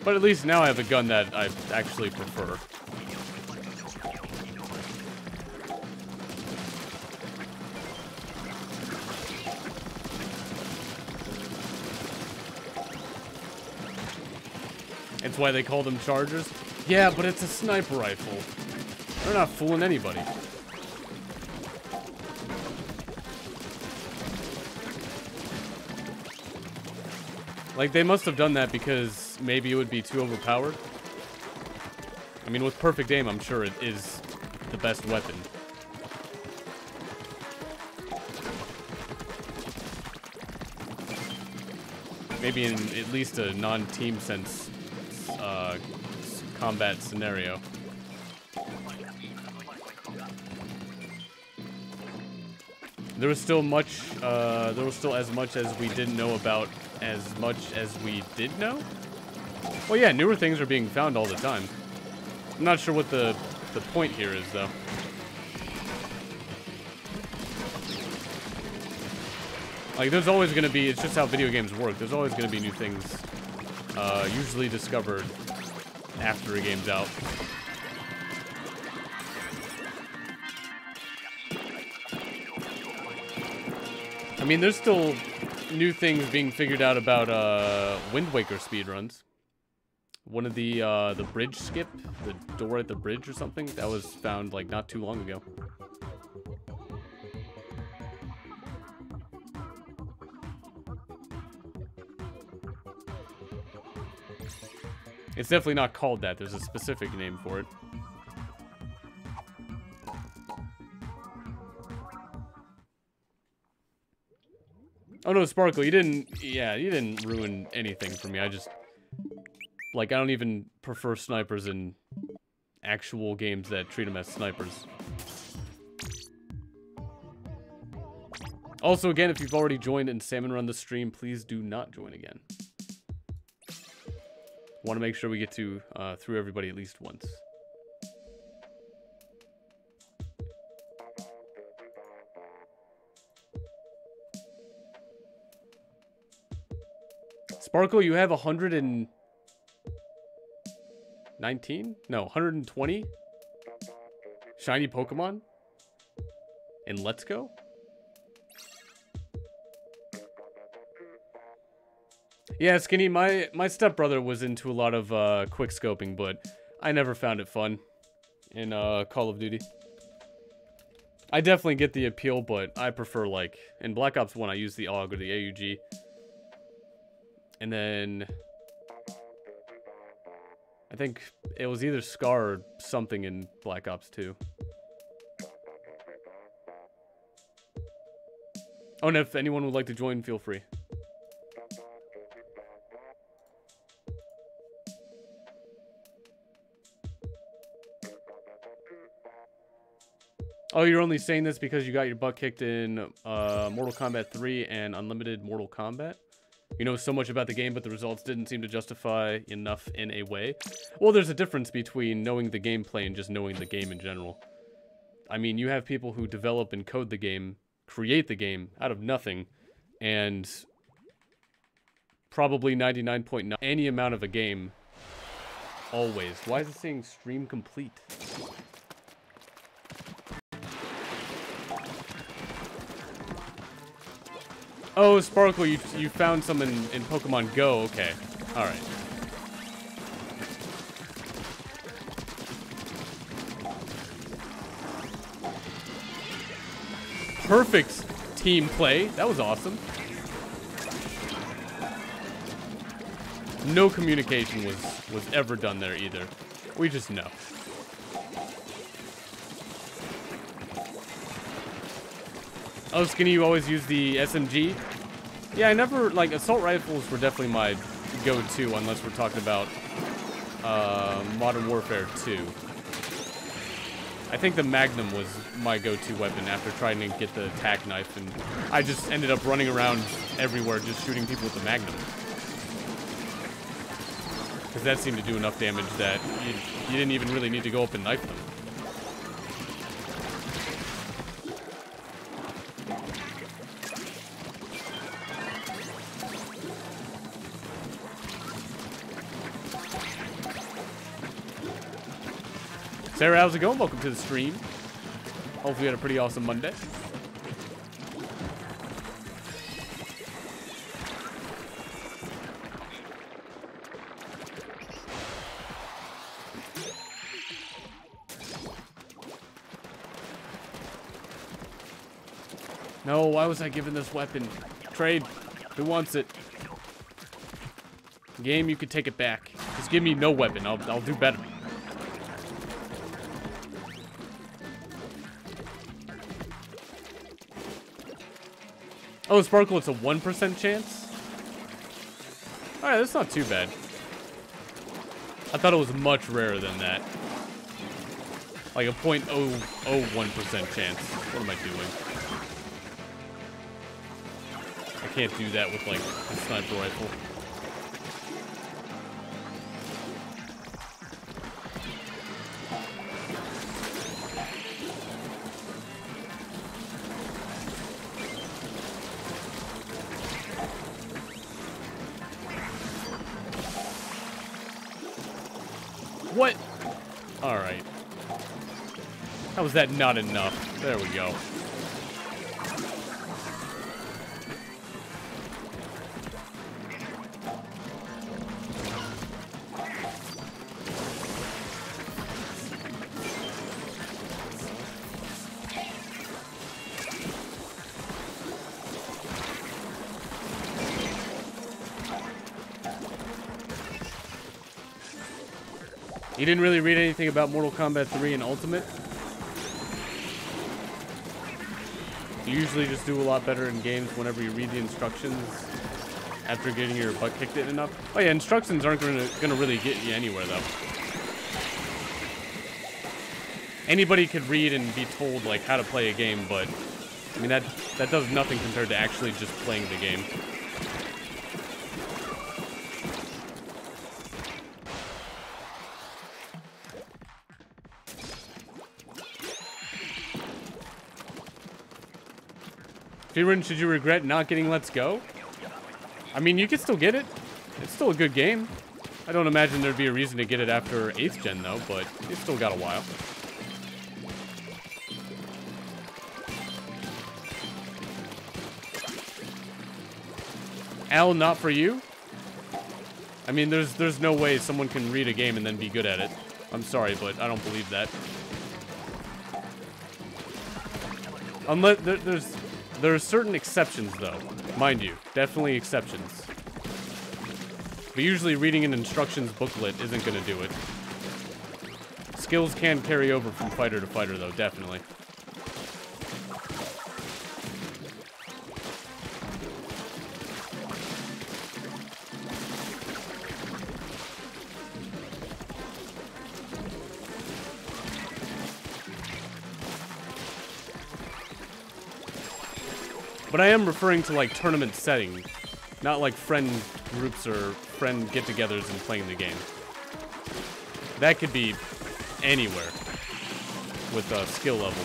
But at least now I have a gun that I actually prefer. It's why they call them chargers. Yeah, but it's a sniper rifle. They're not fooling anybody. Like, they must have done that because maybe it would be too overpowered. I mean, with perfect aim, I'm sure it is the best weapon. Maybe in at least a non-team sense combat scenario. There was still as much as we didn't know about as much as we did know? Well, yeah, newer things are being found all the time. I'm not sure what the point here is, though. Like, there's always going to be, it's just how video games work. There's always going to be new things, usually discovered after a game's out. I mean, there's still new things being figured out about Wind Waker speedruns. One of the bridge skip, the door at the bridge or something, that was found like not too long ago. It's definitely not called that. There's a specific name for it. Oh no, Sparkle, you didn't ruin anything for me. I just, like, I don't even prefer snipers in actual games that treat them as snipers. Also, again, if you've already joined in Salmon Run the stream, please do not join again. Want to make sure we get to through everybody at least once. Sparkle, you have 119? No, 120 shiny Pokemon in Let's Go? Yeah, Skinny, my stepbrother was into a lot of quick scoping, but I never found it fun in Call of Duty. I definitely get the appeal, but I prefer, like, in Black Ops 1, I used the AUG or the AUG. And then I think it was either Scar or something in Black Ops 2. Oh, and if anyone would like to join, feel free. Oh, you're only saying this because you got your butt kicked in Mortal Kombat 3 and Unlimited Mortal Kombat? You know so much about the game, but the results didn't seem to justify enough in a way. Well, there's a difference between knowing the gameplay and just knowing the game in general. I mean, you have people who develop and code the game, create the game out of nothing, and probably 99.9 any amount of a game, always. Why is it saying stream complete? Oh, Sparkle, you found some in Pokemon Go. Okay. Alright. Perfect team play. That was awesome. No communication was ever done there either. We just know. Oh, Skinny, you always use the SMG? Yeah, I never, like, assault rifles were definitely my go-to, unless we're talking about Modern Warfare 2. I think the Magnum was my go-to weapon after trying to get the tack knife, and I just ended up running around everywhere just shooting people with the Magnum. Because that seemed to do enough damage that you didn't even really need to go up and knife them. Sarah, how's it going? Welcome to the stream. Hopefully you had a pretty awesome Monday. No, why was I given this weapon? Trade. Who wants it? Game, you could take it back. Just give me no weapon. I'll do better. Oh, Sparkle, it's a 1% chance? Alright, that's not too bad. I thought it was much rarer than that. Like a 0.001% chance. What am I doing? I can't do that with, like, a sniper rifle. What? Alright. How was that not enough? There we go. You didn't really read anything about Mortal Kombat 3 and Ultimate? You usually just do a lot better in games whenever you read the instructions after getting your butt kicked in enough. Oh yeah, instructions aren't gonna really get you anywhere though. Anybody could read and be told like how to play a game, but I mean that does nothing compared to actually just playing the game. Fearin, should you regret not getting Let's Go? I mean, you can still get it. It's still a good game. I don't imagine there'd be a reason to get it after 8th gen, though, but it's still got a while. Al, not for you? I mean, there's no way someone can read a game and then be good at it. I'm sorry, but I don't believe that. Unless there are certain exceptions, though. Mind you, definitely exceptions. But usually reading an instructions booklet isn't going to do it. Skills can carry over from fighter to fighter, though, definitely. But I am referring to, like, tournament setting, not like friend groups or friend get-togethers and playing the game. That could be anywhere with skill level.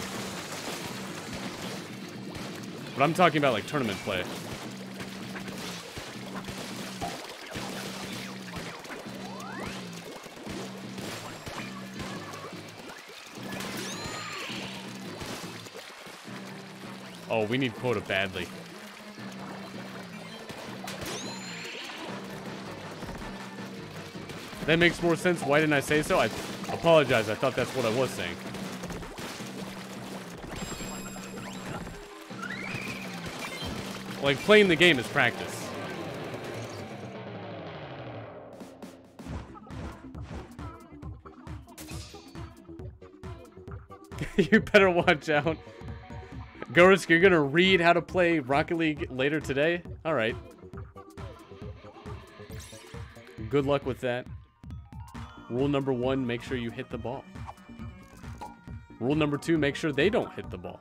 But I'm talking about, like, tournament play. Oh, we need quota badly. That makes more sense. Why didn't I say so? I apologize. I thought that's what I was saying. Like, playing the game is practice. You better watch out. Gorisk, you're gonna read how to play Rocket League later today? Alright. Good luck with that. Rule number 1, make sure you hit the ball. Rule number 2, make sure they don't hit the ball.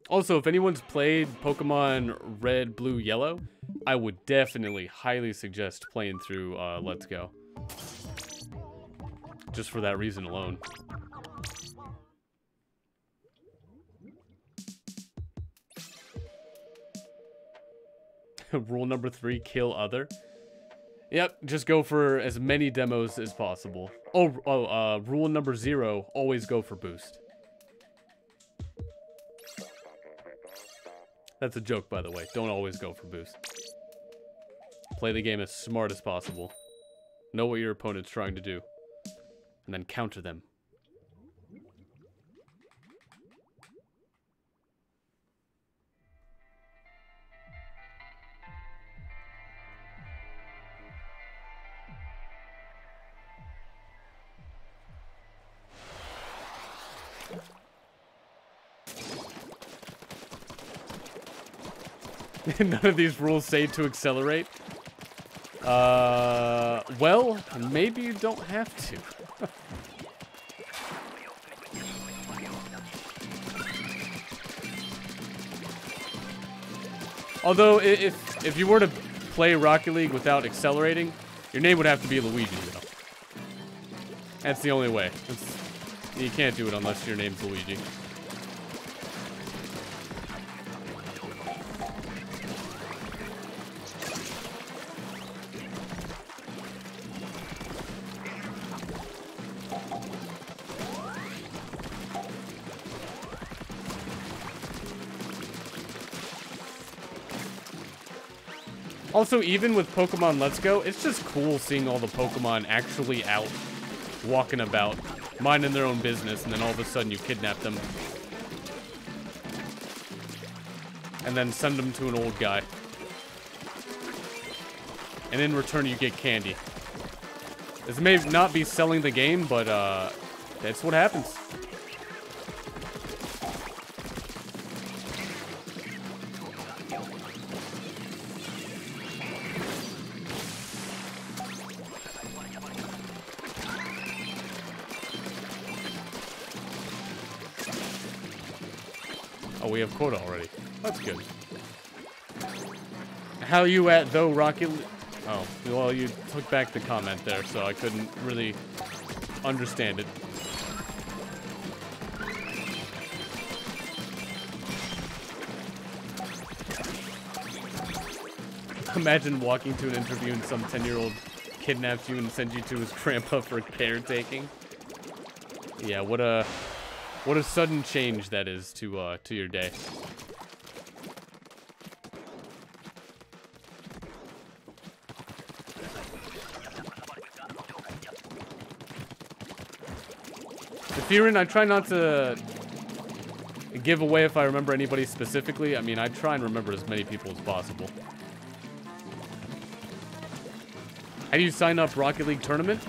Also, if anyone's played Pokemon Red, Blue, Yellow, I would definitely highly suggest playing through Let's Go. Just for that reason alone. Rule number 3, kill other. Yep, just go for as many demos as possible. Rule number 0, always go for boost. That's a joke, by the way. Don't always go for boost. Play the game as smart as possible. Know what your opponent's trying to do. And then counter them. None of these rules say to accelerate. Well, maybe you don't have to. Although, if you were to play Rocket League without accelerating, your name would have to be Luigi, though. That's the only way. You can't do it unless your name's Luigi. Also, even with Pokemon Let's Go, it's just cool seeing all the Pokemon actually out, walking about, minding their own business, and then all of a sudden you kidnap them. And then send them to an old guy. And in return you get candy. This may not be selling the game, but that's what happens. Oh, we have quota already. That's good. How you at, though, Rocket... Oh, well, you took back the comment there, so I couldn't really understand it. Imagine walking to an interview and some 10-year-old kidnaps you and sends you to his grandpa for caretaking. Yeah, what a sudden change that is to your day. Theron, I try not to give away if I remember anybody specifically. I mean, I try and remember as many people as possible. How do you sign up Rocket League tournament?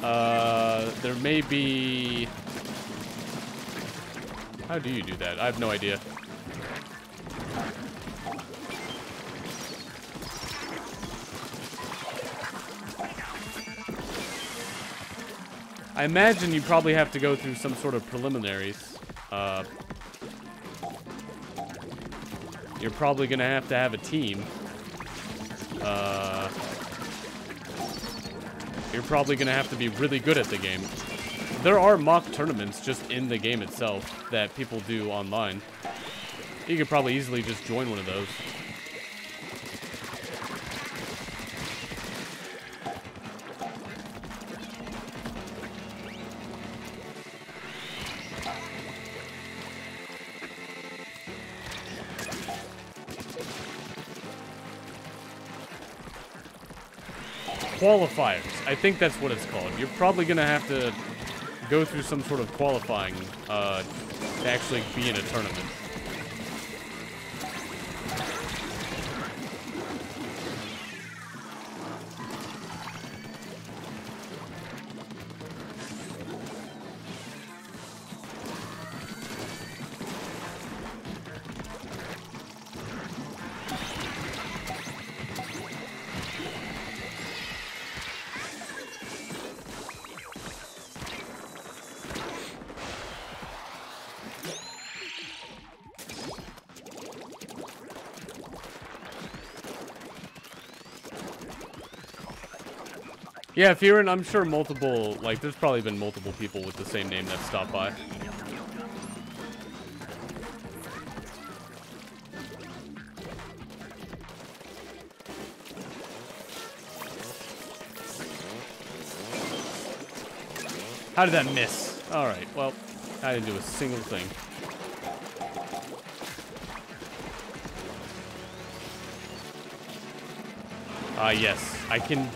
There may be... How do you do that? I have no idea. I imagine you probably have to go through some sort of preliminaries. You're probably gonna have to have a team. You're probably gonna have to be really good at the game. There are mock tournaments just in the game itself that people do online. You could probably easily just join one of those. Qualifiers. I think that's what it's called. You're probably gonna have to go through some sort of qualifying to actually be in a tournament. Yeah, Fearin, I'm sure multiple, like, there's probably been multiple people with the same name that stopped by. How did that miss? Alright, well, I didn't do a single thing. Yes, I can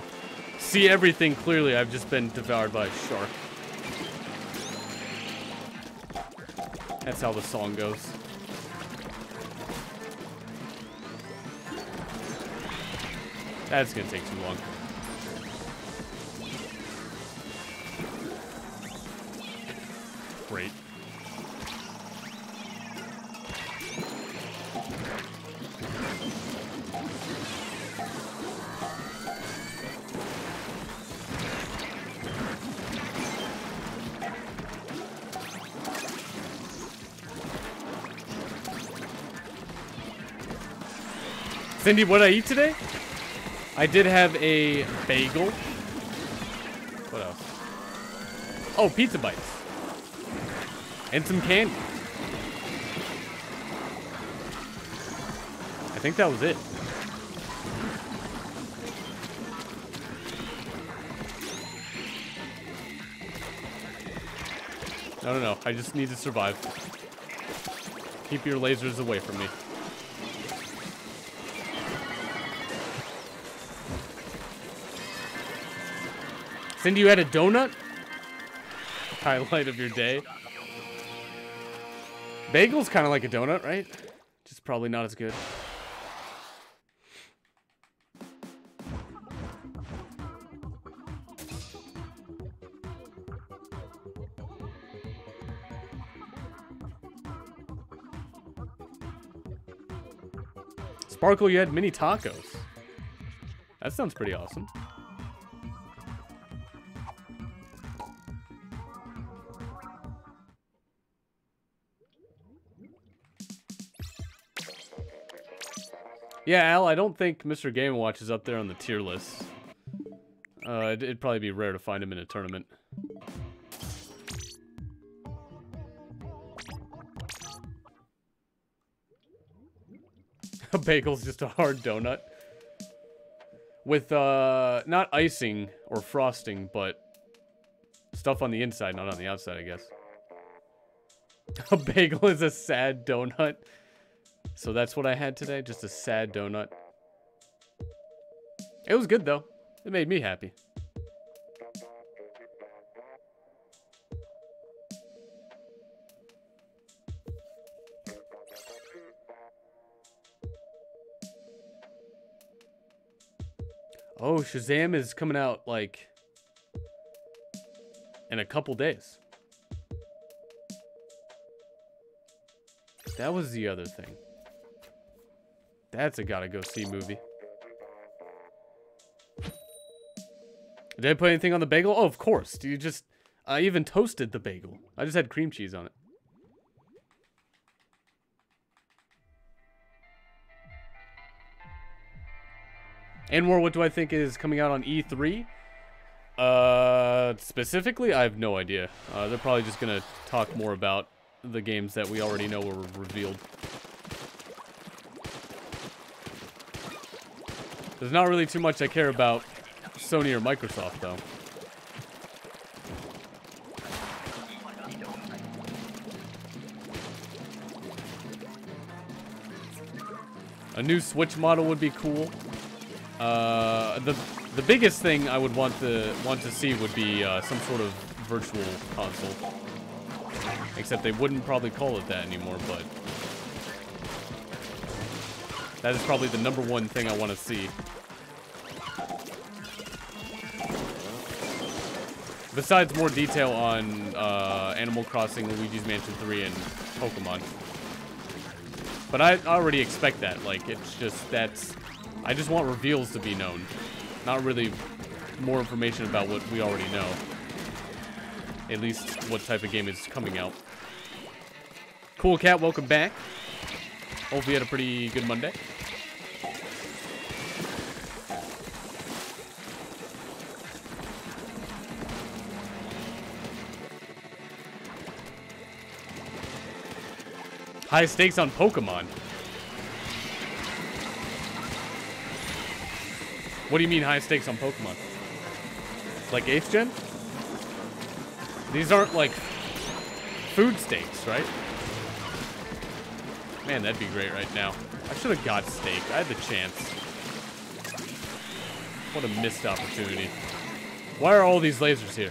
see everything clearly. I've just been devoured by a shark. That's how the song goes. That's gonna take too long. Great. Cindy, what did I eat today? I did have a bagel. What else? Oh, pizza bites. And some candy. I think that was it. No. I just need to survive. Keep your lasers away from me. Cindy, you had a donut? Highlight of your day. Bagel's kind of like a donut, right? Just probably not as good. Sparkle, you had mini tacos. That sounds pretty awesome. Yeah, Al, I don't think Mr. Game & Watch is up there on the tier list. It'd probably be rare to find him in a tournament. A bagel's just a hard donut. With, not icing or frosting, but stuff on the inside, not on the outside, I guess. A bagel is a sad donut. So that's what I had today, just a sad donut. It was good, though. It made me happy. Oh, Shazam is coming out, like, in a couple days. That was the other thing. That's a gotta-go-see movie. Did I put anything on the bagel? Oh, of course. Do you just... I even toasted the bagel. I just had cream cheese on it. And more, what do I think is coming out on E3? Specifically, I have no idea. They're probably just gonna talk more about the games that we already know were revealed. There's not really too much I care about Sony or Microsoft, though. A new Switch model would be cool. The biggest thing I would want to see would be some sort of virtual console. Except they wouldn't probably call it that anymore, but that is probably the #1 thing I want to see. Besides more detail on Animal Crossing, Luigi's Mansion 3, and Pokemon. But I already expect that. Like, it's just I just want reveals to be known. Not really more information about what we already know. At least what type of game is coming out. Cool Cat, welcome back. Hope you had a pretty good Monday. High stakes on Pokemon. What do you mean high stakes on Pokemon? Like 8th gen? These aren't like food stakes, right? Man, that'd be great right now. I should have got steak. I had the chance. What a missed opportunity. Why are all these lasers here?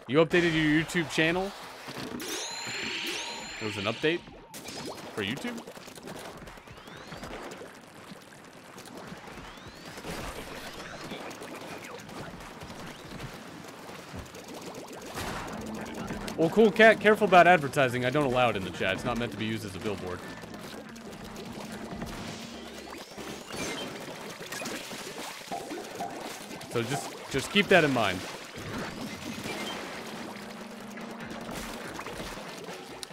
You updated your YouTube channel? There was an update for YouTube? Well, Cool Cat, careful about advertising. I don't allow it in the chat. It's not meant to be used as a billboard. So just keep that in mind.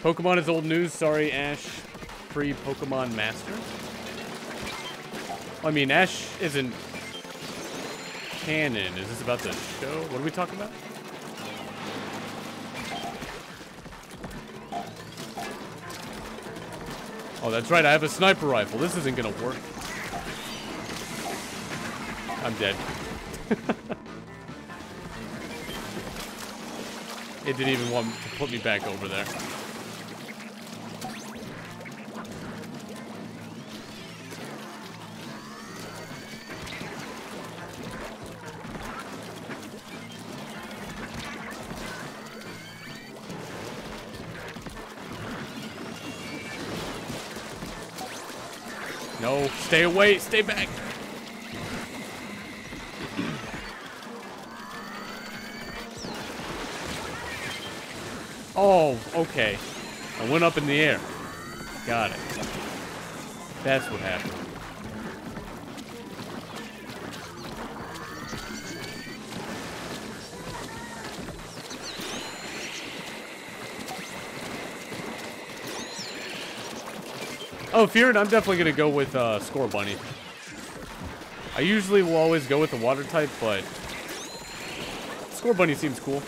Pokemon is old news. Sorry, Ash. Pre-Pokemon Master. I mean, Ash isn't canon. Is this about the show? What are we talking about? Oh, that's right. I have a sniper rifle. This isn't gonna work. I'm dead. It didn't even want to put me back over there. No, stay away, stay back. Oh, okay. I went up in the air. Got it. That's what happened. Oh, Feared, I'm definitely going to go with Score Bunny. I usually will always go with the water type, but Score Bunny seems cool.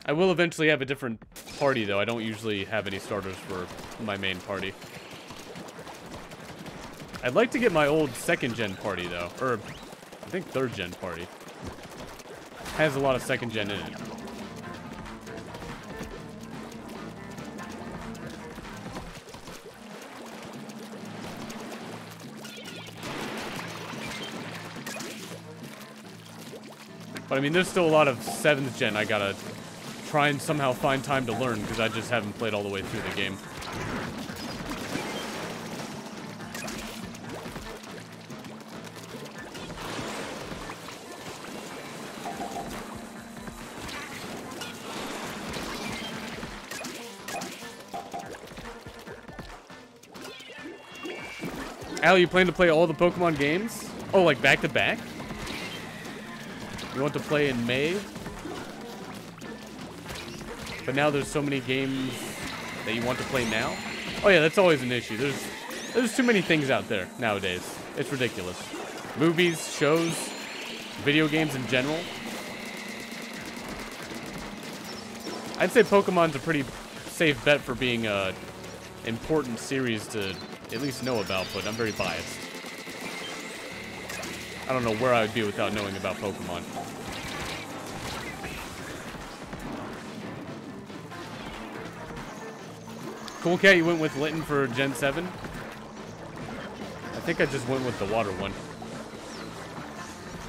I will eventually have a different party, though. I don't usually have any starters for my main party. I'd like to get my old 2nd gen party, though. Or, I think 3rd gen party. Has a lot of 2nd gen in it. But I mean, there's still a lot of 7th gen I gotta try and somehow find time to learn, because I just haven't played all the way through the game. Al, you plan to play all the Pokemon games? Oh, like back to back? You want to play in May? But now there's so many games that you want to play now? Oh yeah, that's always an issue. There's too many things out there nowadays. It's ridiculous. Movies, shows, video games in general. I'd say Pokemon's a pretty safe bet for being a important series to at least know about, but I'm very biased. I don't know where I would be without knowing about Pokemon. Cool Cat, you went with Litten for Gen 7? I think I just went with the water one.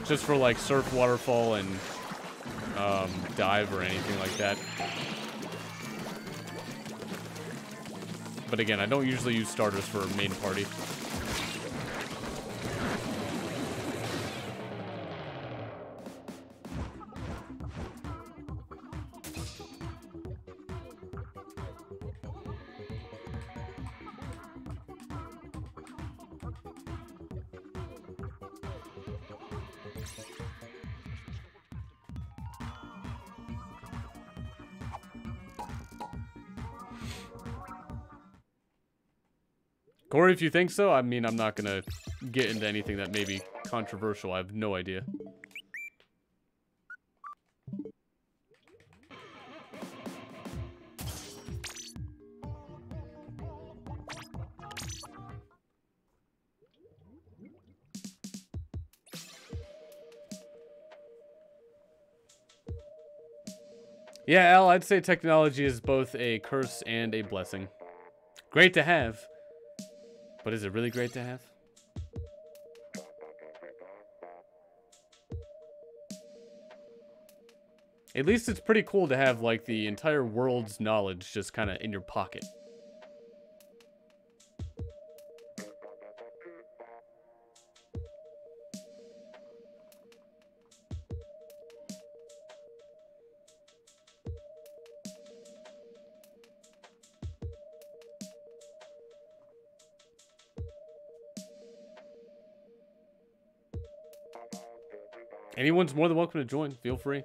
Just for like Surf, Waterfall, and Dive or anything like that. But again, I don't usually use starters for main party. Corey, if you think so, I mean, I'm not gonna get into anything that may be controversial. I have no idea. Yeah, Al, I'd say technology is both a curse and a blessing. Great to have. But is it really great to have? At least it's pretty cool to have, like, the entire world's knowledge just kind of in your pocket. Anyone's more than welcome to join. Feel free.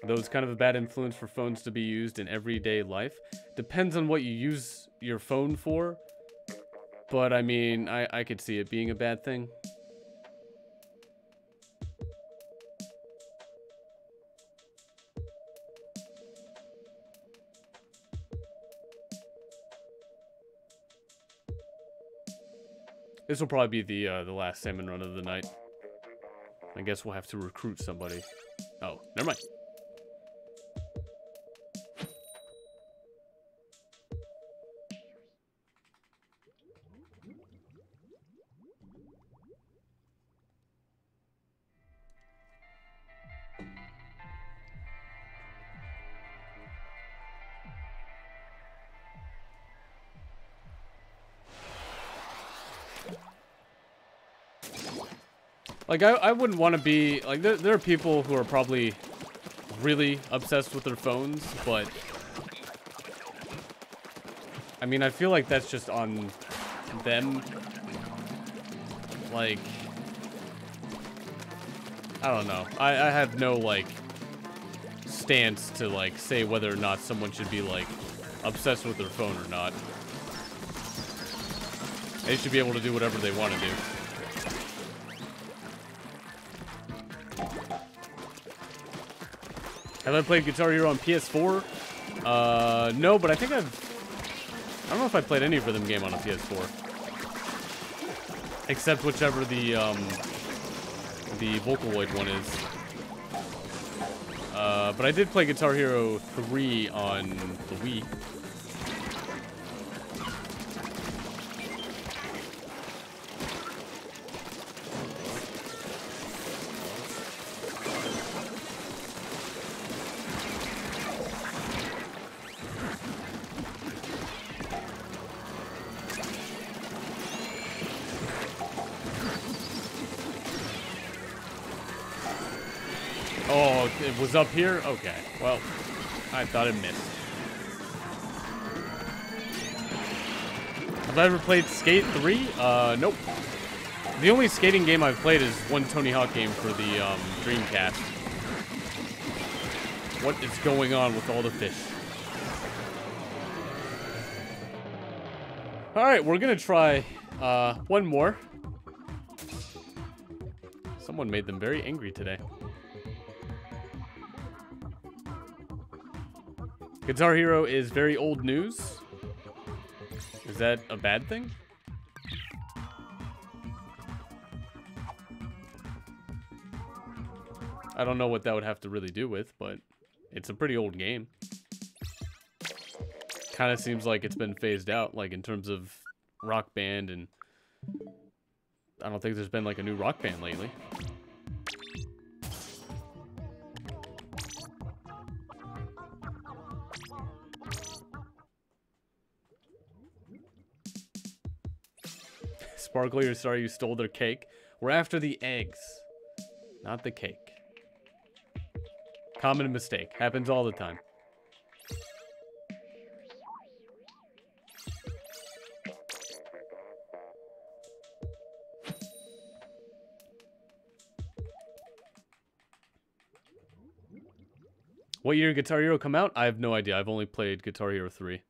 Though it's kind of a bad influence for phones to be used in everyday life. Depends on what you use your phone for. But I mean, I could see it being a bad thing. This will probably be the last salmon run of the night. I guess we'll have to recruit somebody. Oh, never mind. Like, I wouldn't want to be... Like, there are people who are probably really obsessed with their phones, but... I mean, I feel like that's just on them. Like... I don't know. I have no, like, stance to, like, say whether or not someone should be, like, obsessed with their phone or not. They should be able to do whatever they want to do. Have I played Guitar Hero on PS4? No, but I think I don't know if I played any Rhythm game on a PS4. Except whichever the Vocaloid one is. But I did play Guitar Hero 3 on the Wii. Oh, it was up here? Okay. Well, I thought it missed. Have I ever played Skate 3? Nope. The only skating game I've played is one Tony Hawk game for the Dreamcast. What is going on with all the fish? Alright, we're gonna try one more. Someone made them very angry today. Guitar Hero is very old news. Is that a bad thing? I don't know what that would have to really do with, but it's a pretty old game. Kind of seems like it's been phased out, like in terms of Rock Band, and I don't think there's been like a new Rock Band lately. Sparkly, you're sorry you stole their cake. We're after the eggs, not the cake. Common mistake. Happens all the time. What year did Guitar Hero come out? I have no idea. I've only played Guitar Hero 3.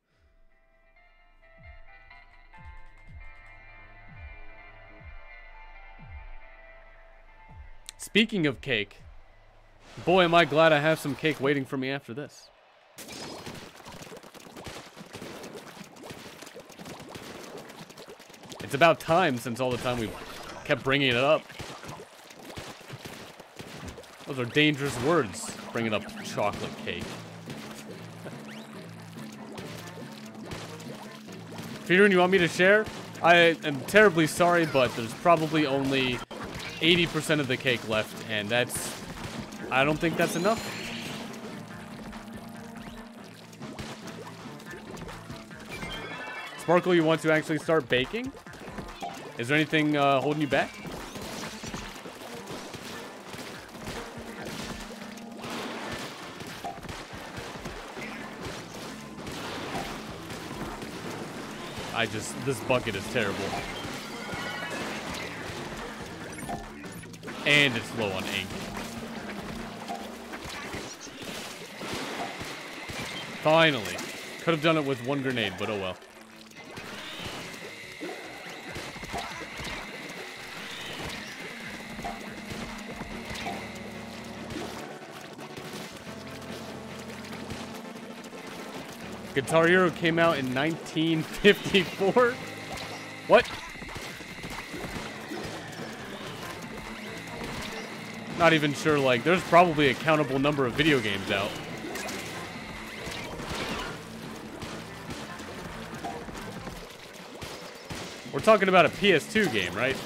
Speaking of cake, boy, am I glad I have some cake waiting for me after this. It's about time since all the time we kept bringing it up. Those are dangerous words, bringing up chocolate cake. Peter, you want me to share? I am terribly sorry, but there's probably only 80% of the cake left, and that's... I don't think that's enough. Sparkle, you want to actually start baking? Is there anything holding you back? This bucket is terrible. And it's low on ink. Finally. Could have done it with one grenade, but oh well. Guitar Hero came out in 1954? What? Not even sure, like, there's probably a countable number of video games out. We're talking about a PS2 game, right?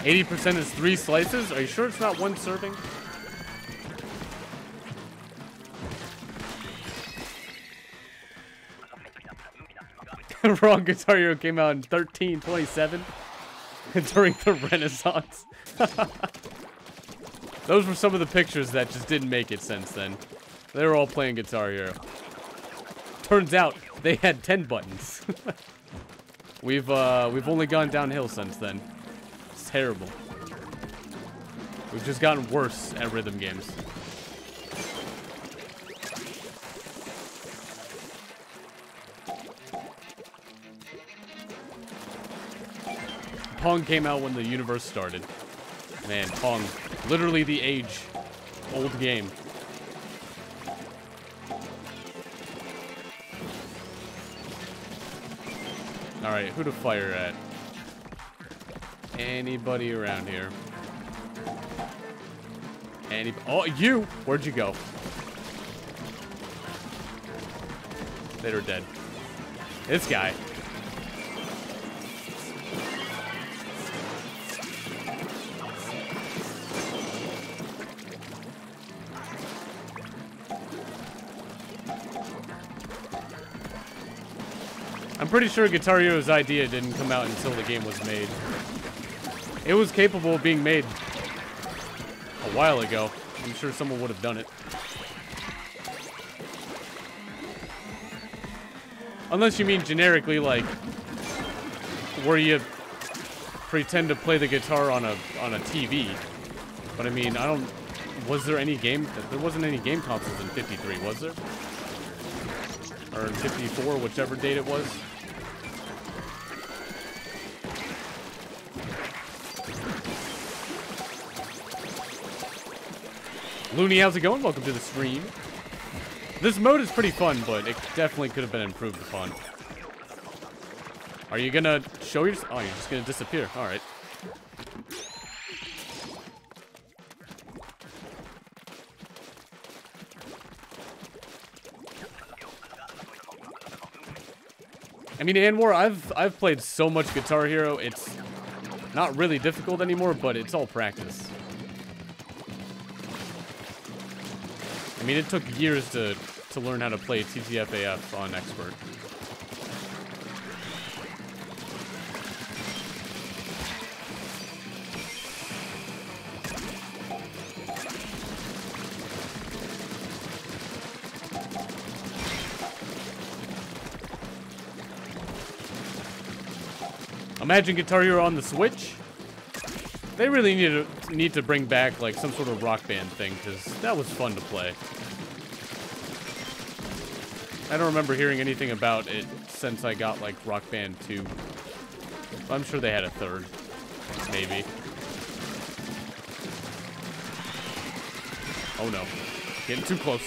%, is 3 slices? Are you sure it's not 1 serving? Wrong. Guitar Hero came out in 1327 during the Renaissance. Those were some of the pictures that just didn't make it since then. They were all playing Guitar Hero. Turns out they had 10 buttons. We've only gone downhill since then. It's terrible. We've just gotten worse at rhythm games. Pong came out when the universe started. Man, Pong. Literally the age-old game. Alright, who to fire at? Anybody around here? Oh, you! Where'd you go? They're dead. This guy. I'm pretty sure Guitar Hero's idea didn't come out until the game was made. It was capable of being made a while ago. I'm sure someone would have done it. Unless you mean generically, like, where you pretend to play the guitar on a TV. But I mean, was there any game? There wasn't any game consoles in 53, was there? Or in 54, whichever date it was. Looney, how's it going? Welcome to the stream. This mode is pretty fun, but it definitely could have been improved upon. Are you gonna show yourself? Oh, you're just gonna disappear. Alright. I mean, Anwar, I've played so much Guitar Hero, it's not really difficult anymore, but it's all practice. I mean, it took years to learn how to play TTFAF on Expert. Imagine Guitar Hero on the Switch. They really need to bring back like some sort of Rock Band thing, because that was fun to play. I don't remember hearing anything about it since I got like Rock Band 2. I'm sure they had a third, maybe. Oh no, getting too close.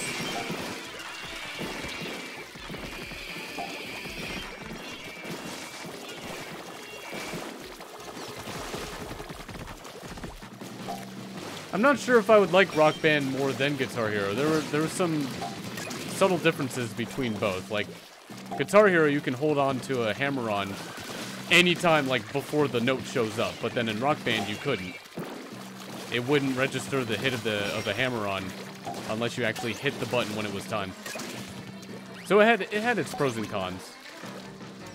I'm not sure if I would like Rock Band more than Guitar Hero. There were some subtle differences between both. Like, Guitar Hero, you can hold on to a hammer-on anytime, like, before the note shows up. But then in Rock Band, you couldn't. It wouldn't register the hit of the hammer-on unless you actually hit the button when it was time. So it had its pros and cons.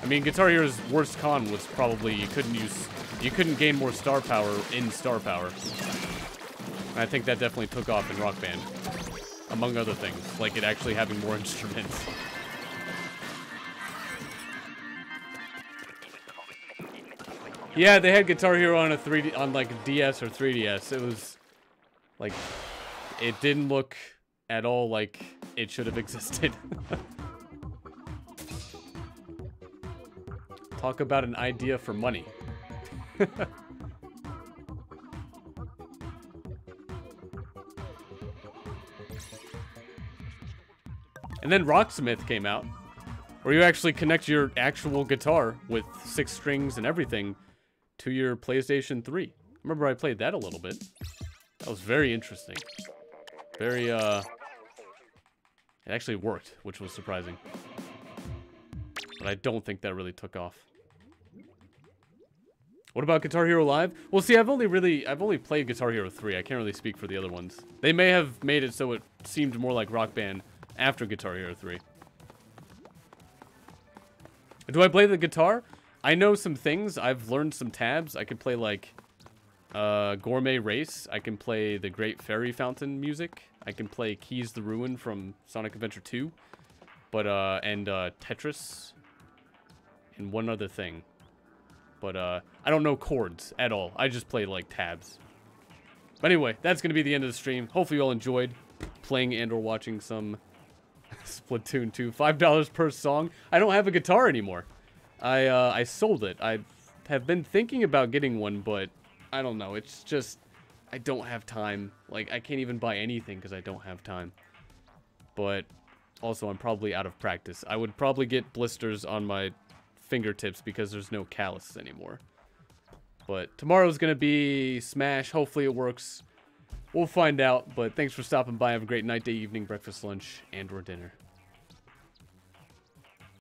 I mean, Guitar Hero's worst con was probably you couldn't gain more star power in star power. And I think that definitely took off in Rock Band, among other things, like it actually having more instruments. Yeah, they had Guitar Hero on on like DS or 3DS. It was like it didn't look at all like it should have existed. Talk about an idea for money. And then Rocksmith came out, where you actually connect your actual guitar with 6 strings and everything to your PlayStation 3. I remember I played that a little bit. That was very interesting. Very, it actually worked, which was surprising. But I don't think that really took off. What about Guitar Hero Live? Well, see, I've only played Guitar Hero 3. I can't really speak for the other ones. They may have made it so it seemed more like Rock Band after Guitar Hero 3. Do I play the guitar? I know some things. I've learned some tabs. I can play like Gourmet Race. I can play the Great Fairy Fountain music. I can play Keys the Ruin from Sonic Adventure 2. But and Tetris and one other thing. But I don't know chords at all. I just play like tabs. But anyway, that's going to be the end of the stream. Hopefully you all enjoyed playing and or watching some Splatoon 2. $5 per song. I don't have a guitar anymore. I sold it. I have been thinking about getting one, but I don't know. It's just, I don't have time. Like, I can't even buy anything because I don't have time. But also, I'm probably out of practice. I would probably get blisters on my fingertips because there's no callus anymore. But tomorrow's going to be Smash. Hopefully it works. We'll find out. But thanks for stopping by. Have a great night, day, evening, breakfast, lunch, and or dinner.